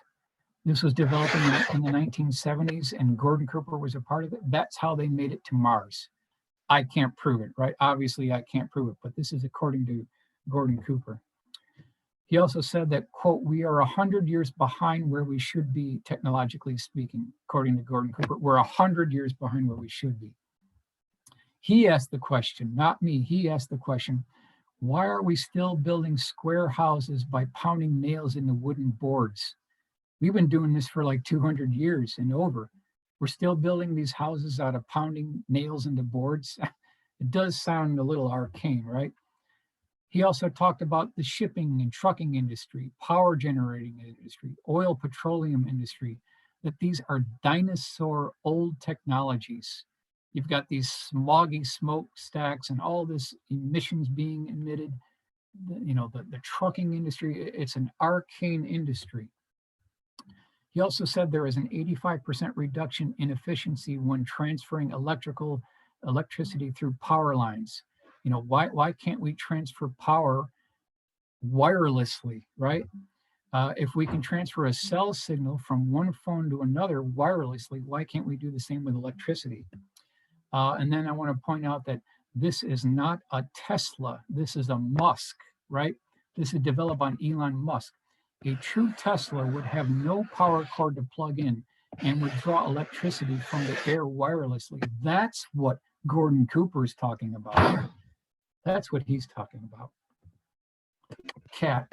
this was developed in the 1970s, and Gordon Cooper was a part of it. That's how they made it to Mars. I can't prove it, right? Obviously, I can't prove it, but this is according to Gordon Cooper. He also said that, quote, we are 100 years behind where we should be, technologically speaking, according to Gordon Cooper. We're 100 years behind where we should be. He asked the question, not me, he asked the question, why are we still building square houses by pounding nails into wooden boards? We've been doing this for like 200 years and over. We're still building these houses out of pounding nails into boards. It does sound a little arcane, right? He also talked about the shipping and trucking industry, power generating industry, oil, petroleum industry, that these are dinosaur old technologies. You've got these smoggy smokestacks and all this emissions being emitted. The trucking industry, it's an arcane industry. He also said there is an 85% reduction in efficiency when transferring electricity through power lines. Why can't we transfer power wirelessly, right? If we can transfer a cell signal from one phone to another wirelessly, why can't we do the same with electricity? And then I want to point out that this is not a Tesla. This is a Musk, right? This is developed on Elon Musk. A true Tesla would have no power cord to plug in and would draw electricity from the air wirelessly. That's what Gordon Cooper is talking about. That's what he's talking about. CAT,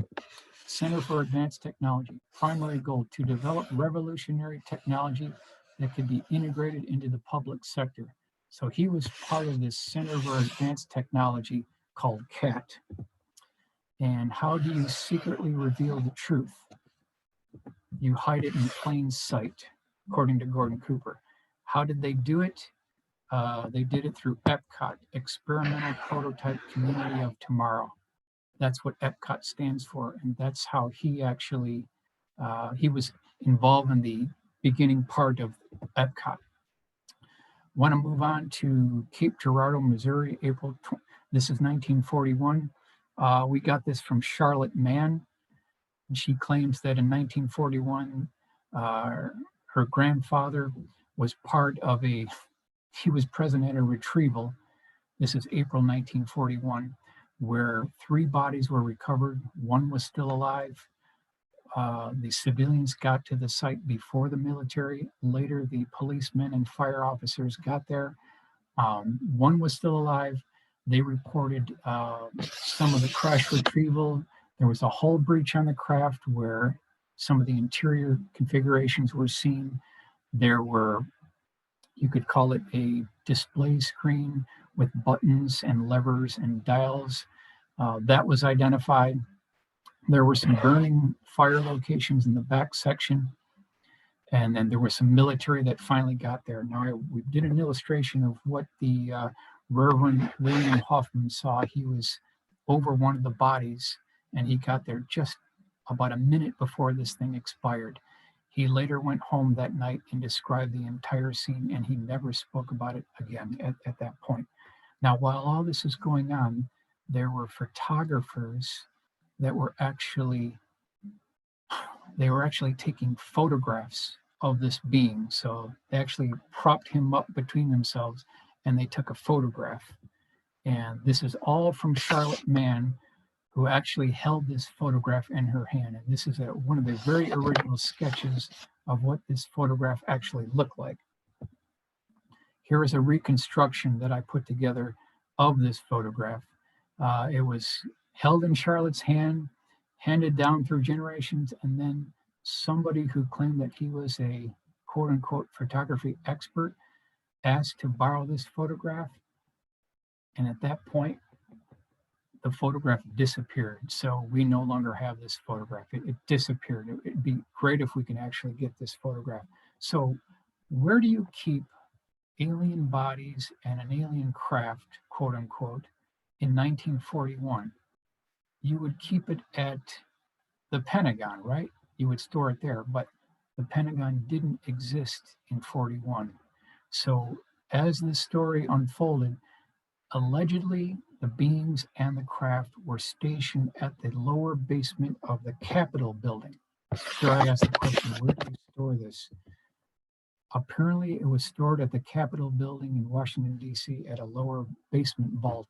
Center for Advanced Technology, primary goal to develop revolutionary technology that could be integrated into the public sector. So he was part of this Center for Advanced Technology called CAT. And how do you secretly reveal the truth? You hide it in plain sight, according to Gordon Cooper. How did they do it? They did it through EPCOT, Experimental Prototype Community of Tomorrow. That's what EPCOT stands for, and that's how he actually, he was involved in the beginning part of EPCOT. Want to move on to Cape Girardeau, Missouri, this is 1941. We got this from Charlotte Mann. And she claims that in 1941, her grandfather was he was present at a retrieval. This is April 1941, where 3 bodies were recovered. 1 was still alive. The civilians got to the site before the military. Later, the policemen and fire officers got there. 1 was still alive. They reported some of the crash retrieval. There was a hull breach on the craft where some of the interior configurations were seen. There were, you could call it a display screen with buttons and levers and dials. That was identified. There were some burning fire locations in the back section. And then there was some military that finally got there. Now, we did an illustration of what the Reverend William Hoffman saw. He was over one of the bodies, and he got there just about a minute before this thing expired. He later went home that night and described the entire scene, and he never spoke about it again at that point. Now, while all this is going on, there were photographers that were actually taking photographs of this being. So they actually propped him up between themselves and they took a photograph. And this is all from Charlotte Mann, who actually held this photograph in her hand. And this is one of the very original sketches of what this photograph actually looked like. Here is a reconstruction that I put together of this photograph. It was held in Charlotte's hand, handed down through generations, and then somebody who claimed that he was a quote unquote photography expert asked to borrow this photograph. And at that point, the photograph disappeared. So we no longer have this photograph. It disappeared. It'd be great if we can actually get this photograph. So where do you keep alien bodies and an alien craft, quote unquote, in 1941? You would keep it at the Pentagon, right? You would store it there, but the Pentagon didn't exist in 41. So as the story unfolded, allegedly the beings and the craft were stationed at the lower basement of the Capitol building. So I asked the question, where do you store this? Apparently it was stored at the Capitol building in Washington, D.C. at a lower basement vault.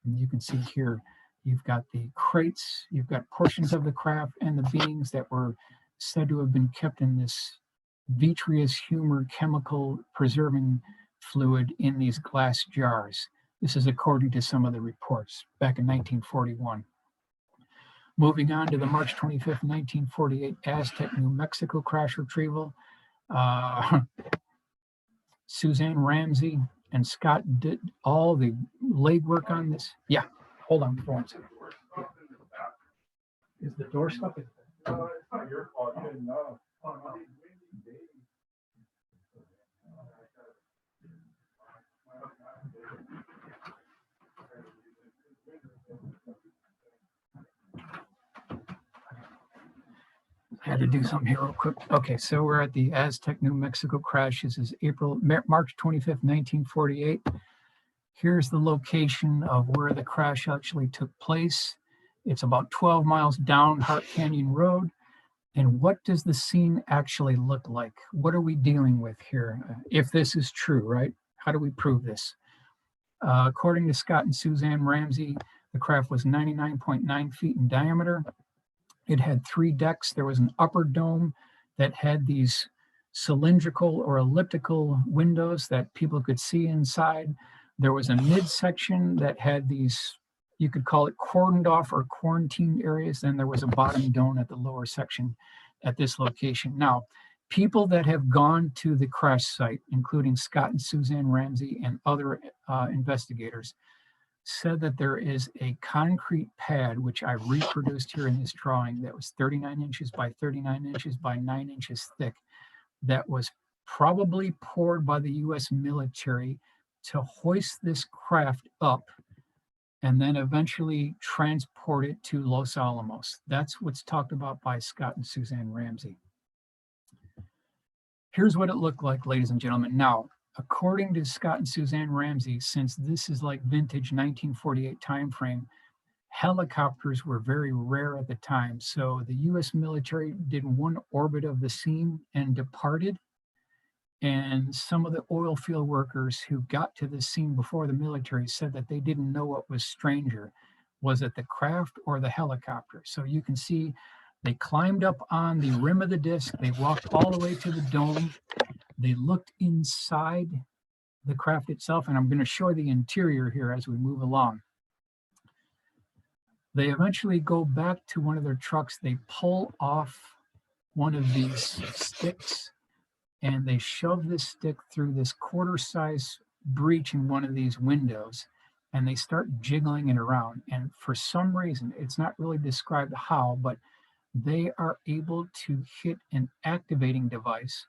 And you can see here, you've got the crates, you've got portions of the craft and the beings that were said to have been kept in this vitreous humor chemical preserving fluid in these glass jars. This is according to some of the reports back in 1941. Moving on to the March 25th, 1948 Aztec, New Mexico crash retrieval. Suzanne Ramsey and Scott did all the legwork on this. Yeah, hold on for 1 second. Is the door stuck? It's not your fault. You didn't know. I had to do something here real quick. Okay, so we're at the Aztec, New Mexico crash. This is March 25th, 1948. Here's the location of where the crash actually took place. It's about 12 miles down Hart Canyon Road. And what does the scene actually look like? What are we dealing with here? If this is true, right? How do we prove this? According to Scott and Suzanne Ramsey, the craft was 99.9 feet in diameter. It had 3 decks. There was an upper dome that had these cylindrical or elliptical windows that people could see inside. There was a midsection that had these, you could call it cordoned off or quarantined areas. Then there was a bottom dome at the lower section at this location. Now, people that have gone to the crash site, including Scott and Suzanne Ramsey and other investigators, said that there is a concrete pad, which I reproduced here in this drawing, that was 39 inches by 39 inches by 9 inches thick, that was probably poured by the US military to hoist this craft up and then eventually transport it to Los Alamos. That's what's talked about by Scott and Suzanne Ramsey. Here's what it looked like, ladies and gentlemen. Now, according to Scott and Suzanne Ramsey, since this is like vintage 1948 timeframe, helicopters were very rare at the time. So the US military did one orbit of the scene and departed. And some of the oil field workers who got to the scene before the military said that they didn't know what was stranger. Was it the craft or the helicopter? So you can see they climbed up on the rim of the disc. They walked all the way to the dome. They looked inside the craft itself, and I'm going to show the interior here as we move along. They eventually go back to one of their trucks. They pull off one of these sticks, and they shove this stick through this quarter-size breach in one of these windows, and they start jiggling it around. And for some reason, it's not really described how, but they are able to hit an activating device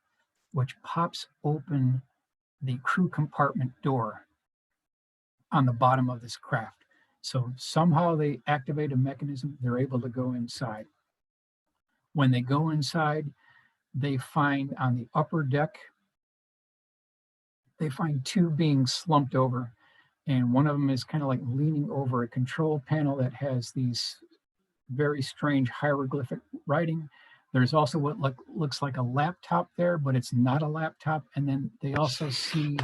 which pops open the crew compartment door on the bottom of this craft. So somehow they activate a mechanism, they're able to go inside. When they go inside, they find on the upper deck, they find 2 beings slumped over, and one of them is kind of like leaning over a control panel that has these very strange hieroglyphic writing. There's also what looks like a laptop there, but it's not a laptop. And then they also see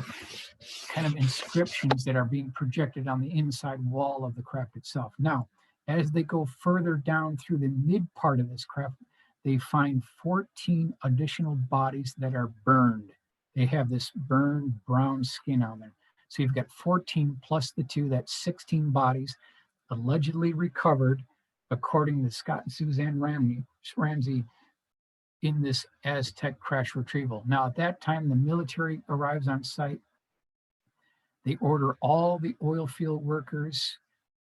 kind of inscriptions that are being projected on the inside wall of the craft itself. Now, as they go further down through the mid part of this craft, they find 14 additional bodies that are burned. They have this burned brown skin on them. So you've got 14 plus the 2, that's 16 bodies allegedly recovered, according to Scott and Suzanne Ramsey, in this Aztec crash retrieval. Now, at that time, the military arrives on site. They order all the oil field workers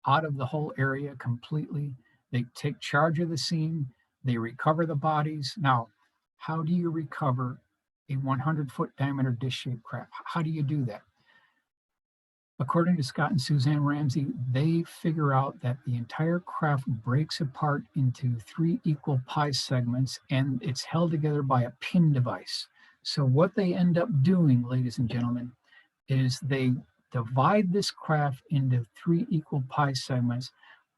out of the whole area completely. They take charge of the scene. They recover the bodies. Now, how do you recover a 100-foot diameter dish-shaped craft? How do you do that? According to Scott and Suzanne Ramsey, they figure out that the entire craft breaks apart into 3 equal pie segments, and it's held together by a pin device. So what they end up doing, ladies and gentlemen, is they divide this craft into 3 equal pie segments.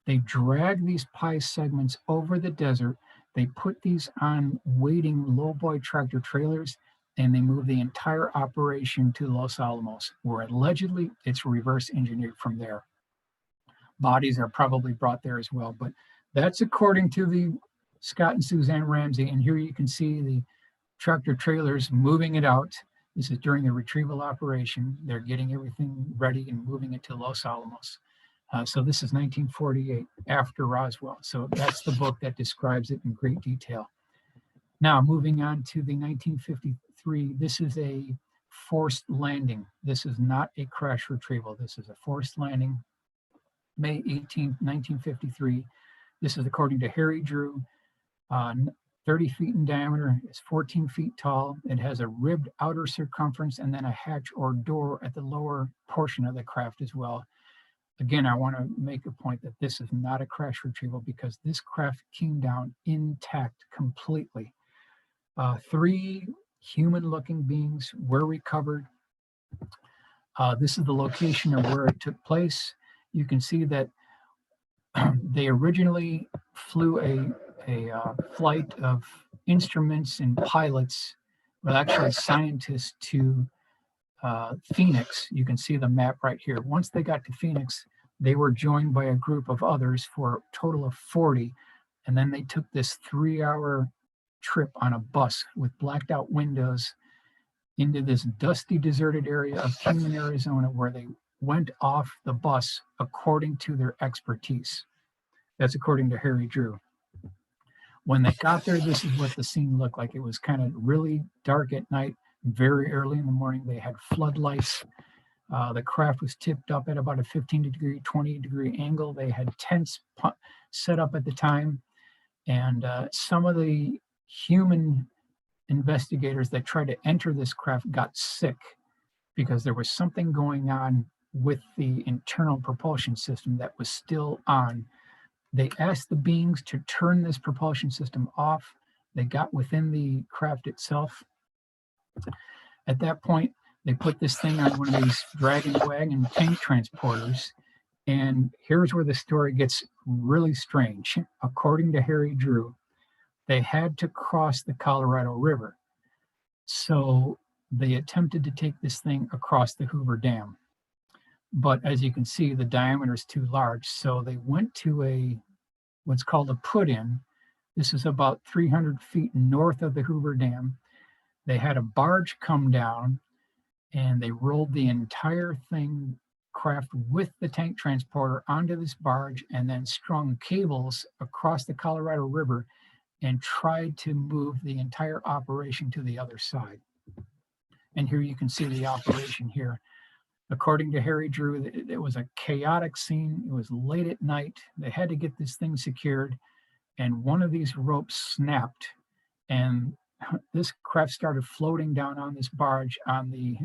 They drag these pie segments over the desert. They put these on waiting lowboy tractor trailers, and they move the entire operation to Los Alamos, where allegedly it's reverse engineered from there. Bodies are probably brought there as well, but that's according to the Scott and Suzanne Ramsey. And here you can see the tractor trailers moving it out. This is during the retrieval operation. They're getting everything ready and moving it to Los Alamos. So this is 1948, after Roswell. So that's the book that describes it in great detail. Now, moving on to the 1953, this is a forced landing. This is not a crash retrieval. This is a forced landing, May 18, 1953. This is according to Harry Drew, 30 feet in diameter, it's 14 feet tall. It has a ribbed outer circumference and then a hatch or door at the lower portion of the craft as well. Again, I want to make a point that this is not a crash retrieval because this craft came down intact completely. 3 human-looking beings were recovered. This is the location of where it took place. You can see that they originally flew a flight of instruments and pilots, well, actually scientists, to Phoenix. You can see the map right here. Once they got to Phoenix, they were joined by a group of others for a total of 40. And then they took this 3-hour trip on a bus with blacked out windows into this dusty, deserted area of Kingman, Arizona, where they went off the bus according to their expertise. That's according to Harry Drew. When they got there, this is what the scene looked like. It was kind of really dark at night, very early in the morning. They had floodlights. The craft was tipped up at about a 15-degree, 20-degree angle. They had tents set up at the time. And some of the human investigators that tried to enter this craft got sick because there was something going on with the internal propulsion system that was still on. They asked the beings to turn this propulsion system off. They got within the craft itself. At that point, they put this thing on one of these dragon wagon tank transporters. And here's where the story gets really strange. According to Harry Drew, they had to cross the Colorado River. So they attempted to take this thing across the Hoover Dam. But as you can see, the diameter is too large. So they went to what's called a put-in. This is about 300 feet north of the Hoover Dam. They had a barge come down and they rolled the entire craft with the tank transporter onto this barge and then strung cables across the Colorado River and tried to move the entire operation to the other side. And here you can see the operation here. According to Harry Drew, it was a chaotic scene. It was late at night. They had to get this thing secured, and one of these ropes snapped, and this craft started floating down on this barge on the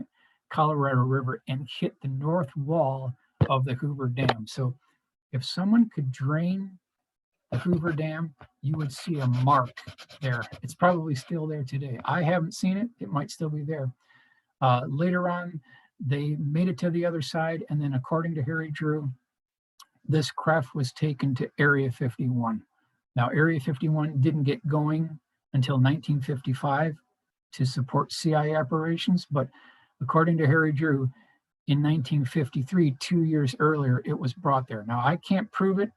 Colorado River and hit the north wall of the Hoover Dam. So if someone could drain the Hoover Dam, you would see a mark there. It's probably still there today. I haven't seen it. It might still be there. Later on, they made it to the other side, and then according to Harry Drew, this craft was taken to Area 51. Now, Area 51 didn't get going until 1955 to support CIA operations, but according to Harry Drew, in 1953, 2 years earlier, it was brought there. Now, I can't prove it.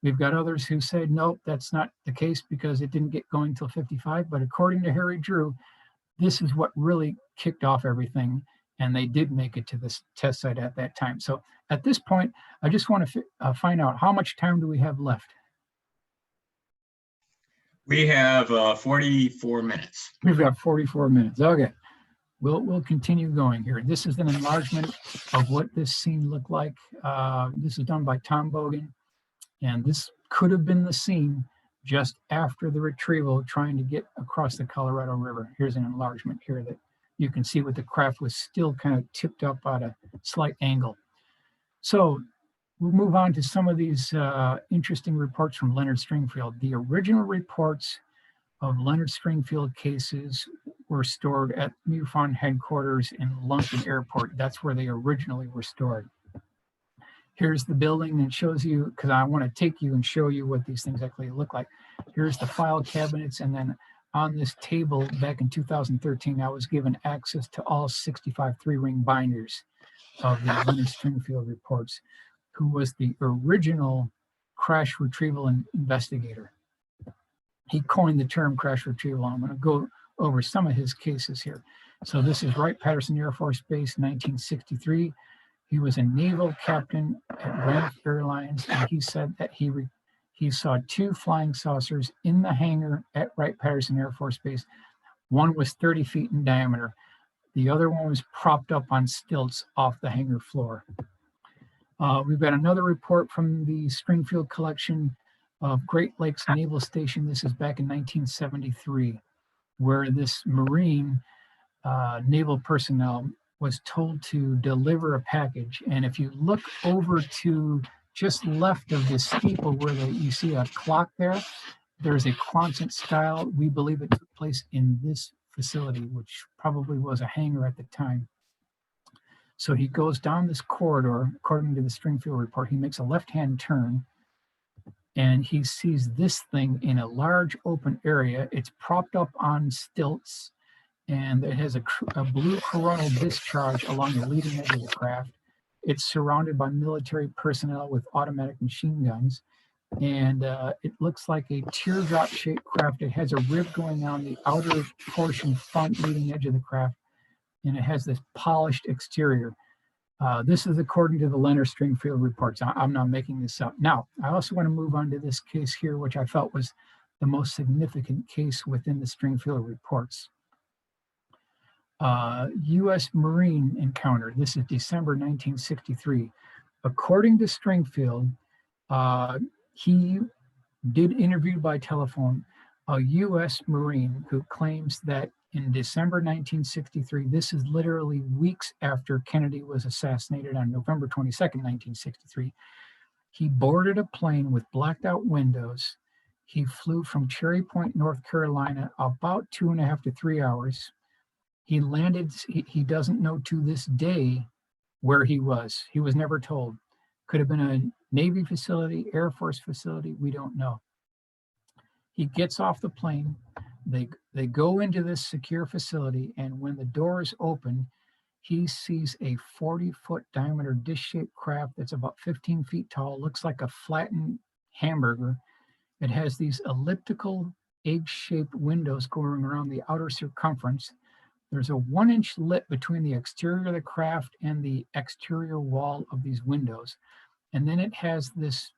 We've got others who said, nope, that's not the case because it didn't get going until 55. But according to Harry Drew, this is what really kicked off everything. and they did make it to this test site at that time. So at this point, I just want to find out, how much time do we have left? We have 44 minutes. We've got 44 minutes. Okay. We'll continue going here. This is an enlargement of what this scene looked like. This is done by Tom Bogan, and this could have been the scene just after the retrieval trying to get across the Colorado River. Here's an enlargement here that you can see what the craft was still kind of tipped up at a slight angle. So we'll move on to some of these interesting reports from Leonard Stringfield. The original reports of Leonard Stringfield cases were stored at MUFON headquarters in Lunken Airport. That's where they originally were stored. Here's the building, and it shows you, because I want to take you and show you what these things actually look like. Here's the file cabinets, and then on this table back in 2013, I was given access to all 65 three-ring binders of the Leonard Stringfield reports, who was the original crash retrieval investigator. He coined the term crash retrieval. I'm going to go over some of his cases here. So this is Wright-Patterson Air Force Base, 1963. He was a naval captain at Granite Airlines, and he said that he saw 2 flying saucers in the hangar at Wright-Patterson Air Force Base. One was 30 feet in diameter. The other one was propped up on stilts off the hangar floor. We've got another report from the Stringfield collection of Great Lakes Naval Station. This is back in 1973, where this Marine naval personnel was told to deliver a package. And if you look over to just left of the steeple where you see a clock there, there's a Quonset style. We believe it took place in this facility, which probably was a hangar at the time. So he goes down this corridor, according to the Stringfield report. He makes a left-hand turn, and he sees this thing in a large open area. It's propped up on stilts, and it has a blue coronal discharge along the leading edge of the craft. It's surrounded by military personnel with automatic machine guns, and it looks like a teardrop-shaped craft. It has a rib going on the outer portion, front leading edge of the craft, and it has this polished exterior. This is according to the Leonard Stringfield reports. I'm not making this up. Now, I also want to move on to this case here, which I felt was the most significant case within the Stringfield reports. U.S. Marine encounter. This is December 1963. According to Stringfield, he did interview by telephone a U.S. Marine who claims that in December 1963, this is literally weeks after Kennedy was assassinated on November 22nd, 1963, he boarded a plane with blacked out windows. He flew from Cherry Point, North Carolina, about 2.5 to 3 hours. He landed, he doesn't know to this day where he was. He was never told. Could have been a Navy facility, Air Force facility, we don't know. He gets off the plane. They go into this secure facility, and when the doors open, he sees a 40-foot diameter dish-shaped craft that's about 15 feet tall, looks like a flattened hamburger. It has these elliptical egg-shaped windows going around the outer circumference. There's a 1-inch lip between the exterior of the craft and the exterior wall of these windows. And then it has this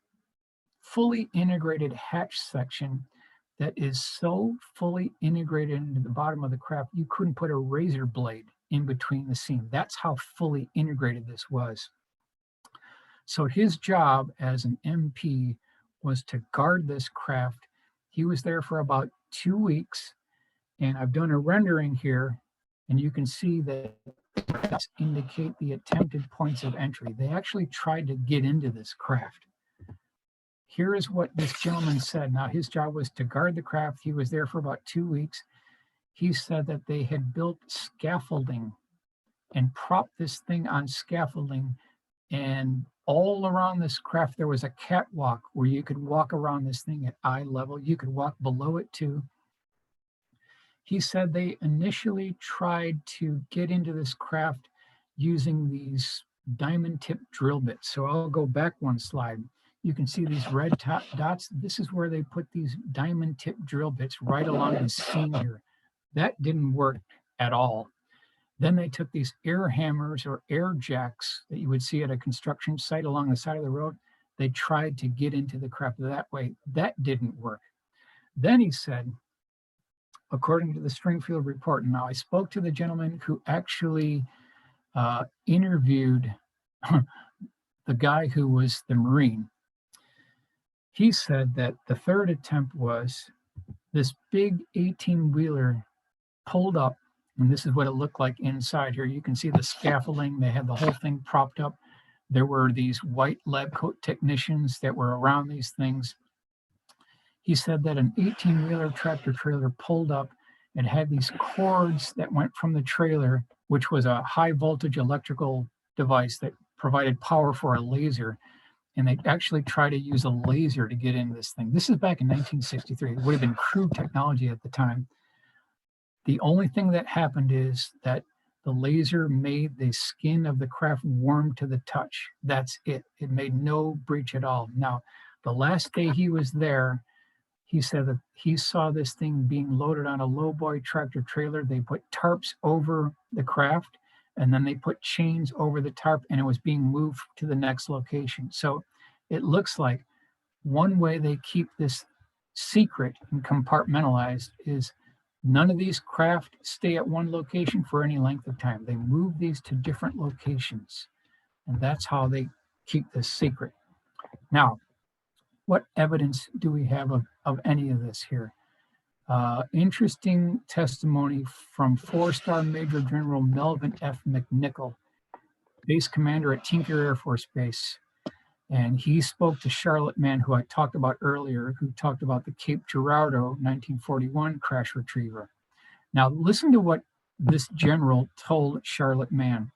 fully integrated hatch section that is so fully integrated into the bottom of the craft, you couldn't put a razor blade in between the seam. That's how fully integrated this was. So his job as an MP was to guard this craft. He was there for about 2 weeks, and I've done a rendering here, and you can see that indicate the attempted points of entry. They actually tried to get into this craft. Here is what this gentleman said. Now, his job was to guard the craft. He was there for about 2 weeks. He said that they had built scaffolding and propped this thing on scaffolding. And all around this craft, there was a catwalk where you could walk around this thing at eye level. You could walk below it too. He said they initially tried to get into this craft using these diamond tip drill bits. So I'll go back one slide. You can see these red dots. This is where they put these diamond tip drill bits right along the seam here. That didn't work at all. Then they took these air hammers or air jacks that you would see at a construction site along the side of the road. They tried to get into the craft that way. That didn't work. Then he said, according to the Stringfield report, now I spoke to the gentleman who actually interviewed the guy who was the Marine. He said that the third attempt was this big 18-wheeler pulled up, and this is what it looked like inside here. You can see the scaffolding. They had the whole thing propped up. There were these white lab coat technicians that were around these things. He said that an 18-wheeler tractor trailer pulled up and had these cords that went from the trailer, which was a high voltage electrical device that provided power for a laser. And they actually tried to use a laser to get into this thing. This is back in 1963. It would have been crude technology at the time. The only thing that happened is that the laser made the skin of the craft warm to the touch. That's it. It made no breach at all. Now, the last day he was there, he said that he saw this thing being loaded on a lowboy tractor trailer. They put tarps over the craft, and then they put chains over the tarp, and it was being moved to the next location. So it looks like one way they keep this secret and compartmentalized is none of these craft stay at one location for any length of time. They move these to different locations, and that's how they keep this secret. Now, what evidence do we have of any of this here? Interesting testimony from 4-star Major General Melvin F. McNichol, base commander at Tinker Air Force Base. And he spoke to Charlotte Mann, who I talked about earlier, who talked about the Cape Girardeau 1941 crash retriever. Now, listen to what this general told Charlotte Mann.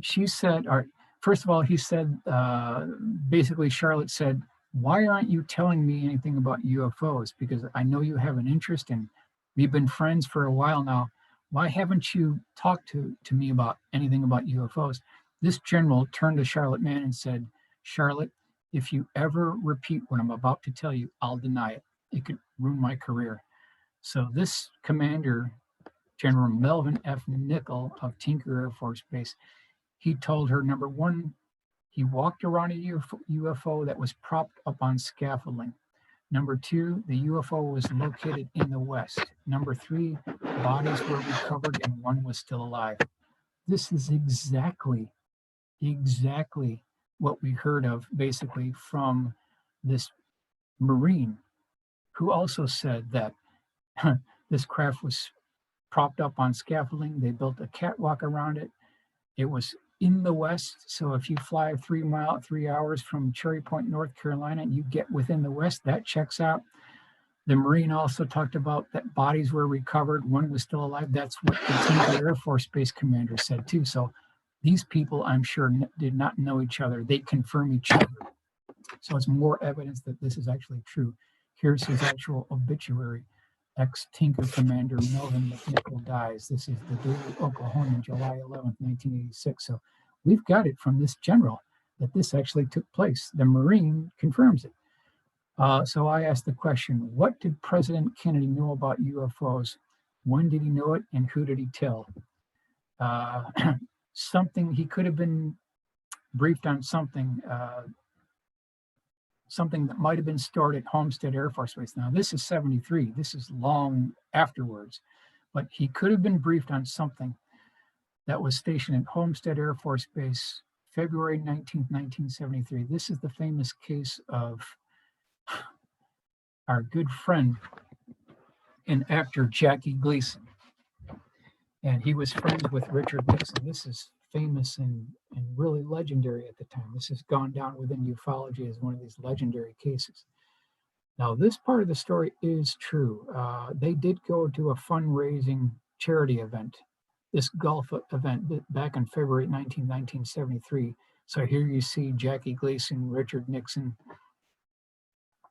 She said, or first of all, he said, basically Charlotte said, why aren't you telling me anything about UFOs? Because I know you have an interest and we've been friends for a while now. Why haven't you talked to me about anything about UFOs? This general turned to Charlotte Mann and said, Charlotte, if you ever repeat what I'm about to tell you, I'll deny it. It could ruin my career. So this commander, General Melvin F. McNichol of Tinker Air Force Base, he told her, number one, he walked around a UFO that was propped up on scaffolding. Number two, the UFO was located in the west. Number three, bodies were recovered and one was still alive. This is exactly what we heard of basically from this Marine, who also said that this craft was propped up on scaffolding. They built a catwalk around it. It was in the west. So if you fly 3 hours from Cherry Point, North Carolina, you get within the west, that checks out. The Marine also talked about that bodies were recovered. One was still alive. That's what the Tinker Air Force Base commander said too. So these people, I'm sure, did not know each other. They confirm each other. So it's more evidence that this is actually true. Here's his actual obituary. Ex-Tinker Commander Melvin McNichol dies. This is the Daily Oklahoman, July 11th, 1986. So we've got it from this general that this actually took place. The Marine confirms it. So I asked the question, what did President Kennedy know about UFOs? When did he know it and who did he tell? Something, he could have been briefed on something that might have been stored at Homestead Air Force Base. Now, this is 73. This is long afterwards, but he could have been briefed on something that was stationed at Homestead Air Force Base, February 19th, 1973. This is the famous case of our good friend and actor Jackie Gleason. And he was friends with Richard Nixon. This is famous and really legendary at the time. This has gone down within ufology as one of these legendary cases. Now, this part of the story is true. They did go to a fundraising charity event, this golf event back in February 19, 1973. So here you see Jackie Gleason, Richard Nixon.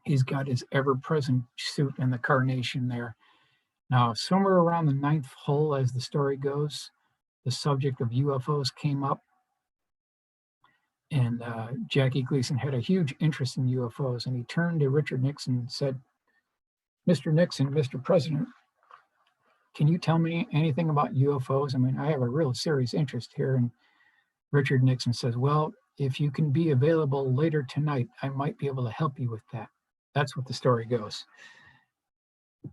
He's got his ever-present suit and the carnation there. Now, somewhere around the 9th hole, as the story goes, the subject of UFOs came up. And Jackie Gleason had a huge interest in UFOs. And he turned to Richard Nixon and said, Mr. Nixon, Mr. President, can you tell me anything about UFOs? I mean, I have a real serious interest here. And Richard Nixon says, well, if you can be available later tonight, I might be able to help you with that. That's what the story goes.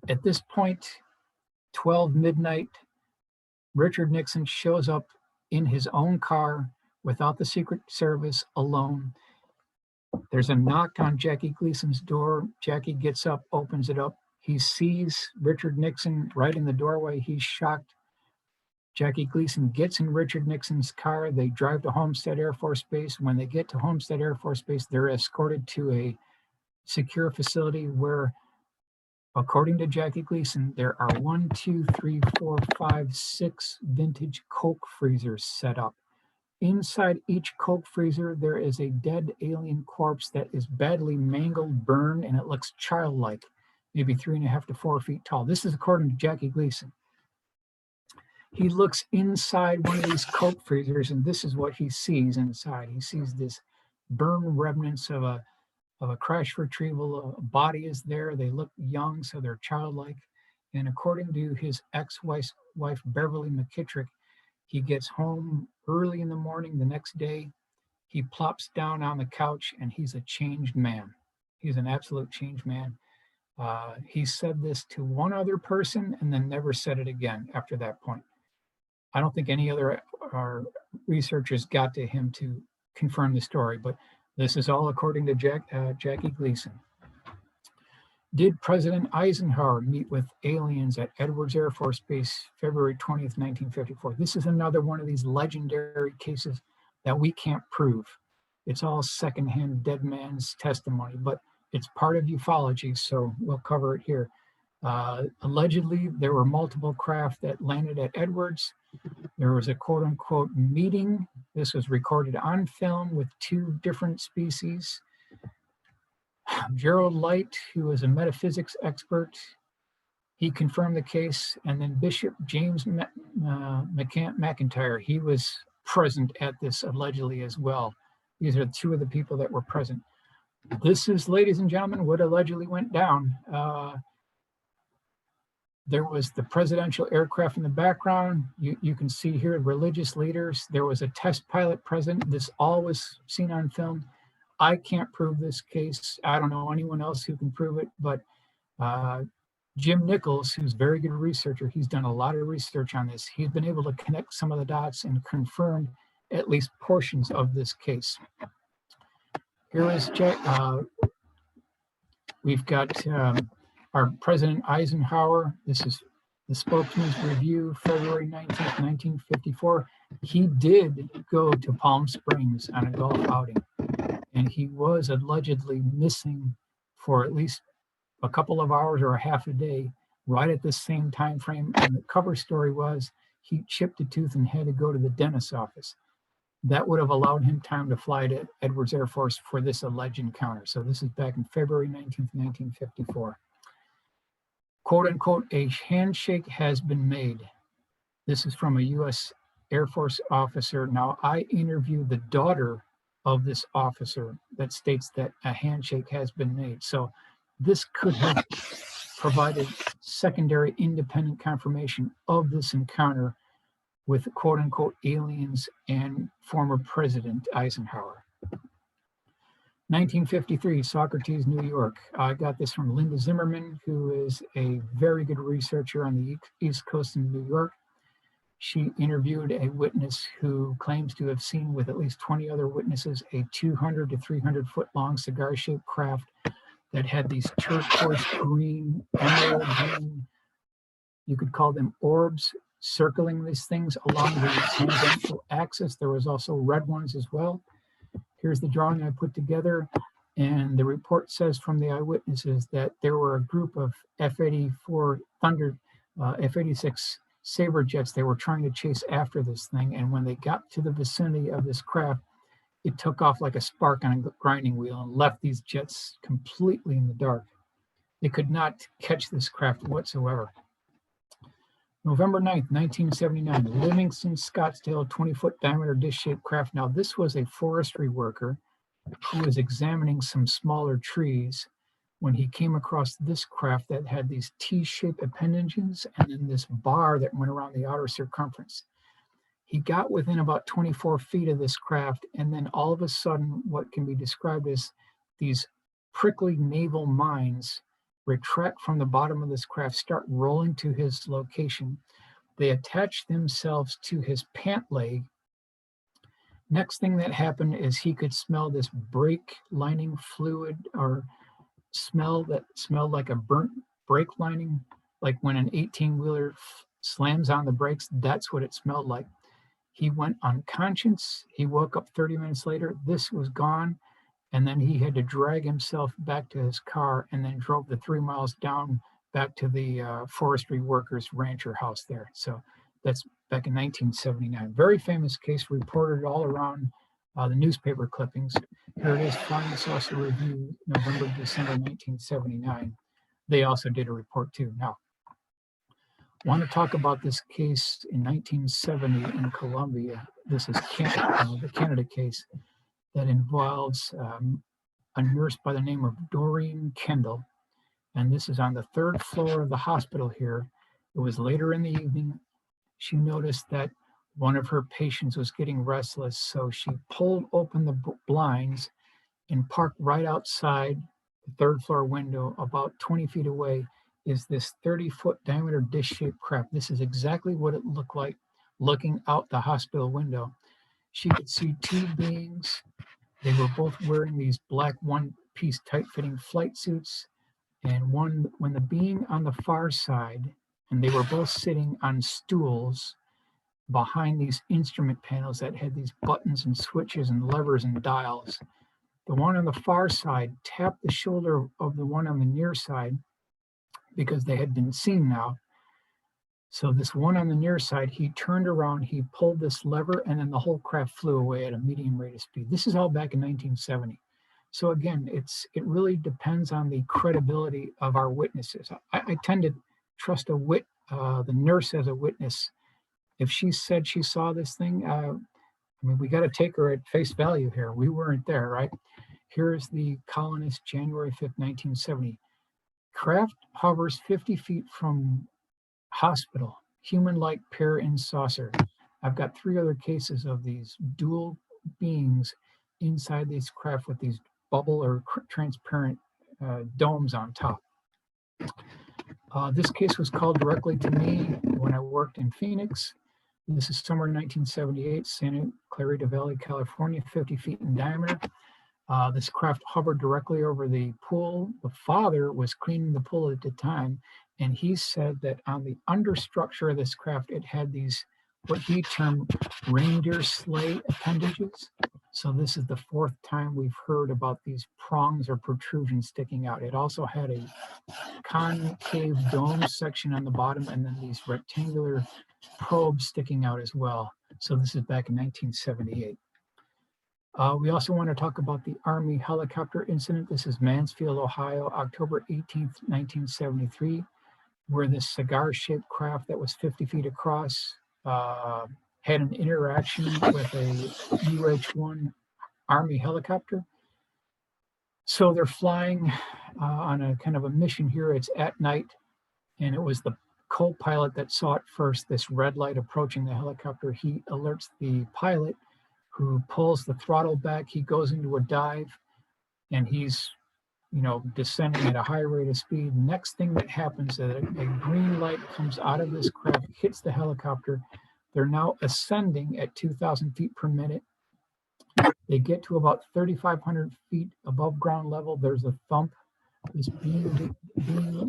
At this point, 12 midnight, Richard Nixon shows up in his own car without the Secret Service, alone. There's a knock on Jackie Gleason's door. Jackie gets up, opens it up. He sees Richard Nixon right in the doorway. He's shocked. Jackie Gleason gets in Richard Nixon's car. They drive to Homestead Air Force Base. When they get to Homestead Air Force Base, they're escorted to a secure facility where, according to Jackie Gleason, there are 6 vintage Coke freezers set up. Inside each Coke freezer, there is a dead alien corpse that is badly mangled, burned, and it looks childlike, maybe 3.5 to 4 feet tall. This is according to Jackie Gleason. He looks inside one of these Coke freezers, and this is what he sees inside. He sees this burned remnants of a crash retrieval. A body is there. They look young, so they're childlike. And according to his ex-wife, Beverly McKittrick, he gets home early in the morning the next day. He plops down on the couch, and he's a changed man. He's an absolute changed man. He said this to one other person and then never said it again after that point. I don't think any other researchers got to him to confirm the story, but this is all according to Jackie Gleason. Did President Eisenhower meet with aliens at Edwards Air Force Base February 20th, 1954? This is another one of these legendary cases that we can't prove. It's all secondhand dead man's testimony, but it's part of ufology, so we'll cover it here. Allegedly, there were multiple craft that landed at Edwards. There was a quote unquote meeting. This was recorded on film with 2 different species. Gerald Light, who was a metaphysics expert, he confirmed the case. And then Bishop James McIntyre, he was present at this allegedly as well. These are 2 of the people that were present. This is, ladies and gentlemen, what allegedly went down. There was the presidential aircraft in the background. You can see here religious leaders. There was a test pilot present. This all was seen on film. I can't prove this case. I don't know anyone else who can prove it, but Jim Nichols, who's a very good researcher, he's done a lot of research on this. He's been able to connect some of the dots and confirm at least portions of this case. Here is we've got our President Eisenhower. This is the spokesman's review, February 19th, 1954. He did go to Palm Springs on a golf outing, and he was allegedly missing for at least a couple of hours or a half a day, right at the same time frame. And the cover story was he chipped a tooth and had to go to the dentist's office. That would have allowed him time to fly to Edwards Air Force for this alleged encounter. So this is back in February 19th, 1954. Quote unquote, a handshake has been made. This is from a U.S. Air Force officer. Now, I interviewed the daughter of this officer that states that a handshake has been made. So this could have provided secondary independent confirmation of this encounter with quote unquote aliens and former President Eisenhower. 1953, Socrates, New York. I got this from Linda Zimmerman, who is a very good researcher on the East Coast in New York. She interviewed a witness who claims to have seen with at least 20 other witnesses a 200 to 300 foot long cigar-shaped craft that had these turquoise green, emerald green, you could call them orbs, circling these things along the tangential axis. There was also red ones as well. Here's the drawing I put together, and the report says from the eyewitnesses that there were a group of F-84 Thunder, F-86 Sabre jets. They were trying to chase after this thing, and when they got to the vicinity of this craft, it took off like a spark on a grinding wheel and left these jets completely in the dark. They could not catch this craft whatsoever. November 9th, 1979, Livingston Scottsdale 20-foot diameter dish-shaped craft. Now, this was a forestry worker who was examining some smaller trees. when he came across this craft that had these T-shaped appendages and then this bar that went around the outer circumference. He got within about 24 feet of this craft, and then all of a sudden, what can be described as these prickly naval mines retract from the bottom of this craft, start rolling to his location. They attach themselves to his pant leg. Next thing that happened is he could smell this brake lining fluid, or smell that smelled like a burnt brake lining, like when an 18-wheeler slams on the brakes. That's what it smelled like. He went unconscious. He woke up 30 minutes later. This was gone. And then he had to drag himself back to his car and then drove the 3 miles down back to the forestry workers rancher house there. So that's back in 1979. Very famous case, reported all around the newspaper clippings. Here it is, Flying Saucer Review, November, December 1979. They also did a report too. Now, I want to talk about this case in 1970 in Colombia. This is Canada, the Canada case that involves a nurse by the name of Doreen Kendall. And this is on the 3rd floor of the hospital here. It was later in the evening. She noticed that one of her patients was getting restless, so she pulled open the blinds and parked right outside the 3rd floor window. About 20 feet away is this 30-foot diameter dish-shaped craft. This is exactly what it looked like looking out the hospital window. She could see 2 beings. They were both wearing these black one-piece tight-fitting flight suits. And when the being on the far side, and they were both sitting on stools behind these instrument panels that had these buttons and switches and levers and dials. The one on the far side tapped the shoulder of the one on the near side because they had been seen now. So this one on the near side, he turned around, he pulled this lever, and then the whole craft flew away at a medium rate of speed. This is all back in 1970. So again, it really depends on the credibility of our witnesses. I tend to trust the nurse as a witness. If she said she saw this thing, I mean, we got to take her at face value here. We weren't there, right? Here's the colonist, January 5th, 1970. Craft hovers 50 feet from hospital, human-like pair in saucer. I've got 3 other cases of these dual beings inside these craft with these bubble or transparent domes on top. This case was called directly to me when I worked in Phoenix. This is summer 1978, Santa Clarita Valley, California, 50 feet in diameter. This craft hovered directly over the pool. The father was cleaning the pool at the time, and he said that on the understructure of this craft, it had these, what he termed reindeer sleigh appendages. So this is the 4th time we've heard about these prongs or protrusions sticking out. It also had a concave dome section on the bottom, and then these rectangular probes sticking out as well. So this is back in 1978. We also want to talk about the Army helicopter incident. This is Mansfield, Ohio, October 18th, 1973, where this cigar-shaped craft that was 50 feet across had an interaction with a UH-1 Army helicopter. So they're flying on a kind of a mission here. It's at night, and it was the co-pilot that saw it first, this red light approaching the helicopter. He alerts the pilot, who pulls the throttle back. He goes into a dive, and he's, descending at a high rate of speed. Next thing that happens is a green light comes out of this craft, hits the helicopter. They're now ascending at 2,000 feet per minute. They get to about 3,500 feet above ground level. There's a thump. This beam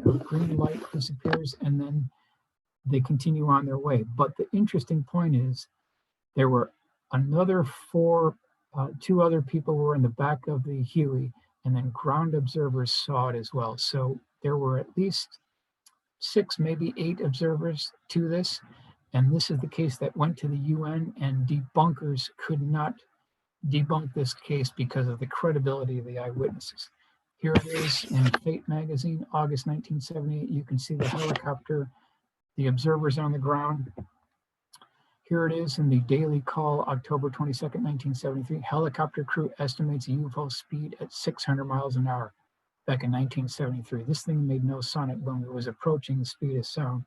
of green light disappears, and then they continue on their way. But the interesting point is there were another 2 other people were in the back of the Huey, and then ground observers saw it as well. So there were at least 6, maybe 8 observers to this. And this is the case that went to the UN, and debunkers could not debunk this case because of the credibility of the eyewitnesses. Here it is in Fate magazine, August 1978. You can see the helicopter, the observers on the ground. Here it is in the Daily Call, October 22nd, 1973. Helicopter crew estimates UFO speed at 600 miles an hour. back in 1973. This thing made no sonic boom. It was approaching the speed of sound.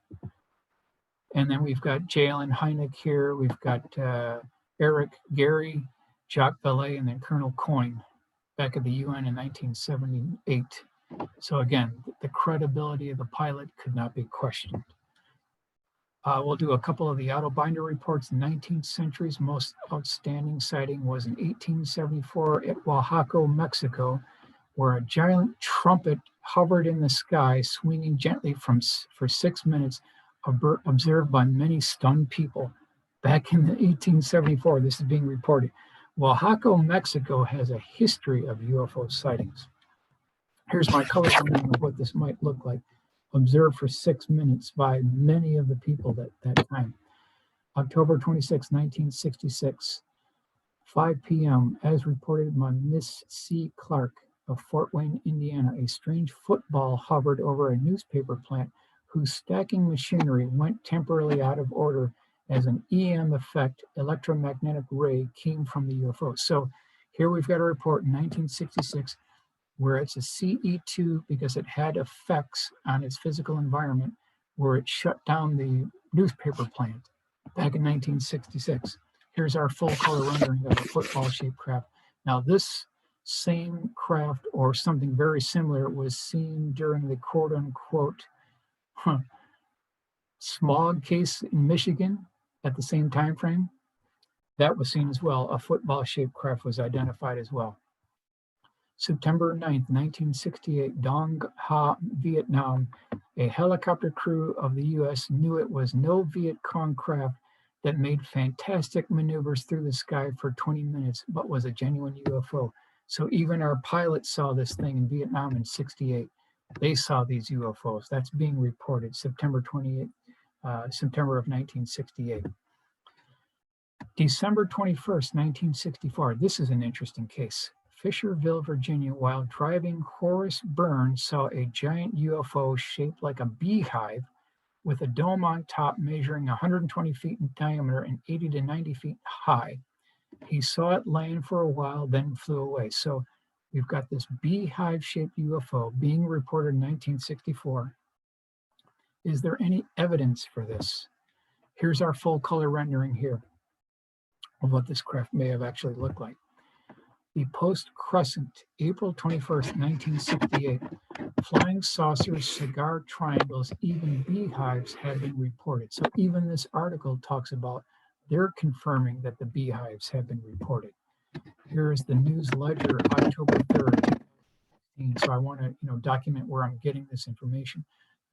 And then we've got Jalen Hynek here. We've got Eric Gary, Jacques Vallée, and then Colonel Coyne back at the UN in 1978. So again, the credibility of the pilot could not be questioned. We'll do a couple of the Autobinder reports. 19th century's most outstanding sighting was in 1874 at Oaxaca, Mexico, where a giant trumpet hovered in the sky, swinging gently for 6 minutes, observed by many stunned people. Back in 1874, this is being reported. Oaxaca, Mexico has a history of UFO sightings. Here's my color rendering of what this might look like, observed for 6 minutes by many of the people that time. October 26, 1966, 5 p.m., as reported by Miss C. Clark of Fort Wayne, Indiana, a strange football hovered over a newspaper plant whose stacking machinery went temporarily out of order as an EM effect, electromagnetic ray, came from the UFO. So here we've got a report in 1966 where it's a CE2 because it had effects on its physical environment where it shut down the newspaper plant back in 1966. Here's our full color rendering of a football-shaped craft. Now this same craft or something very similar was seen during the quote-unquote smog case in Michigan at the same time frame. That was seen as well. A football-shaped craft was identified as well. September 9th, 1968, Dong Ha, Vietnam, a helicopter crew of the U.S. knew it was no Viet Cong craft that made fantastic maneuvers through the sky for 20 minutes, but was a genuine UFO. So even our pilots saw this thing in Vietnam in 68. They saw these UFOs. That's being reported September 28th, September of 1968. December 21st, 1964. This is an interesting case. Fisherville, Virginia, while driving, Horace Burns saw a giant UFO shaped like a beehive with a dome on top measuring 120 feet in diameter and 80 to 90 feet high. He saw it land for a while, then flew away. So we've got this beehive-shaped UFO being reported in 1964. Is there any evidence for this? Here's our full color rendering here of what this craft may have actually looked like. The post-crescent, April 21st, 1968, flying saucers, cigar triangles, even beehives have been reported. So even this article talks about they're confirming that the beehives have been reported. Here is the News Ledger, October 3rd, 2016. So I want to document where I'm getting this information.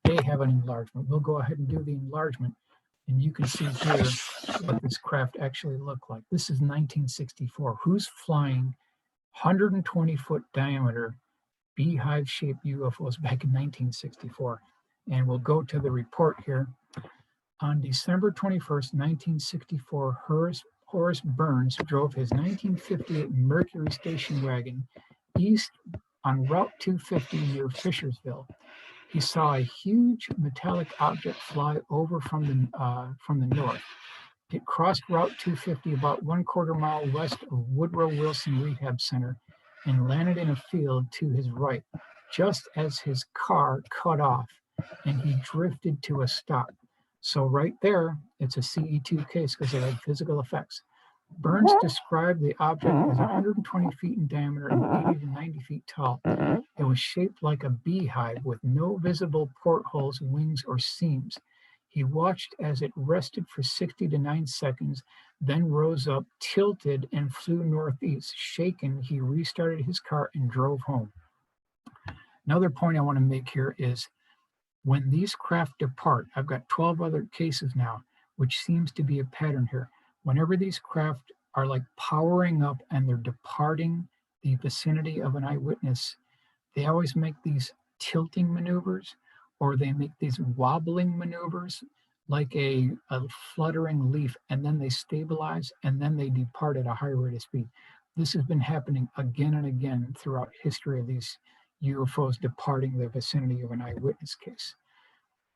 They have an enlargement. We'll go ahead and do the enlargement, and you can see here what this craft actually looked like. This is 1964. Who's flying 120-foot diameter beehive-shaped UFOs back in 1964? And we'll go to the report here. On December 21st, 1964, Horace Burns drove his 1958 Mercury station wagon east on Route 250 near Fishersville. He saw a huge metallic object fly over from the north. It crossed Route 250 about 1/4 mile west of Woodrow Wilson Rehab Center and landed in a field to his right, just as his car cut off and he drifted to a stop. So right there, it's a CE2 case because it had physical effects. Burns described the object as 120 feet in diameter and 80 to 90 feet tall. It was shaped like a beehive with no visible portholes, wings, or seams. He watched as it rested for 60 to 90 seconds, then rose up, tilted, and flew northeast. Shaken, he restarted his car and drove home. Another point I want to make here is when these craft depart, I've got 12 other cases now, which seems to be a pattern here. Whenever these craft are like powering up and they're departing the vicinity of an eyewitness, they always make these tilting maneuvers, or they make these wobbling maneuvers like a fluttering leaf, and then they stabilize and then they depart at a high rate of speed. This has been happening again and again throughout history of these UFOs departing the vicinity of an eyewitness case.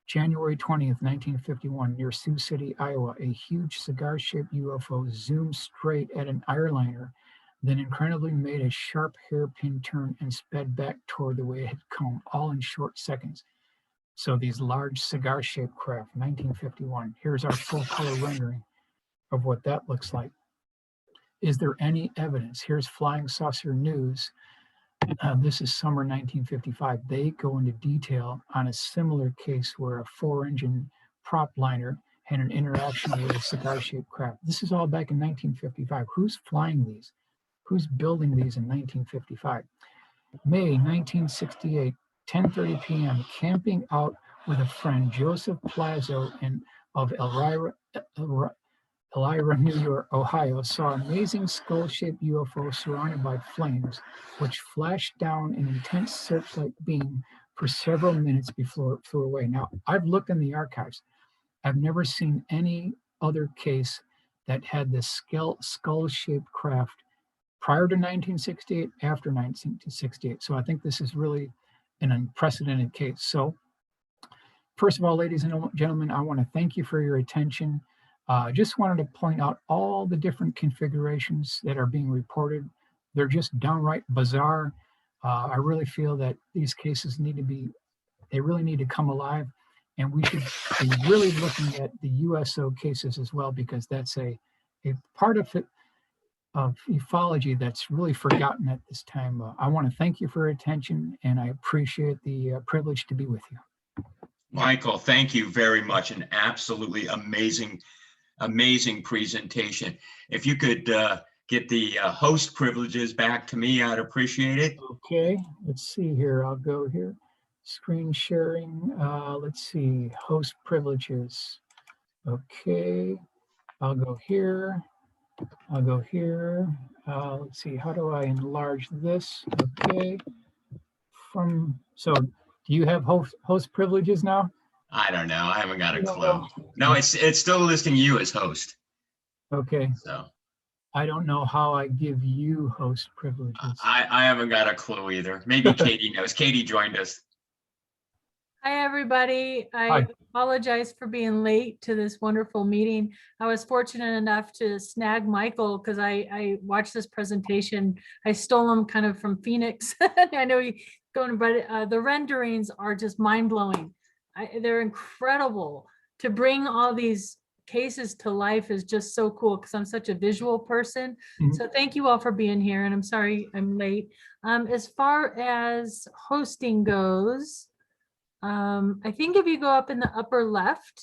January 20th, 1951, near Sioux City, Iowa, a huge cigar-shaped UFO zoomed straight at an airliner, then incredibly made a sharp hairpin turn and sped back toward the way it had come, all in short seconds. So these large cigar-shaped craft, 1951. Here's our full color rendering of what that looks like. Is there any evidence? Here's Flying Saucer News. This is summer 1955. They go into detail on a similar case where a 4-engine prop liner had an interaction with a cigar-shaped craft. This is all back in 1955. Who's flying these? Who's building these in 1955? May 1968, 10:30 p.m., camping out with a friend, Joseph Plazo of Elira, New York, Ohio, saw amazing skull-shaped UFO surrounded by flames, which flashed down an intense searchlight beam for several minutes before it flew away. Now, I've looked in the archives. I've never seen any other case that had this skull-shaped craft prior to 1968, after 1968. So I think this is really an unprecedented case. So first of all, ladies and gentlemen, I want to thank you for your attention. Just wanted to point out all the different configurations that are being reported. They're just downright bizarre. I really feel that these cases they really need to come alive. And we should be really looking at the USO cases as well, because that's a part of it, of ufology that's really forgotten at this time. I want to thank you for your attention, and I appreciate the privilege to be with you. Michael, thank you very much. An absolutely amazing presentation. If you could get the host privileges back to me, I'd appreciate it. Okay, let's see here. I'll go here. Screen sharing. Let's see, host privileges. Okay, I'll go here. I'll go here. Let's see, how do I enlarge this? Okay. So do you have host privileges now? I don't know. I haven't got a clue. No, it's still listing you as host. Okay. So I don't know how I give you host privileges. I haven't got a clue either. Maybe Katie knows. Katie joined us. Hi, everybody. I Hi. apologize for being late to this wonderful meeting. I was fortunate enough to snag Michael because I watched this presentation. I stole him kind of from Phoenix. I know you going, but the renderings are just mind-blowing. They're incredible. To bring all these cases to life is just so cool because I'm such a visual person. So thank you all for being here, and I'm sorry I'm late. As far as hosting goes, I think if you go up in the upper left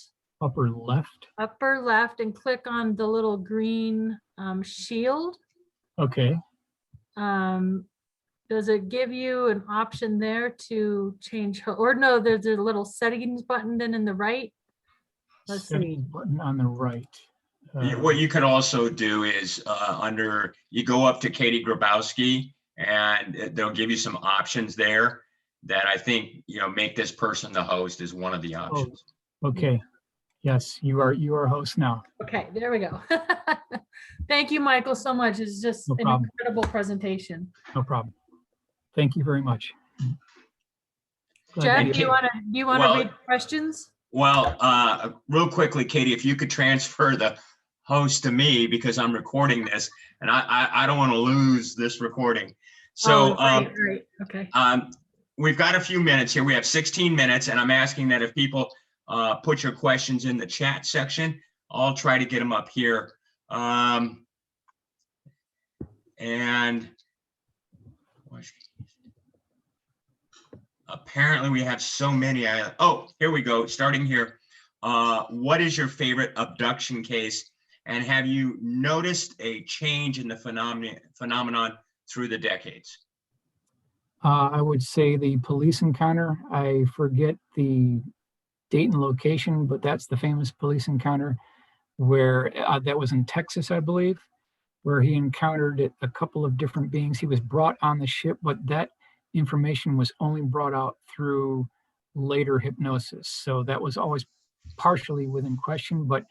and click on the little green shield. Okay. Does it give you an option there to change, or no, there's a little settings button then in the right. Let's see. Button on the right. What you could also do is you go up to Katie Grabowski, and they'll give you some options there that I think, make this person the host is one of the options. Okay. Yes, you are host now. Okay, there we go. Thank you, Michael, so much. It's just an incredible presentation. No problem. Thank you very much. Jeff, do you want to read questions? Well, real quickly, Katie, if you could transfer the host to me, because I'm recording this and I don't want to lose this recording. So great. Okay. We've got a few minutes here. We have 16 minutes, and I'm asking that if people put your questions in the chat section, I'll try to get them up here. And apparently we have so many. Oh, here we go. Starting here. What is your favorite abduction case? And have you noticed a change in the phenomenon through the decades? I would say the police encounter. I forget the date and location, but that's the famous police encounter where that was in Texas, I believe, where he encountered a couple of different beings. He was brought on the ship, but that information was only brought out through later hypnosis. So that was always partially within question, but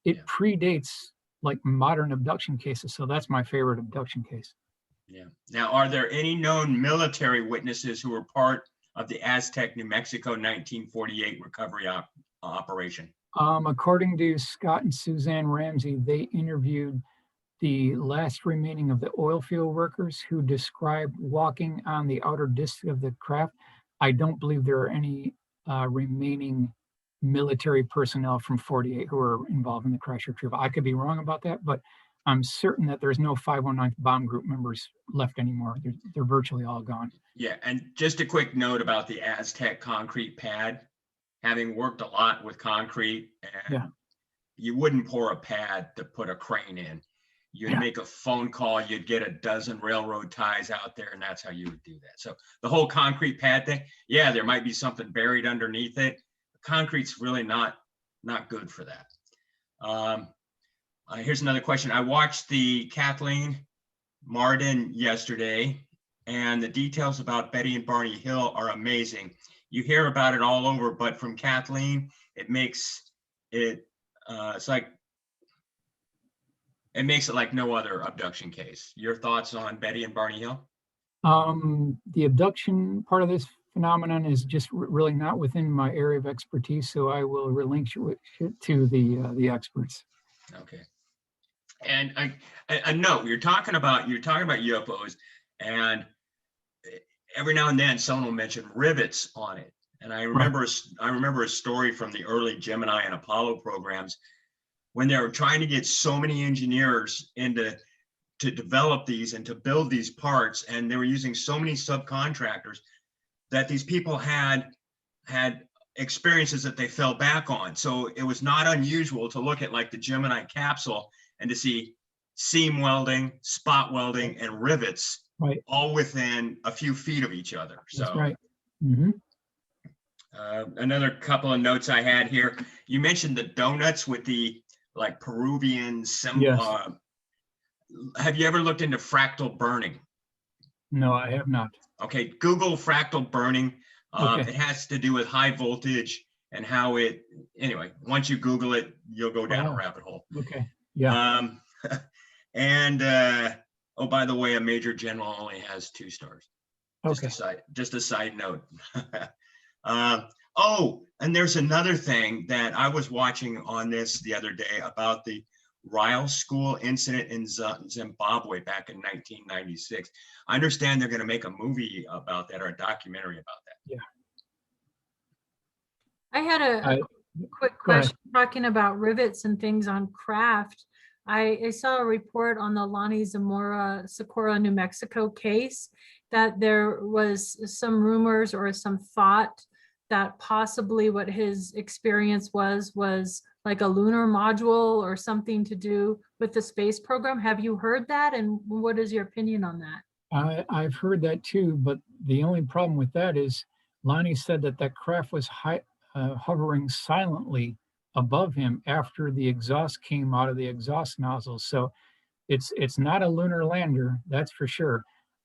it predates like modern abduction cases. So that's my favorite abduction case. Yeah. Now, are there any known military witnesses who were part of the Aztec, New Mexico 1948 recovery operation? According to Scott and Suzanne Ramsey, they interviewed the last remaining of the oil field workers who described walking on the outer disk of the craft. I don't believe there are any remaining military personnel from 48 who are involved in the crash retrieval. I could be wrong about that, but I'm certain that there's no 519th Bomb Group members left anymore. They're virtually all gone. Yeah, and just a quick note about the Aztec concrete pad. Having worked a lot with concrete, and Yeah. you wouldn't pour a pad to put a crane in. You'd make a phone call, you'd get a dozen railroad ties out there, and that's how you would do that. So the whole concrete pad thing, yeah, there might be something buried underneath it. Concrete's really not good for that. Here's another question. I watched the Kathleen Marden yesterday, and the details about Betty and Barney Hill are amazing. You hear about it all over, but from Kathleen, it makes it it makes it like no other abduction case. Your thoughts on Betty and Barney Hill? The abduction part of this phenomenon is just really not within my area of expertise, so I will relinquish it to the experts. Okay. And a note, you're talking about UFOs, and every now and then someone will mention rivets on it. And I remember a story from the early Gemini and Apollo programs when they were trying to get so many engineers to develop these and to build these parts, and they were using so many subcontractors that these people had experiences that they fell back on. So it was not unusual to look at like the Gemini capsule and to see seam welding, spot welding, and rivets all within a few feet of each other. So that's right. Mm-hmm. Another couple of notes I had here. You mentioned the donuts with the like Peruvian symbol. Yes. Have you ever looked into fractal burning? No, I have not. Okay, Google fractal burning. Okay. It has to do with high voltage and how it, anyway, once you Google it, you'll go down a rabbit hole. Okay, yeah. And oh, by the way, a major general only has 2 stars. Okay. Just a side note. Oh, and there's another thing that I was watching on this the other day about the Ryle School incident in Zimbabwe back in 1996. I understand they're going to make a movie about that or a documentary about that. Yeah. I had a quick question talking about rivets and things on craft. I saw a report on the Lonnie Zamora Socorro, New Mexico case that there was some rumors or some thought that possibly what his experience was like a lunar module or something to do with the space program. Have you heard that? And what is your opinion on that? I've heard that too, but the only problem with that is Lonnie said that craft was hovering silently above him after the exhaust came out of the exhaust nozzle. So it's not a lunar lander, that's for sure.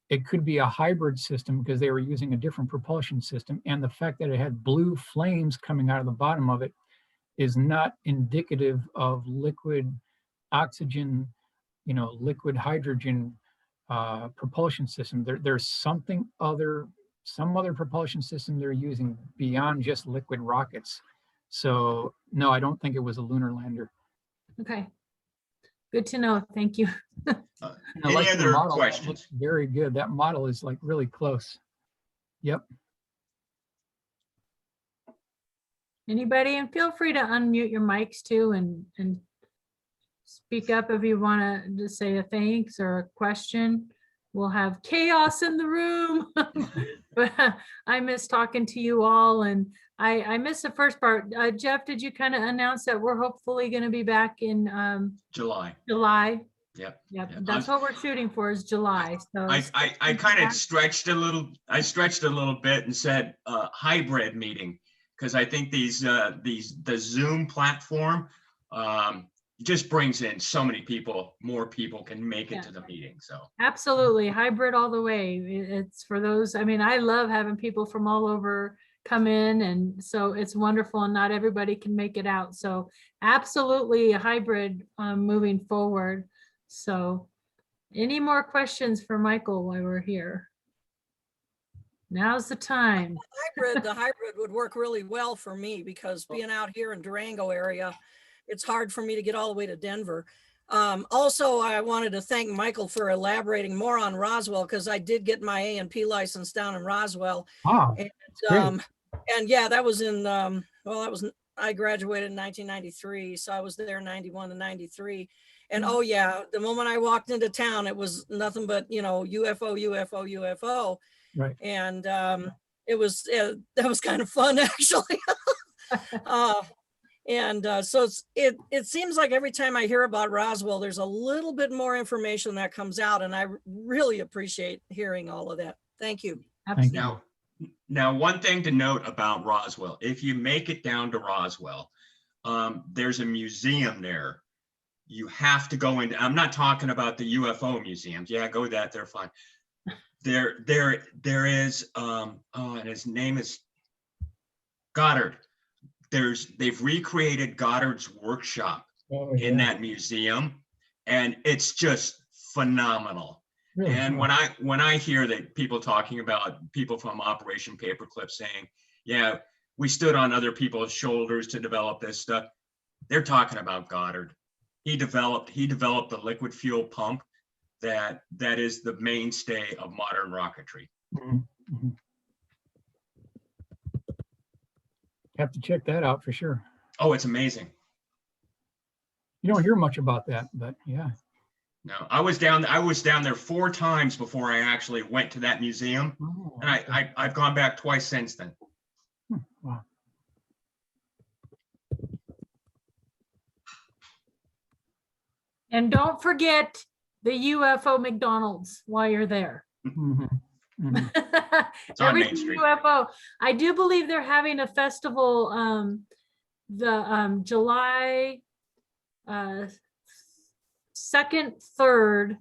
It could be a hybrid system because they were using a different propulsion system. And the fact that it had blue flames coming out of the bottom of it is not indicative of liquid oxygen, liquid hydrogen propulsion system. There's some other propulsion system they're using beyond just liquid rockets. So no, I don't think it was a lunar lander. Okay, good to know. Thank you. Any other questions? Looks very good. That model is like really close. Yep. Anybody, and feel free to unmute your mics too and speak up if you want to say a thanks or a question. We'll have chaos in the room. But I miss talking to you all, and I missed the first part. Jeff, did you kind of announce that we're hopefully going to be back in July? Yep. Yep. That's what we're shooting for, is July. So I kind of stretched a little. I stretched a little bit and said hybrid meeting, because I think the Zoom platform just brings in so many people. More people can make it to the meeting. So absolutely hybrid all the way. It's for those. I mean, I love having people from all over come in, and so it's wonderful, and not everybody can make it out. So absolutely a hybrid moving forward. So any more questions for Michael while we're here? Now's the time. The hybrid would work really well for me, because being out here in Durango area, it's hard for me to get all the way to Denver. Also, I wanted to thank Michael for elaborating more on Roswell, because I did get my A&P license down in Roswell. Wow, And, great. and yeah, that was in, I graduated in 1993, so I was there 91 to 93. And oh yeah, the moment I walked into town, it was nothing but, UFO, UFO, UFO. Right. And that was kind of fun, actually. So it seems like every time I hear about Roswell, there's a little bit more information that comes out, and I really appreciate hearing all of that. Thank you. Absolutely. Now, one thing to note about Roswell, if you make it down to Roswell, there's a museum there. You have to go in. I'm not talking about the UFO museums. Yeah, go that. They're fine. There is, and his name is Goddard. They've recreated Goddard's workshop in that museum, and it's just phenomenal. Really? And when I hear that people talking about people from Operation Paperclip saying, yeah, we stood on other people's shoulders to develop this stuff, they're talking about Goddard. He developed the liquid fuel pump that is the mainstay of modern rocketry. Mhm, mhm. Have to check that out for sure. Oh, it's amazing. You don't hear much about that, but yeah. No, I was down there 4 times before I actually went to that museum, Oh, and I've gone back twice since then. wow. And don't forget the UFO McDonald's while you're there. Mhm, mhm. It's on Main Everything Street. UFO. I do believe they're having a festival, July 2nd, 3rd,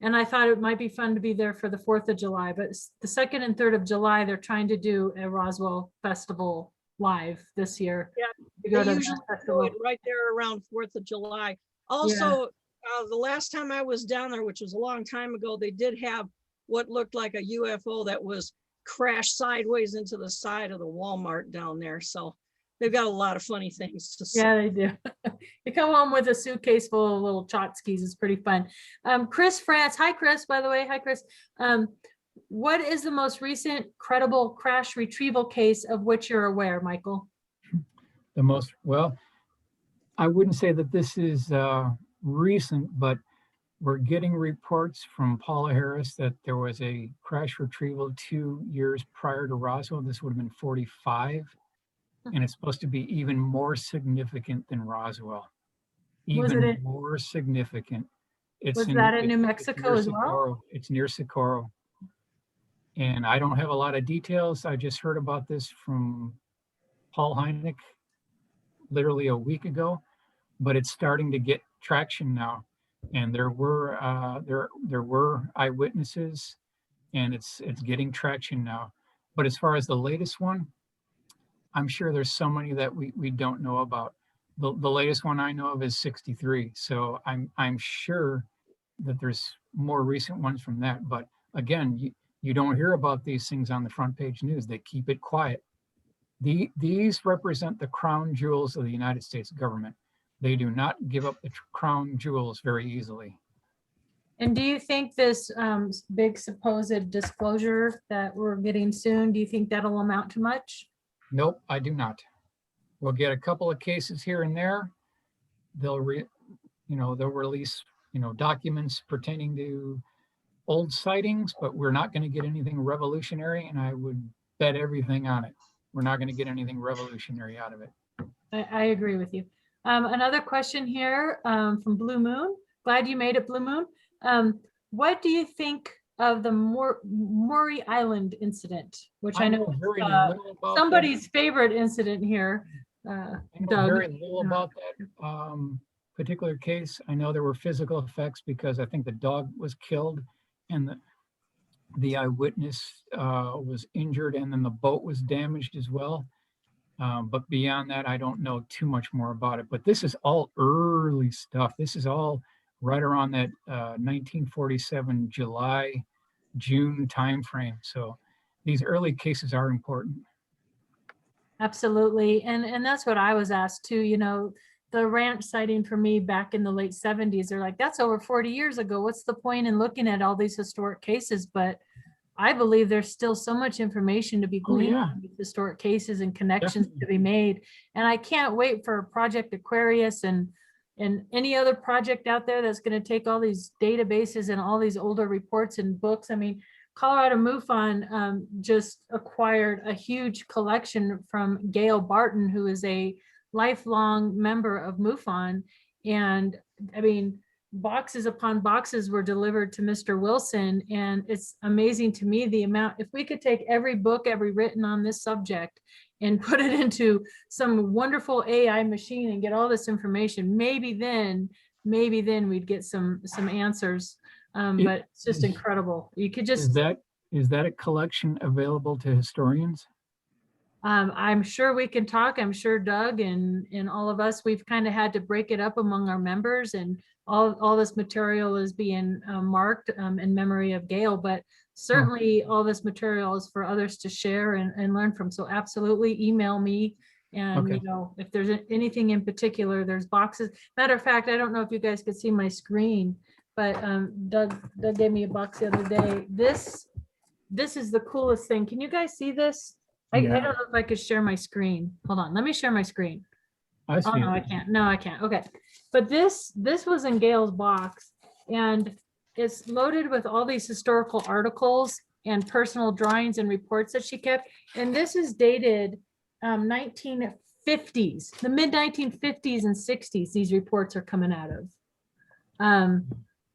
and I thought it might be fun to be there for the 4th of July, but the 2nd and 3rd of July, they're trying to do a Roswell festival live this year. Yeah, To go they to the usually do festival. it right there around 4th of July. Also, the last time I was down there, which was a long time ago, they did have what looked like a UFO that was crashed sideways into the side of the Walmart down there. So they've got a lot of funny things to say. Yeah, they do. You come home with a suitcase full of little tchotchkes. It's pretty fun. Chris France. Hi, Chris, by the way. Hi, Chris. What is the most recent credible crash retrieval case of which you're aware, Michael? Well, I wouldn't say that this is recent, but we're getting reports from Paula Harris that there was a crash retrieval 2 years prior to Roswell. This would have been 45. And it's supposed to be even more significant than Roswell. Even more significant. Was that in New Mexico as well? It's near Socorro. And I don't have a lot of details. I just heard about this from Paul Hynek literally a week ago, but it's starting to get traction now. And there were eyewitnesses, and it's getting traction now. But as far as the latest one, I'm sure there's so many that we don't know about. The latest one I know of is 63. So I'm sure that there's more recent ones from that. But again, you don't hear about these things on the front page news. They keep it quiet. These represent the crown jewels of the United States government. They do not give up the crown jewels very easily. And do you think this big supposed disclosure that we're getting soon, do you think that'll amount to much? Nope, I do not. We'll get a couple of cases here and there. They'll release, documents pertaining to old sightings, but we're not going to get anything revolutionary, and I would bet everything on it. We're not going to get anything revolutionary out of it. I agree with you. Another question here from Blue Moon. Glad you made it, Blue Moon. What do you think of the Maury Island incident, which I know very little about somebody's favorite incident here? I know Doug. very little about that particular case. I know there were physical effects because I think the dog was killed and the eyewitness was injured, and then the boat was damaged as well. But beyond that, I don't know too much more about it. But this is all early stuff. This is all right around that 1947 June timeframe. So these early cases are important. Absolutely. And that's what I was asked too, the ranch sighting for me back in the late 70s. They're like, that's over 40 years ago. What's the point in looking at all these historic cases? But I believe there's still so much information to be gleaned yeah. from these historic cases and connections Definitely. to be made. And I can't wait for Project Aquarius and any other project out there that's going to take all these databases and all these older reports and books. I mean, Colorado MUFON just acquired a huge collection from Gail Barton, who is a lifelong member of MUFON. And I mean, boxes upon boxes were delivered to Mr. Wilson. And it's amazing to me the amount, if we could take every book ever written on this subject and put it into some wonderful AI machine and get all this information, maybe then we'd get some answers. But it's just incredible. You could just, is that a collection available to historians? I'm sure we can talk. I'm sure Doug and all of us, we've kind of had to break it up among our members, and all this material is being marked in memory of Gail, but certainly all this material is for others to share and learn from. So absolutely email me. And Okay. you know, if there's anything in particular, there's boxes. Matter of fact, I don't know if you guys could see my screen, but Doug gave me a box the other day. This is the coolest thing. Can you guys see this? I don't know if I could share my screen. Hold on, let me share my screen. I see. Oh, no, I can't. No, I can't. Okay. But this was in Gail's box, and it's loaded with all these historical articles and personal drawings and reports that she kept. And this is dated 1950s, the mid 1950s and 60s. These reports are coming out of.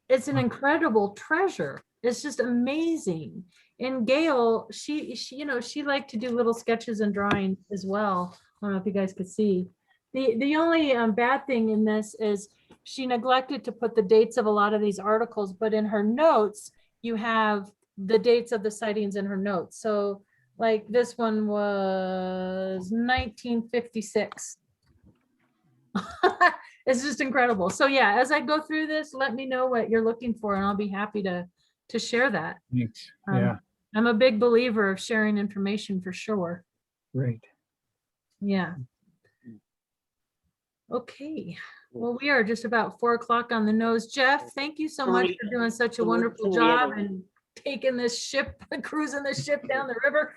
It's an incredible treasure. It's just amazing. And Gail, she you know, she liked to do little sketches and drawings as well. I don't know if you guys could see. The only bad thing in this is she neglected to put the dates of a lot of these articles, but in her notes, you have the dates of the sightings in her notes. So like this one was 1956. It's just incredible. So yeah, as I go through this, let me know what you're looking for and I'll be happy to share that. Thanks. Yeah, I'm a big believer of sharing information for sure. great. Yeah. Okay. Well, we are just about 4 o'clock on the nose. Jeff, thank you so much for doing such a wonderful job and taking this ship, cruising this ship down the river.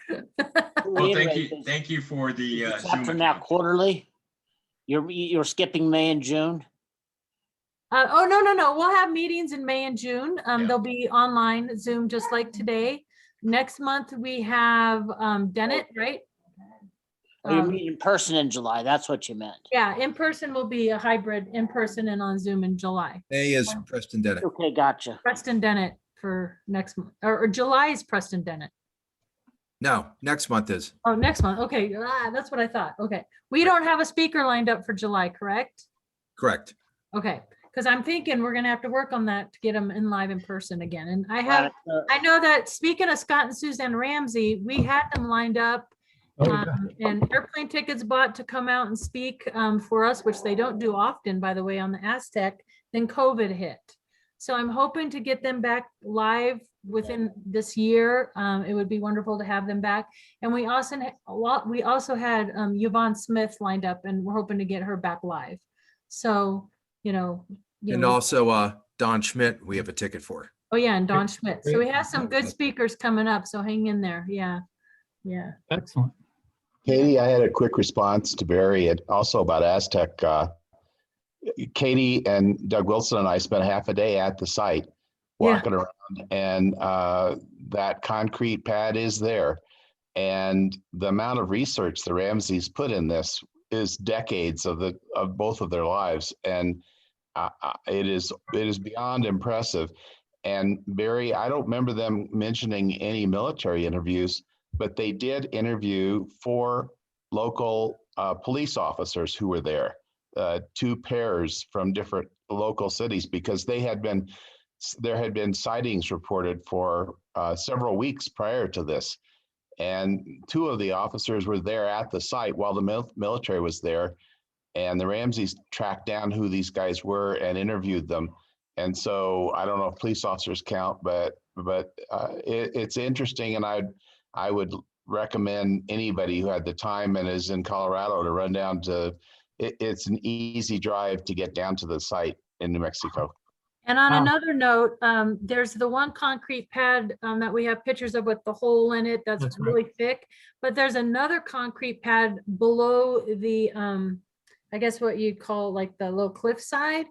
Well, thank you for the Zoom From now account. quarterly, you're skipping May and June. Oh, no. We'll have meetings in May and June. Yeah. They'll be online Zoom just like today. Next month we have Dennett, right? Oh, you're meeting in person in July. That's what you meant. Yeah, in person will be a hybrid, in person and on Zoom in July. May is Preston Dennett. Okay, gotcha. Preston Dennett for next month, or July is Preston Dennett. No, next month is. Oh, next month. Okay, that's what I thought. Okay, we don't have a speaker lined up for July, correct? Correct. Okay, because I'm thinking we're gonna have to work on that to get them in live in person again. And I know that speaking of Scott and Suzanne Ramsey, we had them lined up. And airplane tickets bought to come out and speak for us, which they don't do often, by the way, on the Aztec. Then COVID hit. So I'm hoping to get them back live within this year. It would be wonderful to have them back. And we also had Yvonne Smith lined up, and we're hoping to get her back live. So, And also Don Schmidt, we have a ticket for. Oh yeah, and Don Schmidt. So we have some good speakers coming up. So hang in there. Yeah. Yeah. Excellent. Katie, I had a quick response to Barry and also about Aztec. Katie and Doug Wilson and I spent half a day at the site walking around, and that concrete pad is there. And the amount of research the Ramseys put in this is decades of both of their lives, and it is beyond impressive. And Barry, I don't remember them mentioning any military interviews, but they did interview 4 local police officers who were there, 2 pairs from different local cities, because there had been sightings reported for several weeks prior to this. And 2 of the officers were there at the site while the military was there. And the Ramseys tracked down who these guys were and interviewed them. And so I don't know if police officers count, but it's interesting. And I would recommend anybody who had the time and is in Colorado to run down to it's an easy drive to get down to the site in New Mexico. And on Wow. another note, there's the one concrete pad that we have pictures of with the hole in it that's That's right. really thick. But there's another concrete pad below the, I guess what you'd call like the little cliff side,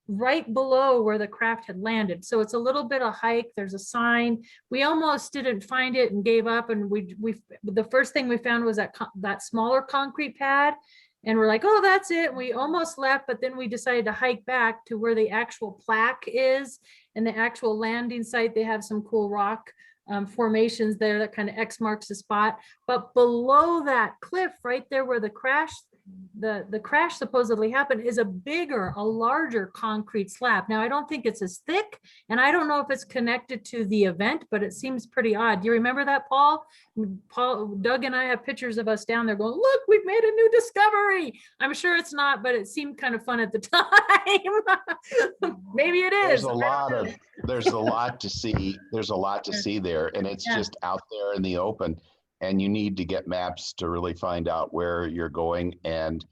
right below where the craft had landed. So it's a little bit of hike. There's a sign. We almost didn't find it and gave up. And the first thing we found was that smaller concrete pad. And we're like, oh, that's it. We almost left, but then we decided to hike back to where the actual plaque is and the actual landing site. They have some cool rock formations there that kind of X marks the spot. But below that cliff, right there where the crash supposedly happened, is a larger concrete slab. Now, I don't think it's as thick, and I don't know if it's connected to the event, but it seems pretty odd. Do you remember that, Paul? Doug and I have pictures of us down there going, look, we've made a new discovery. I'm sure it's not, but it seemed kind of fun at the time. Maybe it is. There's a lot to see. There's a lot to see there, and it's just out there in the open. And you need to get maps to really find out where you're going. And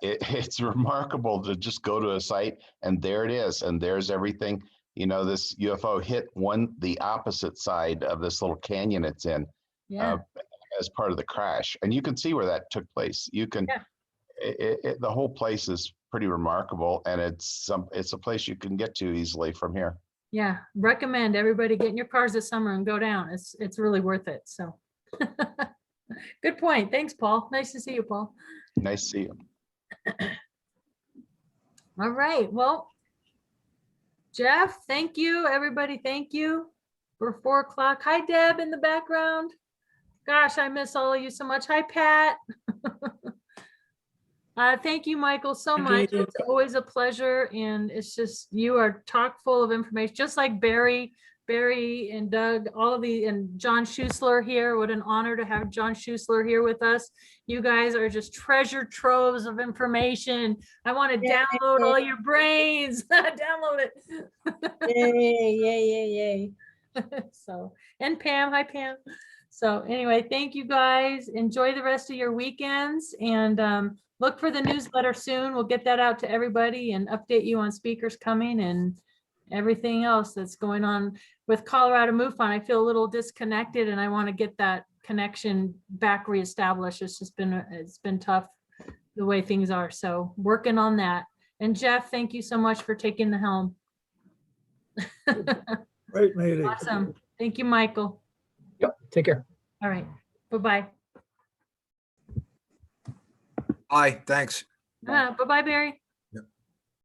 it's remarkable to just go to a site and there it is. And there's everything. You know, this UFO hit the opposite side of this little canyon it's in as part of the crash. And you can see where that took place. You can, the whole place is pretty remarkable. And it's a place you can get to easily from here. Yeah, recommend everybody get in your cars this summer and go down. It's really worth it. So. Good point. Thanks, Paul. Nice to see you, Paul. Nice to see you. All right. Well, Jeff, thank you. Everybody, thank you for 4 o'clock. Hi, Deb in the background. Gosh, I miss all of you so much. Hi, Pat. Thank you, Michael, so much. It's always a pleasure. And it's just, you are chock full of information, just like Barry and Doug, and John Schuessler here. What an honor to have John Schuessler here with us. You guys are just treasure troves of information. I want to download all your brains. Download it. Yay. So, and Pam, hi Pam. So anyway, thank you guys. Enjoy the rest of your weekends and look for the newsletter soon. We'll get that out to everybody and update you on speakers coming and everything else that's going on with Colorado MUFON. I feel a little disconnected and I want to get that connection back reestablished. It's been tough the way things are. So working on that. And Jeff, thank you so much for taking the helm. Great meeting. Awesome. Thank you, Michael. Yep. Take care. All right. Bye-bye. Bye. Thanks. Bye-bye, Barry.